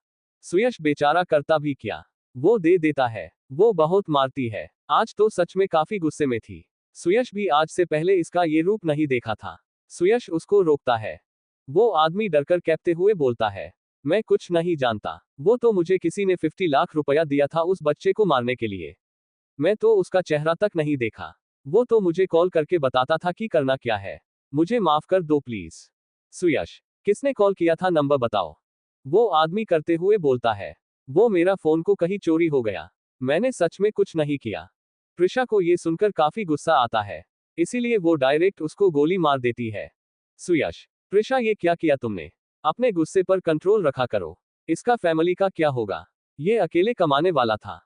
सुयश बेचारा करता भी क्या, वो दे देता है। वो बहुत मारती है। आज तो सच में काफी गुस्से में थी। सुयश भी आज से पहले इसका ये रूप नहीं देखा था। सुयश उसको रोकता है। वो आदमी डरकर कहते हुए बोलता है, मैं कुछ नहीं जानता, वो तो मुझे किसी ने 50 लाख रुपया दिया था उस बच्चे को मारने के लिए। मैं तो उसका चेहरा तक नहीं देखा। वो तो मुझे कॉल करके बताता था कि करना क्या है। मुझे माफ कर दो प्लीज। सुयश, किसने कॉल किया था, नंबर बताओ। वो आदमी करते हुए बोलता है, वो मेरा फोन को कहीं चोरी हो गया, मैंने सच में कुछ नहीं किया। प्रिशा को ये सुनकर काफी गुस्सा आता है, इसीलिए वो डायरेक्ट उसको गोली मार देती है। सुयश, प्रिशा ये क्या किया तुमने, अपने गुस्से पर कंट्रोल रखा करो, इसका फैमिली का क्या होगा, ये अकेले कमाने वाला था।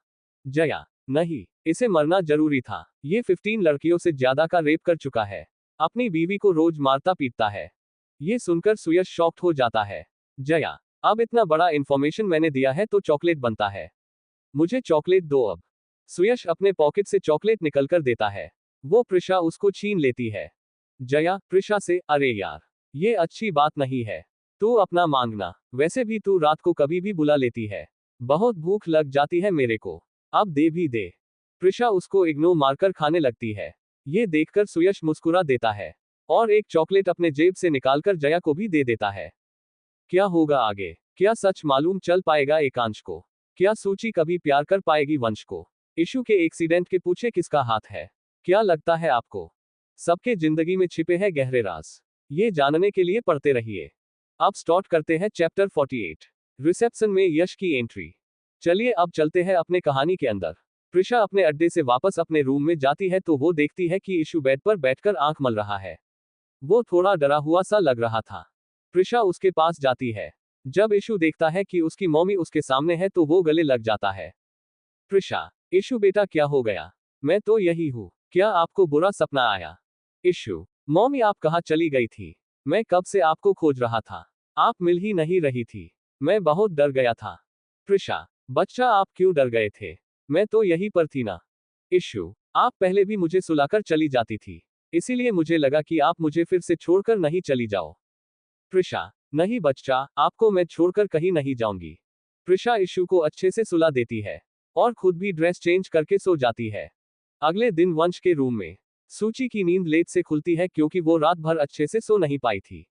जया, नहीं, इसे मरना जरूरी था, ये 15 लड़कियों से ज्यादा का रेप कर चुका है, अपनी बीवी को रोज मारता पीटता है। ये सुनकर सुयश शॉक्ड हो जाता है। जया, अब इतना बड़ा इंफॉर्मेशन मैंने दिया है तो चॉकलेट बनता है, मुझे चॉकलेट दो अब। सुयश अपने पॉकेट से चॉकलेट निकलकर देता है। वो प्रिशा उसको छीन लेती है। जया प्रिशा से, अरे यार, ये अच्छी बात नहीं है, तू अपना मांगना, वैसे भी तू रात को कभी भी बुला लेती है, बहुत भूख लग जाती है मेरे को, अब दे भी दे। प्रिशा उसको इग्नोर मारकर खाने लगती है। ये देखकर सुयश मुस्कुरा देता है और एक चॉकलेट अपने जेब से निकालकर जया को भी दे देता है। क्या होगा आगे, क्या सच मालूम चल पाएगा एकांश को, क्या सूची कभी प्यार कर पाएगी वंश को, इशू के एक्सीडेंट के पीछे किसका हाथ है, क्या लगता है आपको। सबके जिंदगी में छिपे हैं गहरे राज, ये जानने के लिए पढ़ते रहिए। अब स्टार्ट करते हैं चैप्टर 48, रिसेप्शन में यश की एंट्री। चलिए अब चलते हैं अपने कहानी के अंदर। प्रिशा अपने अड्डे से वापस अपने रूम में जाती है तो वो देखती है कि इशू बेड पर बैठकर आंख मल रहा है। वो थोड़ा डरा हुआ सा लग रहा था। प्रिशा उसके पास जाती है। जब इशू देखता है कि उसकी मम्मी उसके सामने है तो वो गले लग जाता है। प्रिशा, इशू बेटा क्या हो गया, मैं तो यही हूँ, क्या आपको बुरा सपना आया। इशू, मम्मी आप कहाँ चली गई थी, मैं कब से आपको खोज रहा था, आप मिल ही नहीं रही थी, मैं बहुत डर गया था। प्रिशा, बच्चा आप क्यों डर गए थे, मैं तो यहीं पर थी ना। इशू, आप पहले भी मुझे सुलाकर चली जाती थी, इसीलिए मुझे लगा कि आप मुझे फिर से छोड़कर नहीं चली जाओ। प्रिशा, नहीं बच्चा, आपको मैं छोड़कर कहीं नहीं जाऊंगी। प्रिशा इशू को अच्छे से सुला देती है और खुद भी ड्रेस चेंज करके सो जाती है। अगले दिन वंश के रूम में सूची की नींद लेट से खुलती है क्योंकि वो रात भर अच्छे से सो नहीं पाई थी।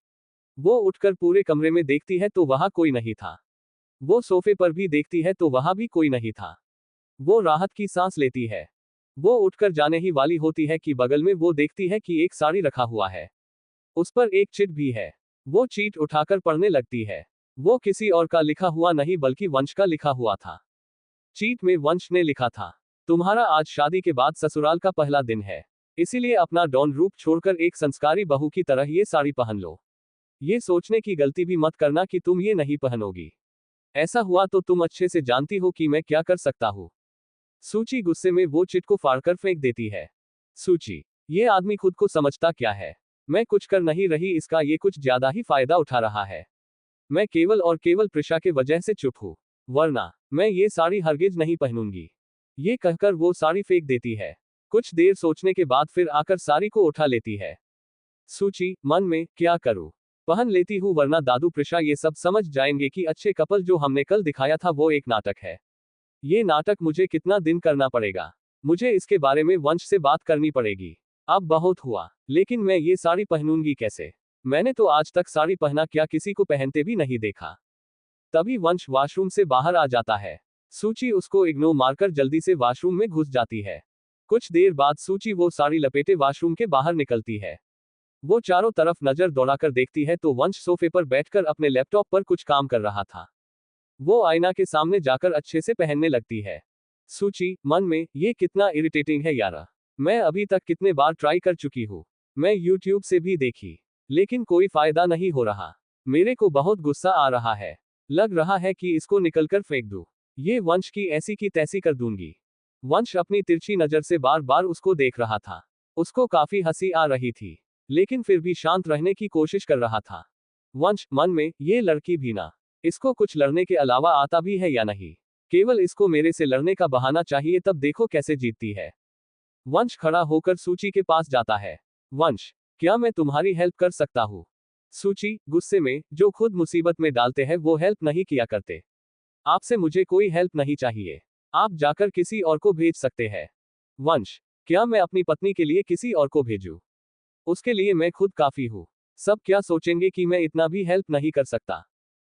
वो उठकर पूरे कमरे में देखती है तो वहां कोई नहीं था। वो सोफे पर भी देखती है तो वहां भी कोई नहीं था। वो राहत की सांस लेती है। वो उठकर जाने ही वाली होती है कि बगल में वो देखती है कि एक साड़ी रखा हुआ है, उस पर एक चिट भी है। वो चीट उठाकर पढ़ने लगती है। वो किसी और का लिखा हुआ नहीं बल्कि वंश का लिखा हुआ था। चीट में वंश ने लिखा था, तुम्हारा आज शादी के बाद ससुराल का पहला दिन है, इसीलिए अपना डॉन रूप छोड़कर एक संस्कारी बहू की तरह ये साड़ी पहन लो। ये सोचने की गलती भी मत करना कि तुम ये नहीं पहनोगी, ऐसा हुआ तो तुम अच्छे से जानती हो कि मैं क्या कर सकता हूँ। सूची गुस्से में वो चिट को फाड़कर फेंक देती है। सूची, ये आदमी खुद को समझता क्या है, मैं कुछ कर नहीं रही, इसका ये कुछ ज्यादा ही फायदा उठा रहा है। मैं केवल और केवल प्रिशा के वजह से चुप हूँ, वरना मैं ये साड़ी हरगिज नहीं पहनूंगी। ये कहकर वो साड़ी फेंक देती है। कुछ देर सोचने के बाद फिर आकर साड़ी को उठा लेती है। सूची मन में, क्या करूं, पहन लेती हूँ वरना दादू प्रिशा ये सब समझ जाएंगे कि अच्छे कपल जो हमने कल दिखाया था वो एक नाटक है। ये नाटक मुझे कितना दिन करना पड़ेगा, मुझे इसके बारे में वंश से बात करनी पड़ेगी। अब बहुत हुआ, लेकिन मैं ये साड़ी पहनूंगी कैसे? मैंने तो आज तक साड़ी पहना क्या किसी को पहनते भी नहीं देखा। तभी वंश वॉशरूम से बाहर आ जाता है। सूची उसको इग्नोर मारकर जल्दी से वॉशरूम में घुस जाती है। कुछ देर बाद सूची वो साड़ी लपेटे वॉशरूम के बाहर निकलती है। वो चारों तरफ नजर दौड़ाकर देखती है तो वंश सोफे पर बैठकर अपने लैपटॉप पर कुछ काम कर रहा था। वो आईना के सामने जाकर अच्छे से पहनने लगती है। सूची मन में, ये कितना इरिटेटिंग है यारा। मैं अभी तक कितने बार ट्राई कर चुकी हूँ। मैं यूट्यूब से भी देखी, लेकिन कोई फायदा नहीं हो रहा। मेरे को बहुत गुस्सा आ रहा है। लग रहा है कि इसको निकलकर फेंक दूं। ये वंश की ऐसी की तैसी कर दूंगी। वंश अपनी तिरछी नजर से बार बार उसको देख रहा था। उसको काफी हंसी आ रही थी, लेकिन फिर भी शांत रहने की कोशिश कर रहा था। वंश मन में, ये लड़की भी ना, इसको कुछ लड़ने के अलावा आता भी है या नहीं। केवल इसको मेरे से लड़ने का बहाना चाहिए, तब देखो कैसे जीतती है। वंश खड़ा होकर सूची के पास जाता है। वंश, क्या मैं तुम्हारी हेल्प कर सकता हूँ? सूची गुस्से में, जो खुद मुसीबत में डालते हैं वो हेल्प नहीं किया करते। आपसे मुझे कोई हेल्प नहीं चाहिए। आप जाकर किसी और को भेज सकते हैं। वंश, क्या मैं अपनी पत्नी के लिए किसी और को भेजूं? उसके लिए मैं खुद काफी हूँ। सब क्या सोचेंगे कि मैं इतना भी हेल्प नहीं कर सकता।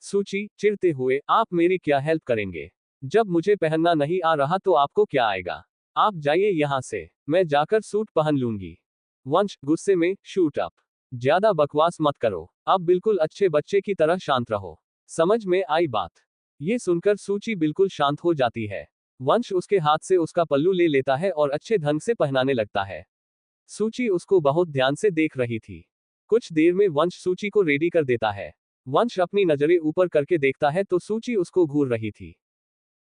सूची चिढ़ते हुए, आप मेरी क्या हेल्प करेंगे? जब मुझे पहनना नहीं आ रहा तो आपको क्या आएगा? आप जाइए यहाँ से, मैं जाकर सूट पहन लूंगी। वंश गुस्से में, शूट अप। ज्यादा बकवास मत करो, अब बिल्कुल अच्छे बच्चे की तरह शांत रहो। समझ में आई बात? ये सुनकर सूची बिल्कुल शांत हो जाती है। वंश उसके हाथ से उसका पल्लू ले लेता है और अच्छे ढंग से पहनाने लगता है। सूची उसको बहुत ध्यान से देख रही थी। कुछ देर में वंश सूची को रेडी कर देता है। वंश अपनी नजरें ऊपर करके देखता है तो सूची उसको घूर रही थी।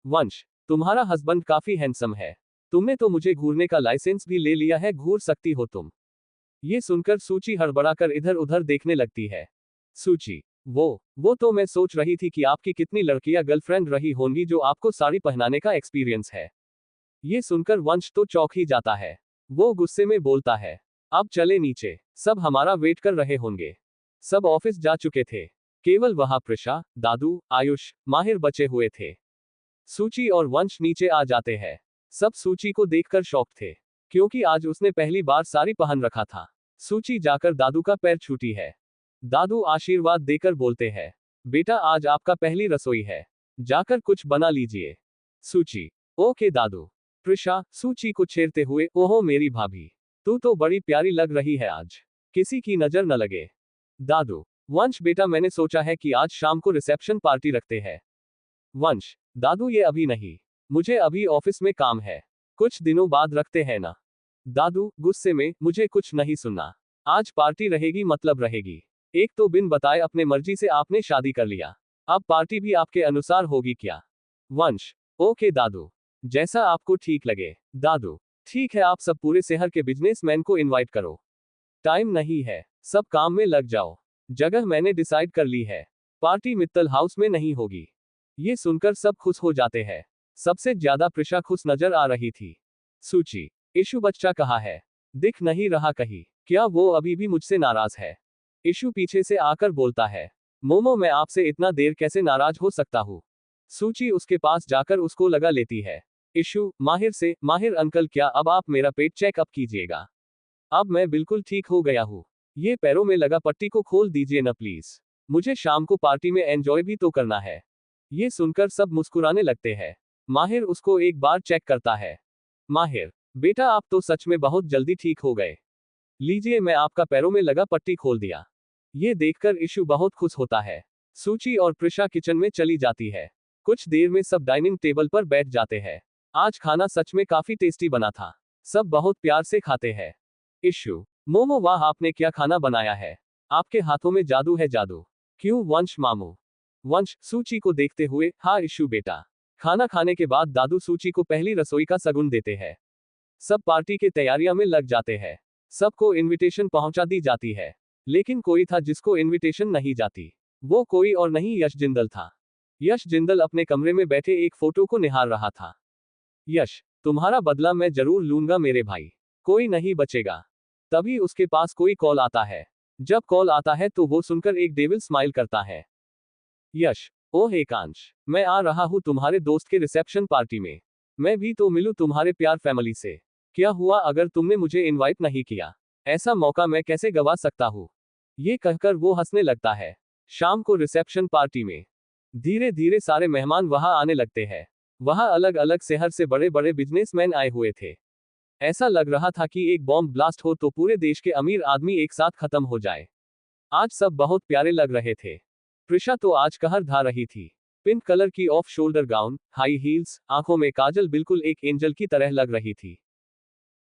वंश, तुम्हारा हस्बैंड काफी हैंडसम है। तुमने तो मुझे घूरने का लाइसेंस भी ले लिया है, घूर सकती हो तुम। ये सुनकर सूची हड़बड़ाकर इधर उधर देखने लगती है। सूची, वो तो मैं सोच रही थी कि आपकी कितनी लड़कियां गर्लफ्रेंड रही होंगी जो आपको साड़ी पहनाने का एक्सपीरियंस है। ये सुनकर वंश तो चौंक ही जाता है। वो गुस्से में बोलता है, अब चले नीचे, सब हमारा वेट कर रहे होंगे। सब ऑफिस जा चुके थे, केवल वहां प्रिशा, दादू, आयुष, माहिर बचे हुए थे। सूची और वंश नीचे आ जाते हैं। सब सूची को देखकर शॉक थे, क्योंकि आज उसने पहली बार साड़ी पहन रखा था। सूची जाकर दादू का पैर छूती है। दादू आशीर्वाद देकर बोलते हैं, बेटा आज आपका पहली रसोई है, जाकर कुछ बना लीजिए। सूची, ओके दादू। प्रिशा सूची को छेड़ते हुए, ओहो मेरी भाभी, तू तो बड़ी प्यारी लग रही है आज, किसी की नजर न लगे। दादू, वंश बेटा मैंने सोचा है कि आज शाम को रिसेप्शन पार्टी रखते हैं। वंश, दादू ये अभी नहीं, मुझे अभी ऑफिस में काम है, कुछ दिनों बाद रखते हैं ना। दादू गुस्से में, मुझे कुछ नहीं सुनना, आज पार्टी रहेगी मतलब रहेगी। एक तो बिन बताए अपने मर्जी से आपने शादी कर लिया, अब पार्टी भी आपके अनुसार होगी क्या? वंश, ओके दादू, जैसा आपको ठीक लगे। दादू, ठीक है, आप सब पूरे शहर के बिजनेसमैन को इनवाइट करो। टाइम नहीं है, सब काम में लग जाओ। जगह मैंने डिसाइड कर ली है, पार्टी मित्तल हाउस में नहीं होगी। ये सुनकर सब खुश हो जाते हैं। सबसे ज्यादा प्रिशा खुश नजर आ रही थी। सूची, इशू बच्चा कहाँ है? दिख नहीं रहा कहीं, क्या वो अभी भी मुझसे नाराज है? इशू पीछे से आकर बोलता है, मोमो मैं आपसे इतना देर कैसे नाराज हो सकता हूँ? सूची उसके पास जाकर उसको लगा लेती है। इशू माहिर से, माहिर अंकल क्या अब आप मेरा पेट चेकअप कीजिएगा? अब मैं बिल्कुल ठीक हो गया हूँ, ये पैरों में लगा पट्टी को खोल दीजिए न प्लीज, मुझे शाम को पार्टी में एंजॉय भी तो करना है। ये सुनकर सब मुस्कुराने लगते हैं। माहिर उसको एक बार चेक करता है। माहिर, बेटा आप तो सच में बहुत जल्दी ठीक हो गए। लीजिए मैं आपका पैरों में लगा पट्टी खोल दिया। ये देखकर इशू बहुत खुश होता है। सूची और प्रिशा किचन में चली जाती है। कुछ देर में सब डाइनिंग टेबल पर बैठ जाते हैं। आज खाना सच में काफी टेस्टी बना था, सब बहुत प्यार से खाते हैं। इशू, मोमो वाह आपने क्या खाना बनाया है, आपके हाथों में जादू है जादू। क्यों वंश मामू? वंश सूची को देखते हुए, हाँ इशू बेटा। खाना खाने के बाद दादू सूची को पहली रसोई का शगुन देते हैं। सब पार्टी के तैयारियां में लग जाते हैं। सबको इनविटेशन पहुंचा दी जाती है, लेकिन कोई था जिसको इनविटेशन नहीं जाती। वो कोई और नहीं यश जिंदल था। यश जिंदल अपने कमरे में बैठे एक फोटो को निहार रहा था। यश, तुम्हारा बदला मैं जरूर लूंगा मेरे भाई, कोई नहीं बचेगा। तभी उसके पास कोई कॉल आता है। जब कॉल आता है तो वो सुनकर एक डेविल स्माइल करता है। यश, ओह एकांश, मैं आ रहा हूं तुम्हारे दोस्त के रिसेप्शन पार्टी में। मैं भी तो मिलूं तुम्हारे प्यार फैमिली से। क्या हुआ अगर तुमने मुझे इनवाइट नहीं किया? ऐसा मौका मैं कैसे गवा सकता हूँ? ये कहकर वो हंसने लगता है। शाम को रिसेप्शन पार्टी में धीरे धीरे सारे मेहमान वहां आने लगते हैं। वहां अलग अलग शहर से बड़े बड़े बिजनेसमैन आए हुए थे। ऐसा लग रहा था कि एक बॉम्ब ब्लास्ट हो तो पूरे देश के अमीर आदमी एक साथ खत्म हो जाए। आज सब बहुत प्यारे लग रहे थे। प्रिशा तो आज कहर ढा रही थी। पिंक कलर की off shoulder gown, high heels, आंखों में काजल, बिल्कुल एक एंजल की तरह लग रही थी।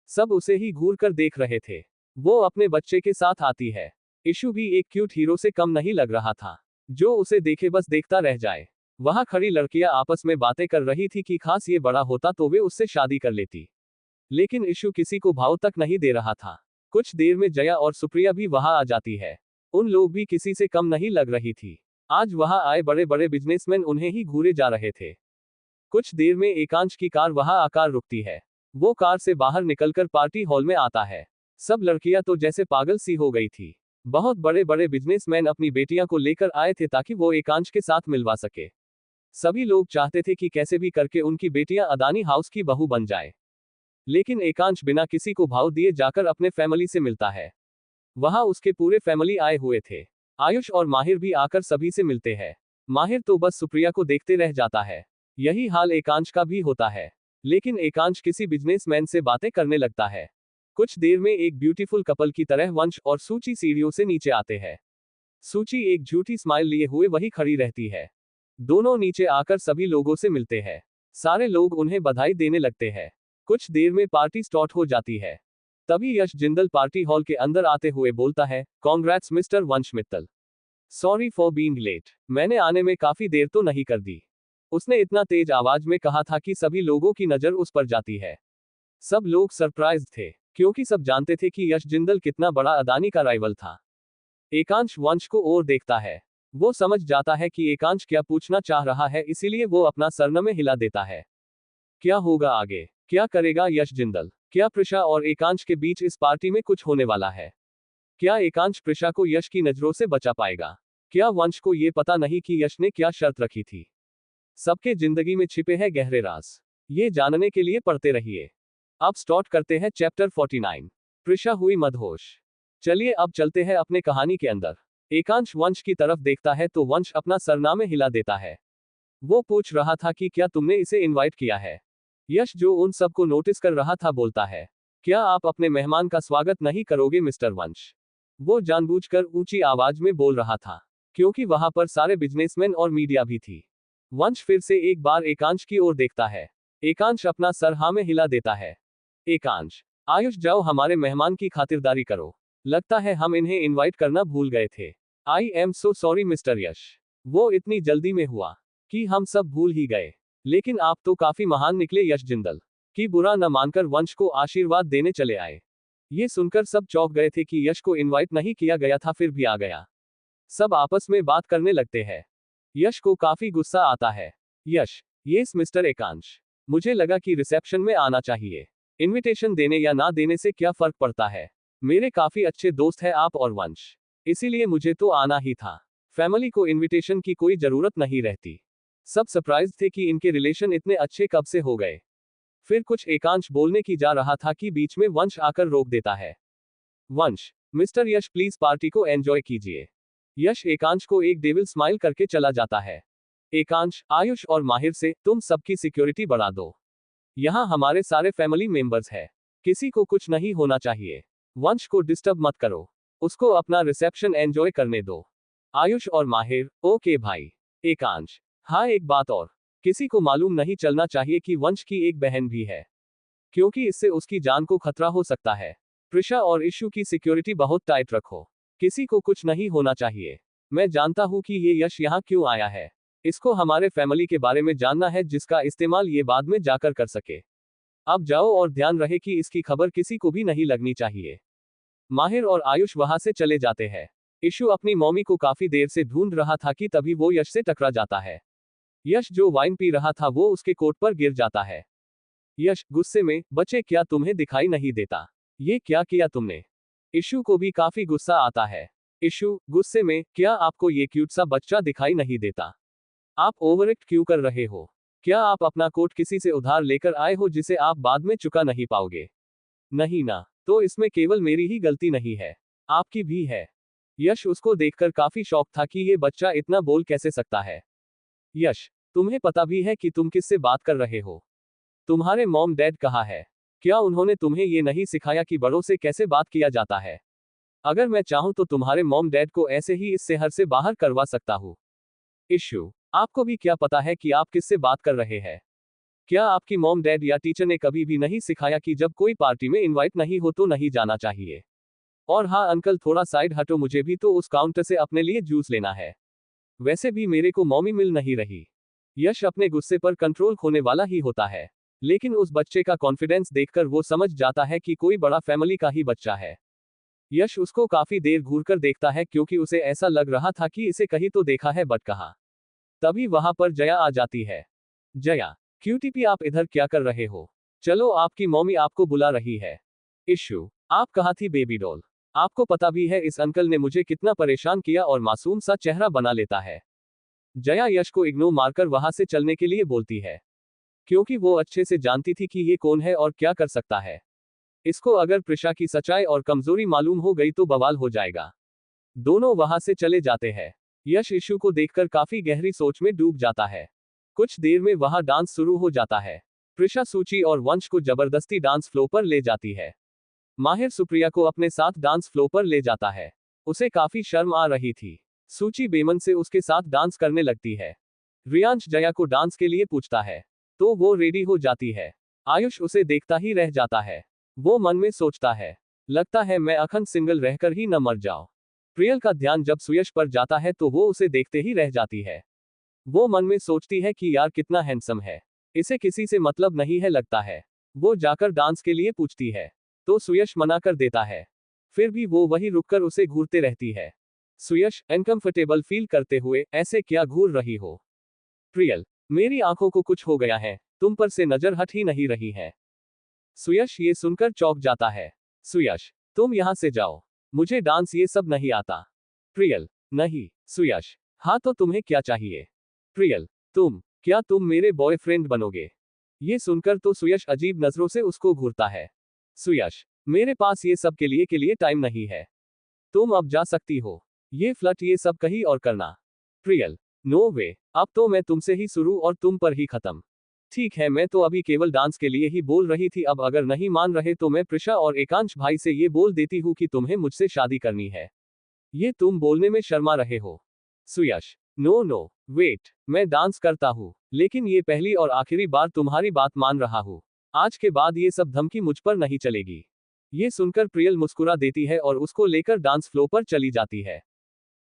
सब उसे ही घूर कर देख रहे थे। वो अपने बच्चे के साथ आती है। इशू भी एक क्यूट हीरो से कम नहीं लग रहा था, जो उसे देखे बस देखता रह जाए। वहां खड़ी लड़कियां आपस में बातें कर रही थी कि खास ये बड़ा होता तो वे उससे शादी कर लेती। लेकिन इशू किसी को भाव तक नहीं दे रहा था। कुछ देर में जया और सुप्रिया भी वहां आ जाती है। उन लोग भी किसी से कम नहीं लग रही थी। आज वहां आए बड़े बड़े बिजनेसमैन उन्हें ही घूरे जा रहे थे। कुछ देर में एकांश की कार वहां आकर रुकती है। वो कार से बाहर निकलकर पार्टी हॉल में आता है। सब लड़कियां तो जैसे पागल सी हो गई थी। बहुत बड़े बड़े बिजनेसमैन अपनी बेटियां को लेकर आए थे ताकि वो एकांश के साथ मिलवा सके। सभी लोग चाहते थे कि कैसे भी करके उनकी बेटियां अदानी हाउस की बहू बन जाए। लेकिन एकांश बिना किसी को भाव दिए जाकर अपने फैमिली से मिलता है। वहां उसके पूरे फैमिली आए हुए थे। आयुष और माहिर भी आकर सभी से मिलते हैं। माहिर तो बस सुप्रिया को देखते रह जाता है। यही हाल एकांश का भी होता है। लेकिन एकांश किसी बिजनेसमैन से बातें करने लगता है। कुछ देर में एक ब्यूटीफुल कपल की तरह वंश और सूची सीढ़ियों से नीचे आते हैं। सूची एक झूठी स्माइल लिए हुए वही खड़ी रहती है। दोनों नीचे आकर सभी लोगों से मिलते हैं। सारे लोग उन्हें बधाई देने लगते हैं। कुछ देर में पार्टी स्टार्ट हो जाती है। तभी यश जिंदल पार्टी हॉल के अंदर आते हुए बोलता है, congrats mister Vansh Mittal. Sorry for being late. मैंने आने में काफी देर तो नहीं कर दी। उसने इतना तेज आवाज में कहा था कि सभी लोगों की नजर उस पर जाती है। सब लोग सरप्राइज थे, क्योंकि सब जानते थे कि यश जिंदल कितना बड़ा अदानी का राइवल था। एकांश वंश को और देखता है। वो समझ जाता है कि एकांश क्या पूछना चाह रहा है, इसीलिए वो अपना सरनमे हिला देता है। क्या होगा आगे? क्या करेगा यश जिंदल? क्या प्रिशा और एकांश के बीच इस पार्टी में कुछ होने वाला है? क्या एकांश प्रिशा को यश की नजरों से बचा पाएगा? क्या वंश को ये पता नहीं कि यश ने क्या शर्त रखी थी? सबके जिंदगी में छिपे हैं गहरे राज। ये जानने के लिए पढ़ते रहिए। अब स्टार्ट करते हैं चैप्टर 49। प्रिशा हुई मदहोश। चलिए अब चलते हैं अपने कहानी के अंदर। एकांश वंश की तरफ देखता है तो वंश अपना सरनामे हिला देता है। वो पूछ रहा था कि क्या तुमने इसे इनवाइट किया है? यश जो उन सबको नोटिस कर रहा था बोलता है, क्या आप अपने मेहमान का स्वागत नहीं करोगे मिस्टर वंश? वो जानबूझकर ऊंची आवाज में बोल रहा था, क्योंकि वहां पर सारे बिजनेसमैन और मीडिया भी थी। वंश फिर से एक बार एकांश की ओर देखता है। एकांश अपना सर हाँ में हिला देता है। एकांश, आयुष जाओ हमारे मेहमान की खातिरदारी करो। लगता है हम इन्हें इनवाइट करना भूल गए थे। I am so sorry mister Yash. वो इतनी जल्दी में हुआ कि हम सब भूल ही गए। लेकिन आप तो काफी महान निकले यश जिंदल। कि बुरा न मानकर वंश को आशीर्वाद देने चले आए। ये सुनकर सब चौंक गए थे कि यश को इनवाइट नहीं किया गया था, फिर भी आ गया। सब आपस में बात करने लगते हैं। यश को काफी गुस्सा आता है। यश, यस मिस्टर एकांश, मुझे लगा कि रिसेप्शन में आना चाहिए। इनविटेशन देने या ना देने से क्या फर्क पड़ता है? मेरे काफी अच्छे दोस्त हैं आप और वंश, इसीलिए मुझे तो आना ही था। फैमिली को इनविटेशन की कोई जरूरत नहीं रहती। सब सरप्राइज थे कि इनके रिलेशन इतने अच्छे कब से हो गए। फिर कुछ एकांश बोलने की जा रहा था कि बीच में वंश आकर रोक देता है। वंश, मिस्टर यश प्लीज पार्टी को एंजॉय कीजिए। यश एकांश को एक डेविल स्माइल करके चला जाता है। एकांश, आयुष और माहिर से तुम सबकी सिक्योरिटी बढ़ा दो। यहाँ हमारे सारे फैमिली मेंबर्स हैं। किसी को कुछ नहीं होना चाहिए। वंश को डिस्टर्ब मत करो। उसको अपना रिसेप्शन एंजॉय करने दो। आयुष और माहिर, ओके भाई। एकांश, हाँ एक बात और, किसी को मालूम नहीं चलना चाहिए कि वंश की एक बहन भी है, क्योंकि इससे उसकी जान को खतरा हो सकता है। प्रिशा और इशू की सिक्योरिटी बहुत टाइट रखो। किसी को कुछ नहीं होना चाहिए। मैं जानता हूं कि ये यश यहाँ क्यों आया है। इसको हमारे फैमिली के बारे में जानना है, जिसका इस्तेमाल ये बाद में जाकर कर सके। अब जाओ और ध्यान रहे कि इसकी खबर किसी को भी नहीं लगनी चाहिए। माहिर और आयुष वहां से चले जाते हैं। इशू अपनी मम्मी को काफी देर से ढूंढ रहा था कि तभी वो यश से टकरा जाता है। यश जो वाइन पी रहा था वो उसके कोट पर गिर जाता है। यश गुस्से में, बच्चे क्या तुम्हें दिखाई नहीं देता? ये क्या किया तुमने? इशू को भी काफी गुस्सा आता है। इशू गुस्से में, क्या आपको ये क्यूट सा बच्चा दिखाई नहीं देता? आप ओवरएक्ट क्यों कर रहे हो? क्या आप अपना कोट किसी से उधार लेकर आए हो जिसे आप बाद में चुका नहीं पाओगे? नहीं ना, तो इसमें केवल मेरी ही गलती नहीं है, आपकी भी है। यश उसको देखकर काफी शॉक था कि ये बच्चा इतना बोल कैसे सकता है। यश, तुम्हें पता भी है कि तुम किससे बात कर रहे हो? तुम्हारे मॉम डैड कहाँ है? क्या उन्होंने तुम्हें ये नहीं सिखाया कि बड़ों से कैसे बात किया जाता है? अगर मैं चाहूं तो तुम्हारे मॉम डैड को ऐसे ही इस शहर से बाहर करवा सकता हूँ। इशू, आपको भी क्या पता है कि आप किससे बात कर रहे हैं? क्या आपकी मॉम डैड या टीचर ने कभी भी नहीं सिखाया कि जब कोई पार्टी में इनवाइट नहीं हो तो नहीं जाना चाहिए? और हाँ अंकल, थोड़ा साइड हटो, मुझे भी तो उस काउंटर से अपने लिए जूस लेना है। वैसे भी मेरे को मॉमी मिल नहीं रही। यश अपने गुस्से पर कंट्रोल खोने वाला ही होता है, लेकिन उस बच्चे का कॉन्फिडेंस देखकर वो समझ जाता है कि कोई बड़ा फैमिली का ही बच्चा है। यश उसको काफी देर घूरकर देखता है क्योंकि उसे ऐसा लग रहा था कि इसे कहीं तो देखा है बट कहाँ। तभी वहां पर जया आ जाती है। जया, क्यूटीपी आप इधर क्या कर रहे हो? चलो, आपकी मम्मी आपको बुला रही है। इशू, आप कहाँ थी बेबी डॉल? आपको पता भी है इस अंकल ने मुझे कितना परेशान किया और मासूम सा चेहरा बना लेता है। जया यश को इग्नोर मारकर वहां से चलने के लिए बोलती है, क्योंकि वो अच्छे से जानती थी कि ये कौन है और क्या कर सकता है। इसको अगर प्रिशा की सच्चाई और कमजोरी मालूम हो गई तो बवाल हो जाएगा। दोनों वहां से चले जाते हैं। यश इशू को देखकर काफी गहरी सोच में डूब जाता है। कुछ देर में वहां डांस शुरू हो जाता है। प्रिशा सूची और वंश को जबरदस्ती डांस फ्लो पर ले जाती है। माहिर सुप्रिया को अपने साथ डांस फ्लो पर ले जाता है। उसे काफी शर्म आ रही थी। सूची बेमन से उसके साथ डांस करने लगती है। रियांश जया को डांस के लिए पूछता है, तो वो रेडी हो जाती है। आयुष उसे देखता ही रह जाता है। वो मन में सोचता है, लगता है मैं अखंड सिंगल रहकर ही न मर जाऊं। प्रियल का ध्यान जब सुयश पर जाता है तो वो उसे देखते ही रह जाती है। वो मन में सोचती है कि यार कितना हैंडसम है, इसे किसी से मतलब नहीं है लगता है। वो जाकर डांस के लिए पूछती है, तो सुयश मना कर देता है। फिर भी वो वही रुककर उसे घूरते रहती है। सुयश अनकंफर्टेबल फील करते हुए, ऐसे क्या घूर रही हो? प्रियल, मेरी आंखों को कुछ हो गया है, तुम पर से नजर हट ही नहीं रही है। सुयश ये सुनकर चौंक जाता है। सुयश, तुम यहां से जाओ, मुझे डांस ये सब नहीं आता। प्रियल, नहीं। सुयश, हाँ तो तुम्हें क्या चाहिए? प्रियल, क्या तुम मेरे बॉयफ्रेंड बनोगे? ये सुनकर तो सुयश अजीब नजरों से उसको घूरता है। सुयश, मेरे पास ये सब के लिए टाइम नहीं है, तुम अब जा सकती हो। ये फ्लर्ट ये सब कहीं और करना। प्रियल, नो वे, अब तो मैं तुमसे ही शुरू और तुम पर ही खत्म। ठीक है, मैं तो अभी केवल डांस के लिए ही बोल रही थी, अब अगर नहीं मान रहे तो मैं प्रिशा और एकांश भाई से ये बोल देती हूँ कि तुम्हें मुझसे शादी करनी है। ये तुम बोलने में शर्मा रहे हो। सुयश, नो नो, वेट, मैं डांस करता हूँ, लेकिन ये पहली और आखिरी बार तुम्हारी बात मान रहा हूँ। आज के बाद ये सब धमकी मुझ पर नहीं चलेगी। ये सुनकर प्रियल मुस्कुरा देती है और उसको लेकर डांस फ्लो पर चली जाती है।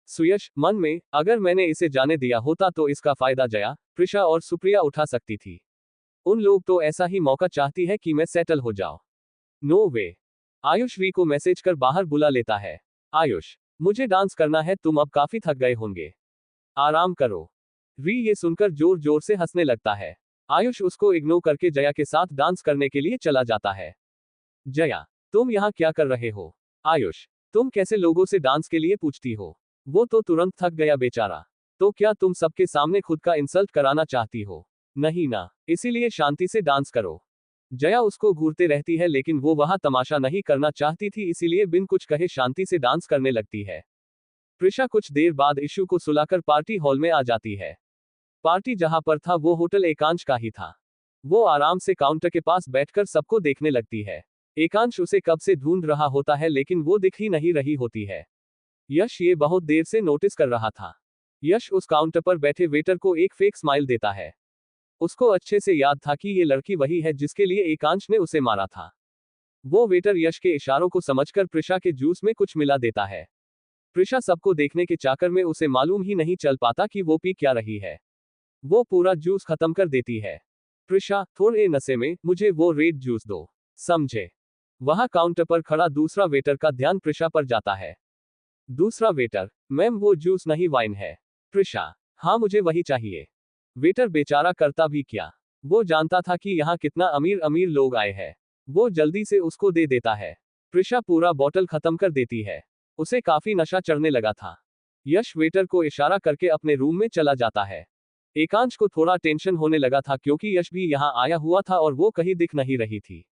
सुयश मन में, अगर मैंने इसे जाने दिया होता तो इसका फायदा जया, प्रिशा और सुप्रिया उठा सकती थी। उन लोग तो ऐसा ही मौका चाहती है कि मैं सेटल हो जाऊं। नो वे। आयुष री को मैसेज कर बाहर बुला लेता है। आयुष, मुझे डांस करना है, तुम अब काफी थक गए होंगे, आराम करो। री ये सुनकर जोर जोर से हंसने लगता है। आयुष उसको इग्नोर करके जया के साथ डांस करने के लिए चला जाता है। जया, तुम यहाँ क्या कर रहे हो? आयुष, तुम कैसे लोगों से डांस के लिए पूछती हो? वो तो तुरंत थक गया बेचारा। तो क्या तुम सबके सामने खुद का इंसल्ट कराना चाहती हो? नहीं ना, इसीलिए शांति से डांस करो। जया उसको घूरते रहती है लेकिन वो वहां तमाशा नहीं करना चाहती थी, इसीलिए बिन कुछ कहे शांति से डांस करने लगती है। प्रिशा कुछ देर बाद इशू को सुलाकर पार्टी हॉल में आ जाती है। पार्टी जहां पर था वो होटल एकांश का ही था। वो आराम से काउंटर के पास बैठकर सबको देखने लगती है। एकांश उसे कब से ढूंढ रहा होता है लेकिन वो दिख ही नहीं रही होती है। यश ये बहुत देर से नोटिस कर रहा था। यश उस काउंटर पर बैठे वेटर को एक फेक स्माइल देता है। उसको अच्छे से याद था कि ये लड़की वही है जिसके लिए एकांश ने उसे मारा था। वो वेटर यश के इशारों को समझकर प्रिशा के जूस में कुछ मिला देता है। प्रिशा सबको देखने के चाकर में उसे मालूम ही नहीं चल पाता कि वो पी क्या रही है। वो पूरा जूस खत्म कर देती है। प्रिशा, थोड़े नशे में, मुझे वो रेड जूस दो, समझे? वहां काउंटर पर खड़ा दूसरा वेटर का ध्यान प्रिशा पर जाता है। दूसरा वेटर, मैम वो जूस नहीं वाइन है। प्रिशा, हाँ मुझे वही चाहिए। वेटर बेचारा करता भी क्या, वो जानता था कि यहाँ कितना अमीर अमीर लोग आए हैं। वो जल्दी से उसको दे देता है। प्रिशा पूरा बॉटल खत्म कर देती है। उसे काफी नशा चढ़ने लगा था। यश वेटर को इशारा करके अपने रूम में चला जाता है। एकांश को थोड़ा टेंशन होने लगा था क्योंकि यश भी यहाँ आया हुआ था और वो कहीं दिख नहीं रही थी।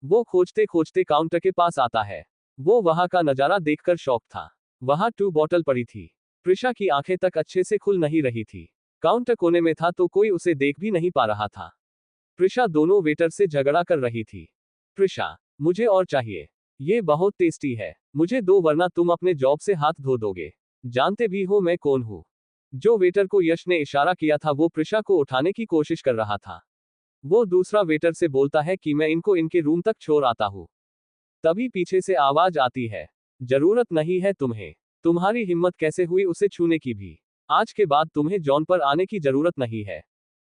वो खोजते खोजते काउंटर के पास आता है। वो वहां का नजारा देखकर शॉक था। वहां 2 बॉटल पड़ी थी। प्रिशा की आंखें तक अच्छे से खुल नहीं रही थी। काउंटर कोने में था तो कोई उसे देख भी नहीं पा रहा था। प्रिशा दोनों वेटर से झगड़ा कर रही थी। प्रिशा, मुझे और चाहिए। ये बहुत टेस्टी है, मुझे दो वरना तुम अपने जॉब से हाथ धो दोगे। जानते भी हो मैं कौन हूँ। जो वेटर को यश ने इशारा किया था वो प्रिशा को उठाने की कोशिश कर रहा था। वो दूसरा वेटर से बोलता है कि मैं इनको इनके रूम तक छोड़ आता हूँ। तभी पीछे से आवाज आती है, जरूरत नहीं है तुम्हें। तुम्हारी हिम्मत कैसे हुई उसे छूने की भी। आज के बाद तुम्हें जॉन पर आने की जरूरत नहीं है।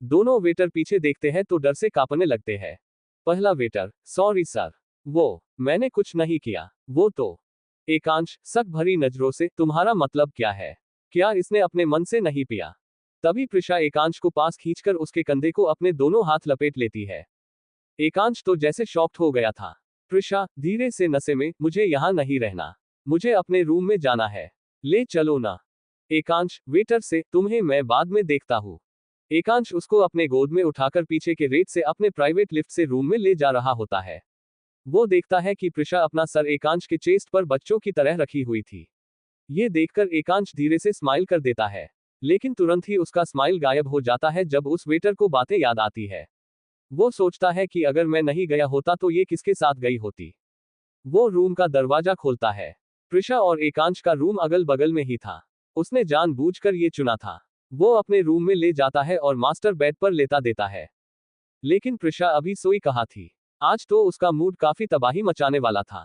दोनों वेटर पीछे देखते हैं तो डर से कांपने लगते हैं। पहला वेटर, सॉरी सर। मैंने कुछ नहीं किया। वो तो। एकांश, शक भरी नजरों से, तुम्हारा मतलब क्या है? क्या इसने अपने मन से नहीं पिया? तभी प्रिशा एकांश को पास खींचकर उसके कंधे को अपने दोनों हाथ लपेट लेती है। एकांश तो जैसे शॉक्ड हो गया था। प्रिशा, धीरे से, नशे में, मुझे यहाँ नहीं रहना। मुझे अपने रूम में जाना है। ले चलो ना। एकांश, वेटर से, तुम्हें मैं बाद में देखता हूँ। एकांश उसको अपने गोद में उठाकर पीछे के रेत से अपने प्राइवेट लिफ्ट से रूम में ले जा रहा होता है। वो देखता है कि प्रिशा अपना सर एकांश के चेस्ट पर बच्चों की तरह रखी हुई थी। ये देखकर एकांश धीरे से स्माइल कर देता है। लेकिन तुरंत ही उसका स्माइल गायब हो जाता है जब उस वेटर को बातें याद आती है। वो सोचता है कि अगर मैं नहीं गया होता तो ये किसके साथ गई होती। वो रूम का दरवाजा खोलता है। प्रिशा और एकांश का रूम अगल बगल में ही था। उसने जानबूझकर ये चुना था। वो अपने रूम में ले जाता है और मास्टर बेड पर लेटा देता है। लेकिन प्रिशा अभी सोई कहाँ थी। आज तो उसका मूड काफी तबाही मचाने वाला था।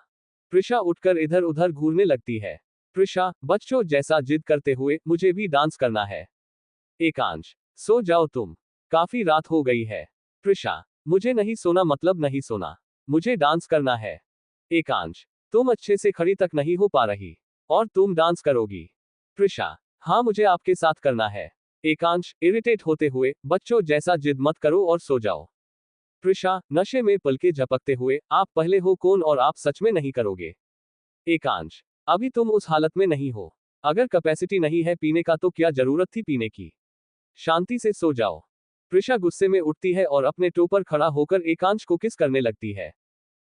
प्रिशा उठकर इधर उधर घूरने लगती है। प्रिशा, बच्चों जैसा जिद करते हुए, मुझे भी डांस करना है। एकांश, सो जाओ तुम। काफी रात हो गई है। प्रिशा, मुझे नहीं सोना मतलब नहीं सोना। मुझे डांस करना है। एकांश, तुम अच्छे से खड़ी तक नहीं हो पा रही। और तुम डांस करोगी? प्रिशा, हाँ मुझे आपके साथ करना है। एकांश, इरिटेट होते हुए, बच्चों जैसा जिद मत करो और सो जाओ। प्रिशा, नशे में पलके झपकते हुए, आप पहले हो कौन और आप सच में नहीं करोगे? एकांश, अभी तुम उस हालत में नहीं हो। अगर कैपेसिटी नहीं है पीने का तो क्या जरूरत थी पीने की? शांति से सो जाओ। प्रिशा गुस्से में उठती है और अपने टो पर खड़ा होकर एकांश को किस करने लगती है।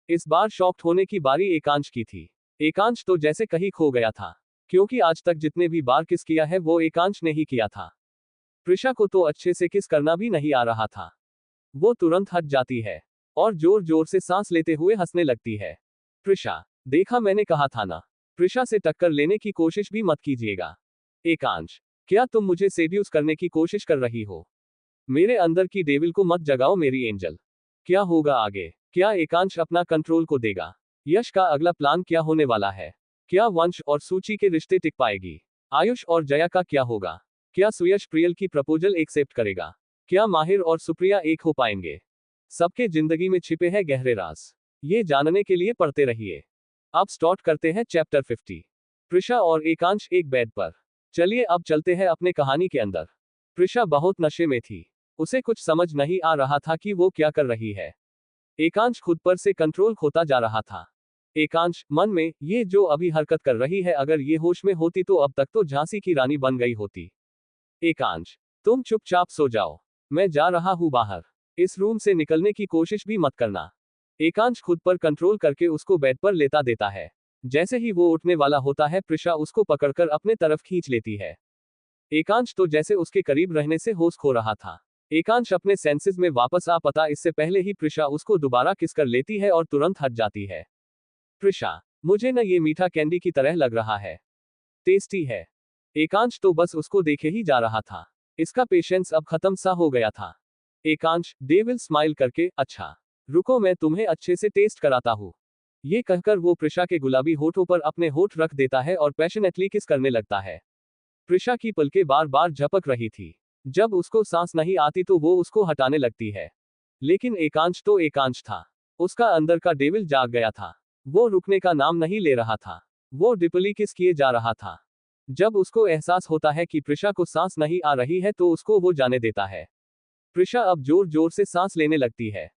इस बार शॉक्ड होने की बारी एकांश की थी। एकांश तो जैसे कहीं खो गया था, क्योंकि आज तक जितने भी बार किस किया है वो एकांश ने ही किया था। प्रिशा को तो अच्छे से किस करना भी नहीं आ रहा था। वो तुरंत हट जाती है और जोर जोर से सांस लेते हुए हंसने लगती है। प्रिशा, देखा मैंने कहा था ना। प्रिशा से टक्कर लेने की कोशिश भी मत कीजिएगा। एकांश, क्या तुम मुझे सेड्यूस करने की कोशिश कर रही हो? मेरे अंदर की डेविल को मत जगाओ मेरी एंजल। क्या होगा आगे? क्या एकांश अपना कंट्रोल को देगा? यश का अगला प्लान क्या होने वाला है? क्या वंश और सूची के रिश्ते टिक पाएगी? आयुष और जया का क्या होगा? क्या सुयश प्रियल की प्रपोजल एक्सेप्ट करेगा? क्या माहिर और सुप्रिया एक हो पाएंगे? सबके जिंदगी में छिपे हैं गहरे राज। ये जानने के लिए पढ़ते रहिए। अब स्टार्ट करते हैं चैप्टर 50। प्रिशा और एकांश एक बेड पर। चलिए अब चलते हैं अपने कहानी के अंदर। प्रिशा बहुत नशे में थी। उसे कुछ समझ नहीं आ रहा था कि वो क्या कर रही है। एकांश खुद पर से कंट्रोल खोता जा रहा था। एकांश, मन में, ये जो अभी हरकत कर रही है अगर ये होश में होती तो अब तक तो झांसी की रानी बन गई होती। एकांश, तुम चुपचाप सो जाओ। मैं जा रहा हूं बाहर। इस रूम से निकलने की कोशिश भी मत करना। एकांश खुद पर कंट्रोल करके उसको बेड पर लेटा देता है। जैसे ही वो उठने वाला होता है प्रिशा उसको पकड़कर अपने तरफ खींच लेती है। एकांश तो जैसे उसके करीब रहने से होश खो रहा था। एकांश अपने सेंसेस में वापस आ पाता इससे पहले ही प्रिशा उसको दोबारा किस कर लेती है और तुरंत हट जाती है। प्रिशा, मुझे न ये मीठा कैंडी की तरह लग रहा है। टेस्टी है। एकांश तो बस उसको देखे ही जा रहा था। इसका पेशेंस अब खत्म सा हो गया था। एकांश, डेविल स्माइल करके, अच्छा रुको मैं तुम्हें अच्छे से टेस्ट कराता हूँ। ये कहकर वो प्रिशा के गुलाबी होठों पर अपने होठ रख देता है और पैशनेटली किस करने लगता है। प्रिशा की पलकें बार बार झपक रही थी। जब उसको सांस नहीं आती तो वो उसको हटाने लगती है। लेकिन एकांश तो एकांश था। उसका अंदर का डेविल जाग गया था। वो रुकने का नाम नहीं ले रहा था। वो डिपली किस किए जा रहा था। जब उसको एहसास होता है कि प्रिशा को सांस नहीं आ रही है तो उसको वो जाने देता है। प्रिशा अब जोर जोर से सांस लेने लगती है।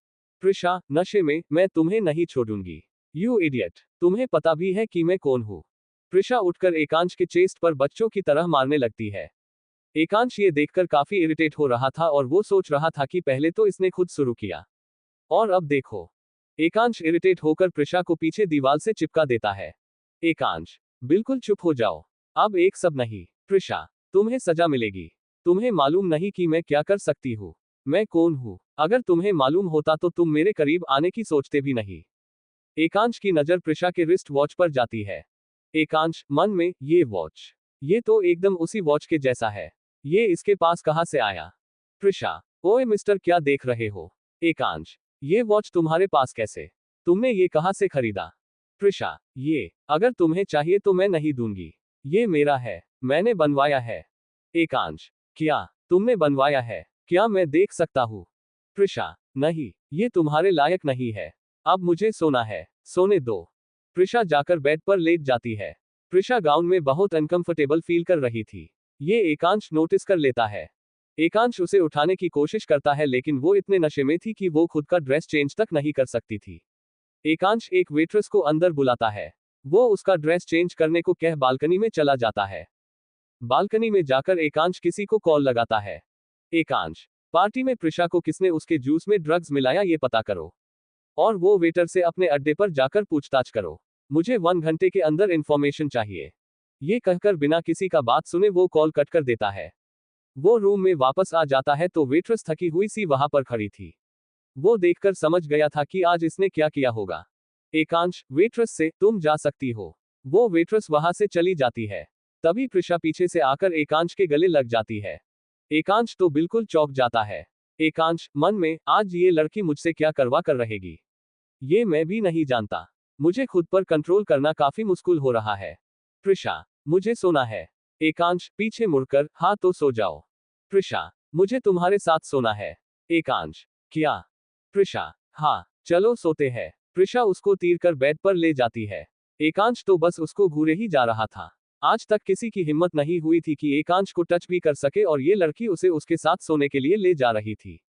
प्रिशा, नशे में, मैं तुम्हें नहीं छोड़ूंगी। यू इडियट, तुम्हें पता भी है कि मैं कौन हूँ? प्रिशा उठकर एकांश के चेस्ट पर बच्चों की तरह मारने लगती है। एकांश ये देखकर काफी इरिटेट हो रहा था और वो सोच रहा था कि पहले तो इसने खुद शुरू किया और अब देखो। एकांश इरिटेट होकर प्रिशा को पीछे दीवार से चिपका देता है। एकांश, बिल्कुल चुप हो जाओ। अब एक सब नहीं। प्रिशा, तुम्हें सजा मिलेगी। तुम्हें मालूम नहीं कि मैं क्या कर सकती हूँ। मैं कौन हूँ? अगर तुम्हें मालूम होता तो तुम मेरे करीब आने की सोचते भी नहीं। एकांश की नजर प्रिशा के रिस्ट वॉच पर जाती है। एकांश मन में, ये वॉच, ये तो एकदम उसी वॉच के जैसा है। ये इसके पास कहाँ से आया? प्रिशा, ओए मिस्टर, क्या देख रहे हो? एकांश, ये वॉच तुम्हारे पास कैसे? तुमने ये कहाँ से खरीदा? प्रिशा, ये अगर तुम्हें चाहिए तो मैं नहीं दूंगी। ये मेरा है, मैंने बनवाया है। एकांश, क्या तुमने बनवाया है? क्या मैं देख सकता हूँ? प्रिशा, नहीं, ये तुम्हारे लायक नहीं है। अब मुझे सोना है, सोने दो। प्रिशा जाकर बेड पर लेट जाती है। प्रिशा गाउन में बहुत अनकंफर्टेबल फील कर रही थी। ये एकांश नोटिस कर लेता है। एकांश उसे उठाने की कोशिश करता है लेकिन वो इतने नशे में थी कि वो खुद का ड्रेस चेंज तक नहीं कर सकती थी। एकांश एक वेट्रेस को अंदर बुलाता है। वो उसका ड्रेस चेंज करने को कह बालकनी में चला जाता है। बालकनी में जाकर एकांश किसी को कॉल लगाता है। एकांश, पार्टी में प्रिशा को किसने उसके जूस में ड्रग्स मिलाया ये पता करो। और वो वेटर से अपने अड्डे पर जाकर पूछताछ करो। मुझे 1 घंटे के अंदर इंफॉर्मेशन चाहिए। ये कहकर बिना किसी का बात सुने वो कॉल कट कर देता है। वो रूम में वापस आ जाता है तो वेट्रेस थकी हुई सी वहां पर खड़ी थी। वो देखकर समझ गया था कि आज इसने क्या किया होगा। एकांश, वेट्रेस से, तुम जा सकती हो। वो वेट्रेस वहां से चली जाती है। तभी प्रिशा पीछे से आकर एकांश के गले लग जाती है। एकांश तो बिल्कुल चौंक जाता है। एकांश मन में, आज ये लड़की मुझसे क्या करवा कर रहेगी, ये मैं भी नहीं जानता। मुझे खुद पर कंट्रोल करना काफी मुश्किल हो रहा है। प्रिशा, मुझे सोना है। एकांश पीछे मुड़कर, हाँ तो सो जाओ। प्रिशा, मुझे तुम्हारे साथ सोना है। एकांश, क्या? प्रिशा, हाँ, चलो सोते हैं। प्रिशा उसको तीर कर बेड पर ले जाती है। एकांश तो बस उसको घूरे ही जा रहा था। आज तक किसी की हिम्मत नहीं हुई थी कि एकांश को टच भी कर सके और ये लड़की उसे उसके साथ सोने के लिए ले जा रही थी।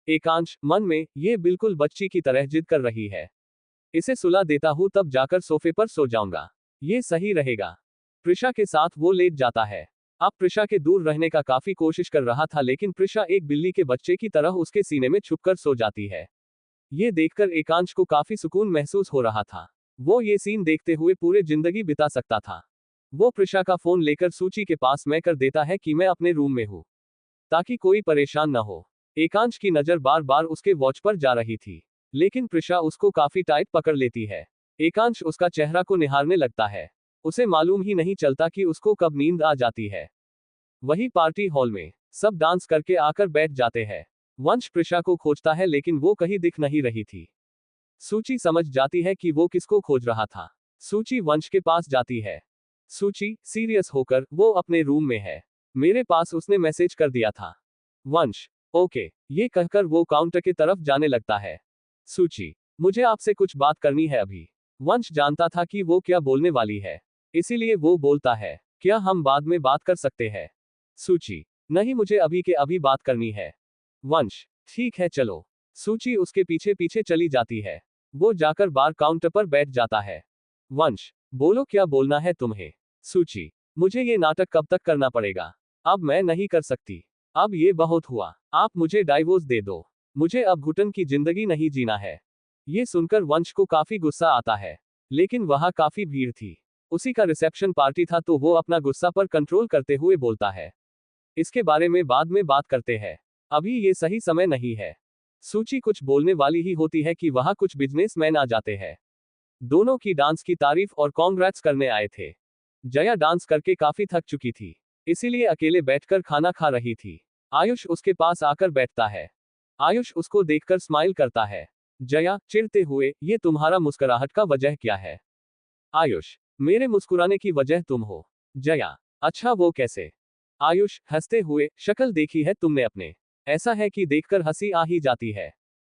एकांश मन में, ये बिल्कुल बच्ची की तरह जिद कर रही है। इसे सुला देता हूं तब जाकर सोफे पर सो जाऊंगा। ये सही रहेगा। प्रिशा के साथ वो लेट जाता है। अब प्रिशा के दूर रहने का काफी कोशिश कर रहा था लेकिन प्रिशा एक बिल्ली के बच्चे की तरह उसके सीने में छुपकर सो जाती है। ये देखकर एकांश को काफी सुकून महसूस हो रहा था। वो ये सीन देखते हुए पूरे जिंदगी बिता सकता था। वो प्रिशा का फोन लेकर सूची के पास में कर देता है कि मैं अपने रूम में हूँ, ताकि कोई परेशान न हो। एकांश की नजर बार बार उसके वॉच पर जा रही थी, लेकिन प्रिशा उसको काफी टाइट पकड़ लेती है। एकांश उसका चेहरा को निहारने लगता है। उसे मालूम ही नहीं चलता कि उसको कब नींद आ जाती है। वही पार्टी हॉल में सब डांस करके आकर बैठ जाते हैं। वंश प्रिशा को खोजता है लेकिन वो कहीं दिख नहीं रही थी। सूची समझ जाती है कि वो किसको खोज रहा था। सूची वंश के पास जाती है। सूची सीरियस होकर, वो अपने रूम में है। मेरे पास उसने मैसेज कर दिया था। वंश, ओके, ये कहकर वो काउंटर की तरफ जाने लगता है। सूची, मुझे आपसे कुछ बात करनी है अभी। वंश जानता था कि वो क्या बोलने वाली है, इसीलिए वो बोलता है, क्या हम बाद में बात कर सकते हैं? सूची, नहीं, मुझे अभी के अभी बात करनी है। वंश, ठीक है चलो। सूची उसके पीछे पीछे चली जाती है। वो जाकर बार काउंटर पर बैठ जाता है। वंश, बोलो क्या बोलना है तुम्हें? सूची, मुझे ये नाटक कब तक करना पड़ेगा? अब मैं नहीं कर सकती। अब ये बहुत हुआ। आप मुझे डाइवोर्स दे दो। मुझे अब घुटन की जिंदगी नहीं जीना है। ये सुनकर वंश को काफी गुस्सा आता है, लेकिन वहां काफी भीड़ थी। उसी का रिसेप्शन पार्टी था तो वो अपना गुस्सा पर कंट्रोल करते हुए बोलता है, इसके बारे में बाद में बात करते हैं, अभी ये सही समय नहीं है। सूची कुछ बोलने वाली ही होती है कि वहां कुछ बिजनेसमैन आ जाते हैं। दोनों की डांस की तारीफ और कॉन्ग्रेट्स करने आए थे। जया डांस करके काफी थक चुकी थी, इसीलिए अकेले बैठकर खाना खा रही थी। आयुष उसके पास आकर बैठता है। आयुष उसको देखकर स्माइल करता है। जया चिढ़ते हुए, ये तुम्हारा मुस्कुराहट का वजह क्या है? आयुष, मेरे मुस्कुराने की वजह तुम हो। जया, अच्छा वो कैसे? आयुष हंसते हुए, शक्ल देखी है तुमने अपने? ऐसा है कि देखकर हंसी आ ही जाती है।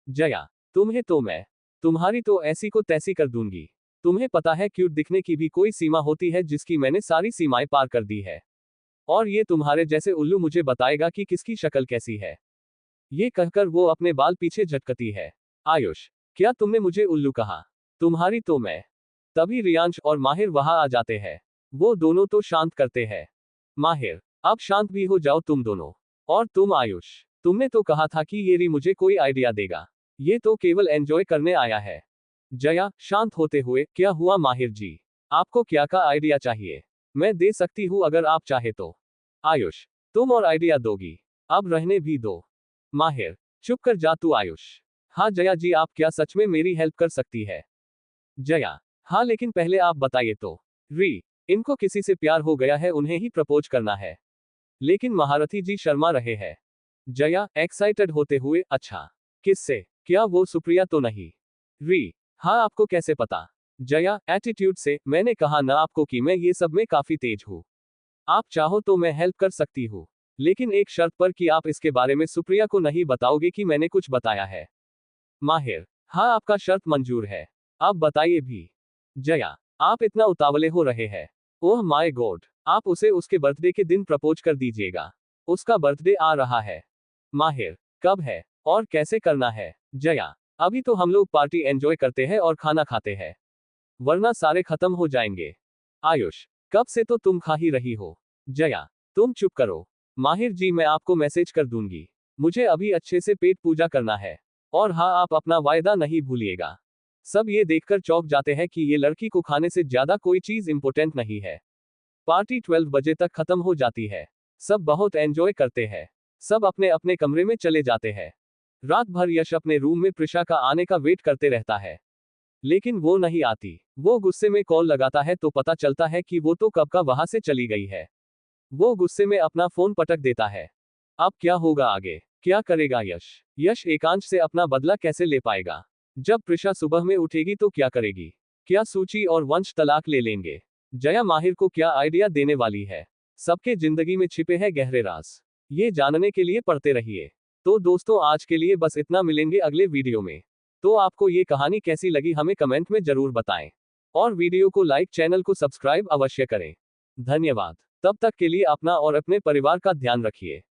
जया, तुम्हें तो मैं, तुम्हारी तो ऐसी को तैसी कर दूंगी। तुम्हें पता है क्यूट दिखने की भी कोई सीमा होती है जिसकी मैंने सारी सीमाएं पार कर दी है। और ये तुम्हारे जैसे उल्लू मुझे बताएगा कि किसकी शक्ल कैसी है। ये कहकर वो अपने बाल पीछे झटकती है। आयुष, क्या तुमने मुझे उल्लू कहा? तुम्हारी तो मैं। तभी रियांश और माहिर वहां आ जाते हैं। वो दोनों तो शांत करते हैं। माहिर, अब शांत भी हो जाओ तुम दोनों। और तुम आयुष, तुमने तो कहा था कि ये री मुझे कोई आइडिया देगा। ये तो केवल एंजॉय करने आया है। जया शांत होते हुए, क्या हुआ माहिर जी? आपको क्या का आइडिया चाहिए? मैं दे सकती हूँ अगर आप चाहे तो। आयुष, तुम और आइडिया दोगी? अब रहने भी दो। माहिर, चुप कर जा तू आयुष। हाँ जया जी, आप क्या सच में मेरी हेल्प कर सकती है? जया, हाँ लेकिन पहले आप बताइए तो। री, इनको किसी से प्यार हो गया है, उन्हें ही प्रपोज करना है। लेकिन महारथी जी शर्मा रहे हैं। जया एक्साइटेड होते हुए, अच्छा, किससे? क्या वो सुप्रिया तो नहीं? री, हाँ आपको कैसे पता? जया एटीट्यूड से, मैंने कहा ना आपको कि मैं ये सब में काफी तेज हूँ। आप चाहो तो मैं हेल्प कर सकती हूँ, लेकिन एक शर्त पर कि आप इसके बारे में सुप्रिया को नहीं बताओगे कि मैंने कुछ बताया है। माहिर, हाँ आपका शर्त मंजूर है। अब बताइए भी। जया, आप इतना उतावले हो रहे हैं। ओह माय गॉड, आप उसे उसके बर्थडे के दिन प्रपोज कर दीजिएगा। उसका बर्थडे आ रहा है। माहिर, कब है और कैसे करना है? जया, अभी तो हम लोग पार्टी एंजॉय करते हैं और खाना खाते हैं, वरना सारे खत्म हो जाएंगे। आयुष, कब से तो तुम खा ही रही हो। जया, तुम चुप करो। माहिर जी, मैं आपको मैसेज कर दूंगी। मुझे अभी अच्छे से पेट पूजा करना है। और हाँ, आप अपना वायदा नहीं भूलिएगा। सब ये देखकर चौंक जाते हैं कि ये लड़की को खाने से ज्यादा कोई चीज इंपॉर्टेंट नहीं है। पार्टी 12 बजे तक खत्म हो जाती है। सब बहुत एंजॉय करते हैं। सब अपने अपने कमरे में चले जाते हैं। रात भर यश अपने रूम में प्रिशा का आने का वेट करते रहता है, लेकिन वो नहीं आती। वो गुस्से में कॉल लगाता है तो पता चलता है कि वो तो कब का वहां से चली गई है। वो गुस्से में अपना फोन पटक देता है। अब क्या होगा आगे? क्या करेगा यश? यश एकांश से अपना बदला कैसे ले पाएगा? जब प्रिशा सुबह में उठेगी तो क्या करेगी? क्या सूची और वंश तलाक ले लेंगे? जया माहिर को क्या आइडिया देने वाली है? सबके जिंदगी में छिपे हैं गहरे राज। ये जानने के लिए पढ़ते रहिए। तो दोस्तों, आज के लिए बस इतना, मिलेंगे अगले वीडियो में। तो आपको ये कहानी कैसी लगी हमें कमेंट में जरूर बताएं। और वीडियो को लाइक, चैनल को सब्सक्राइब अवश्य करें। धन्यवाद। तब तक के लिए अपना और अपने परिवार का ध्यान रखिए।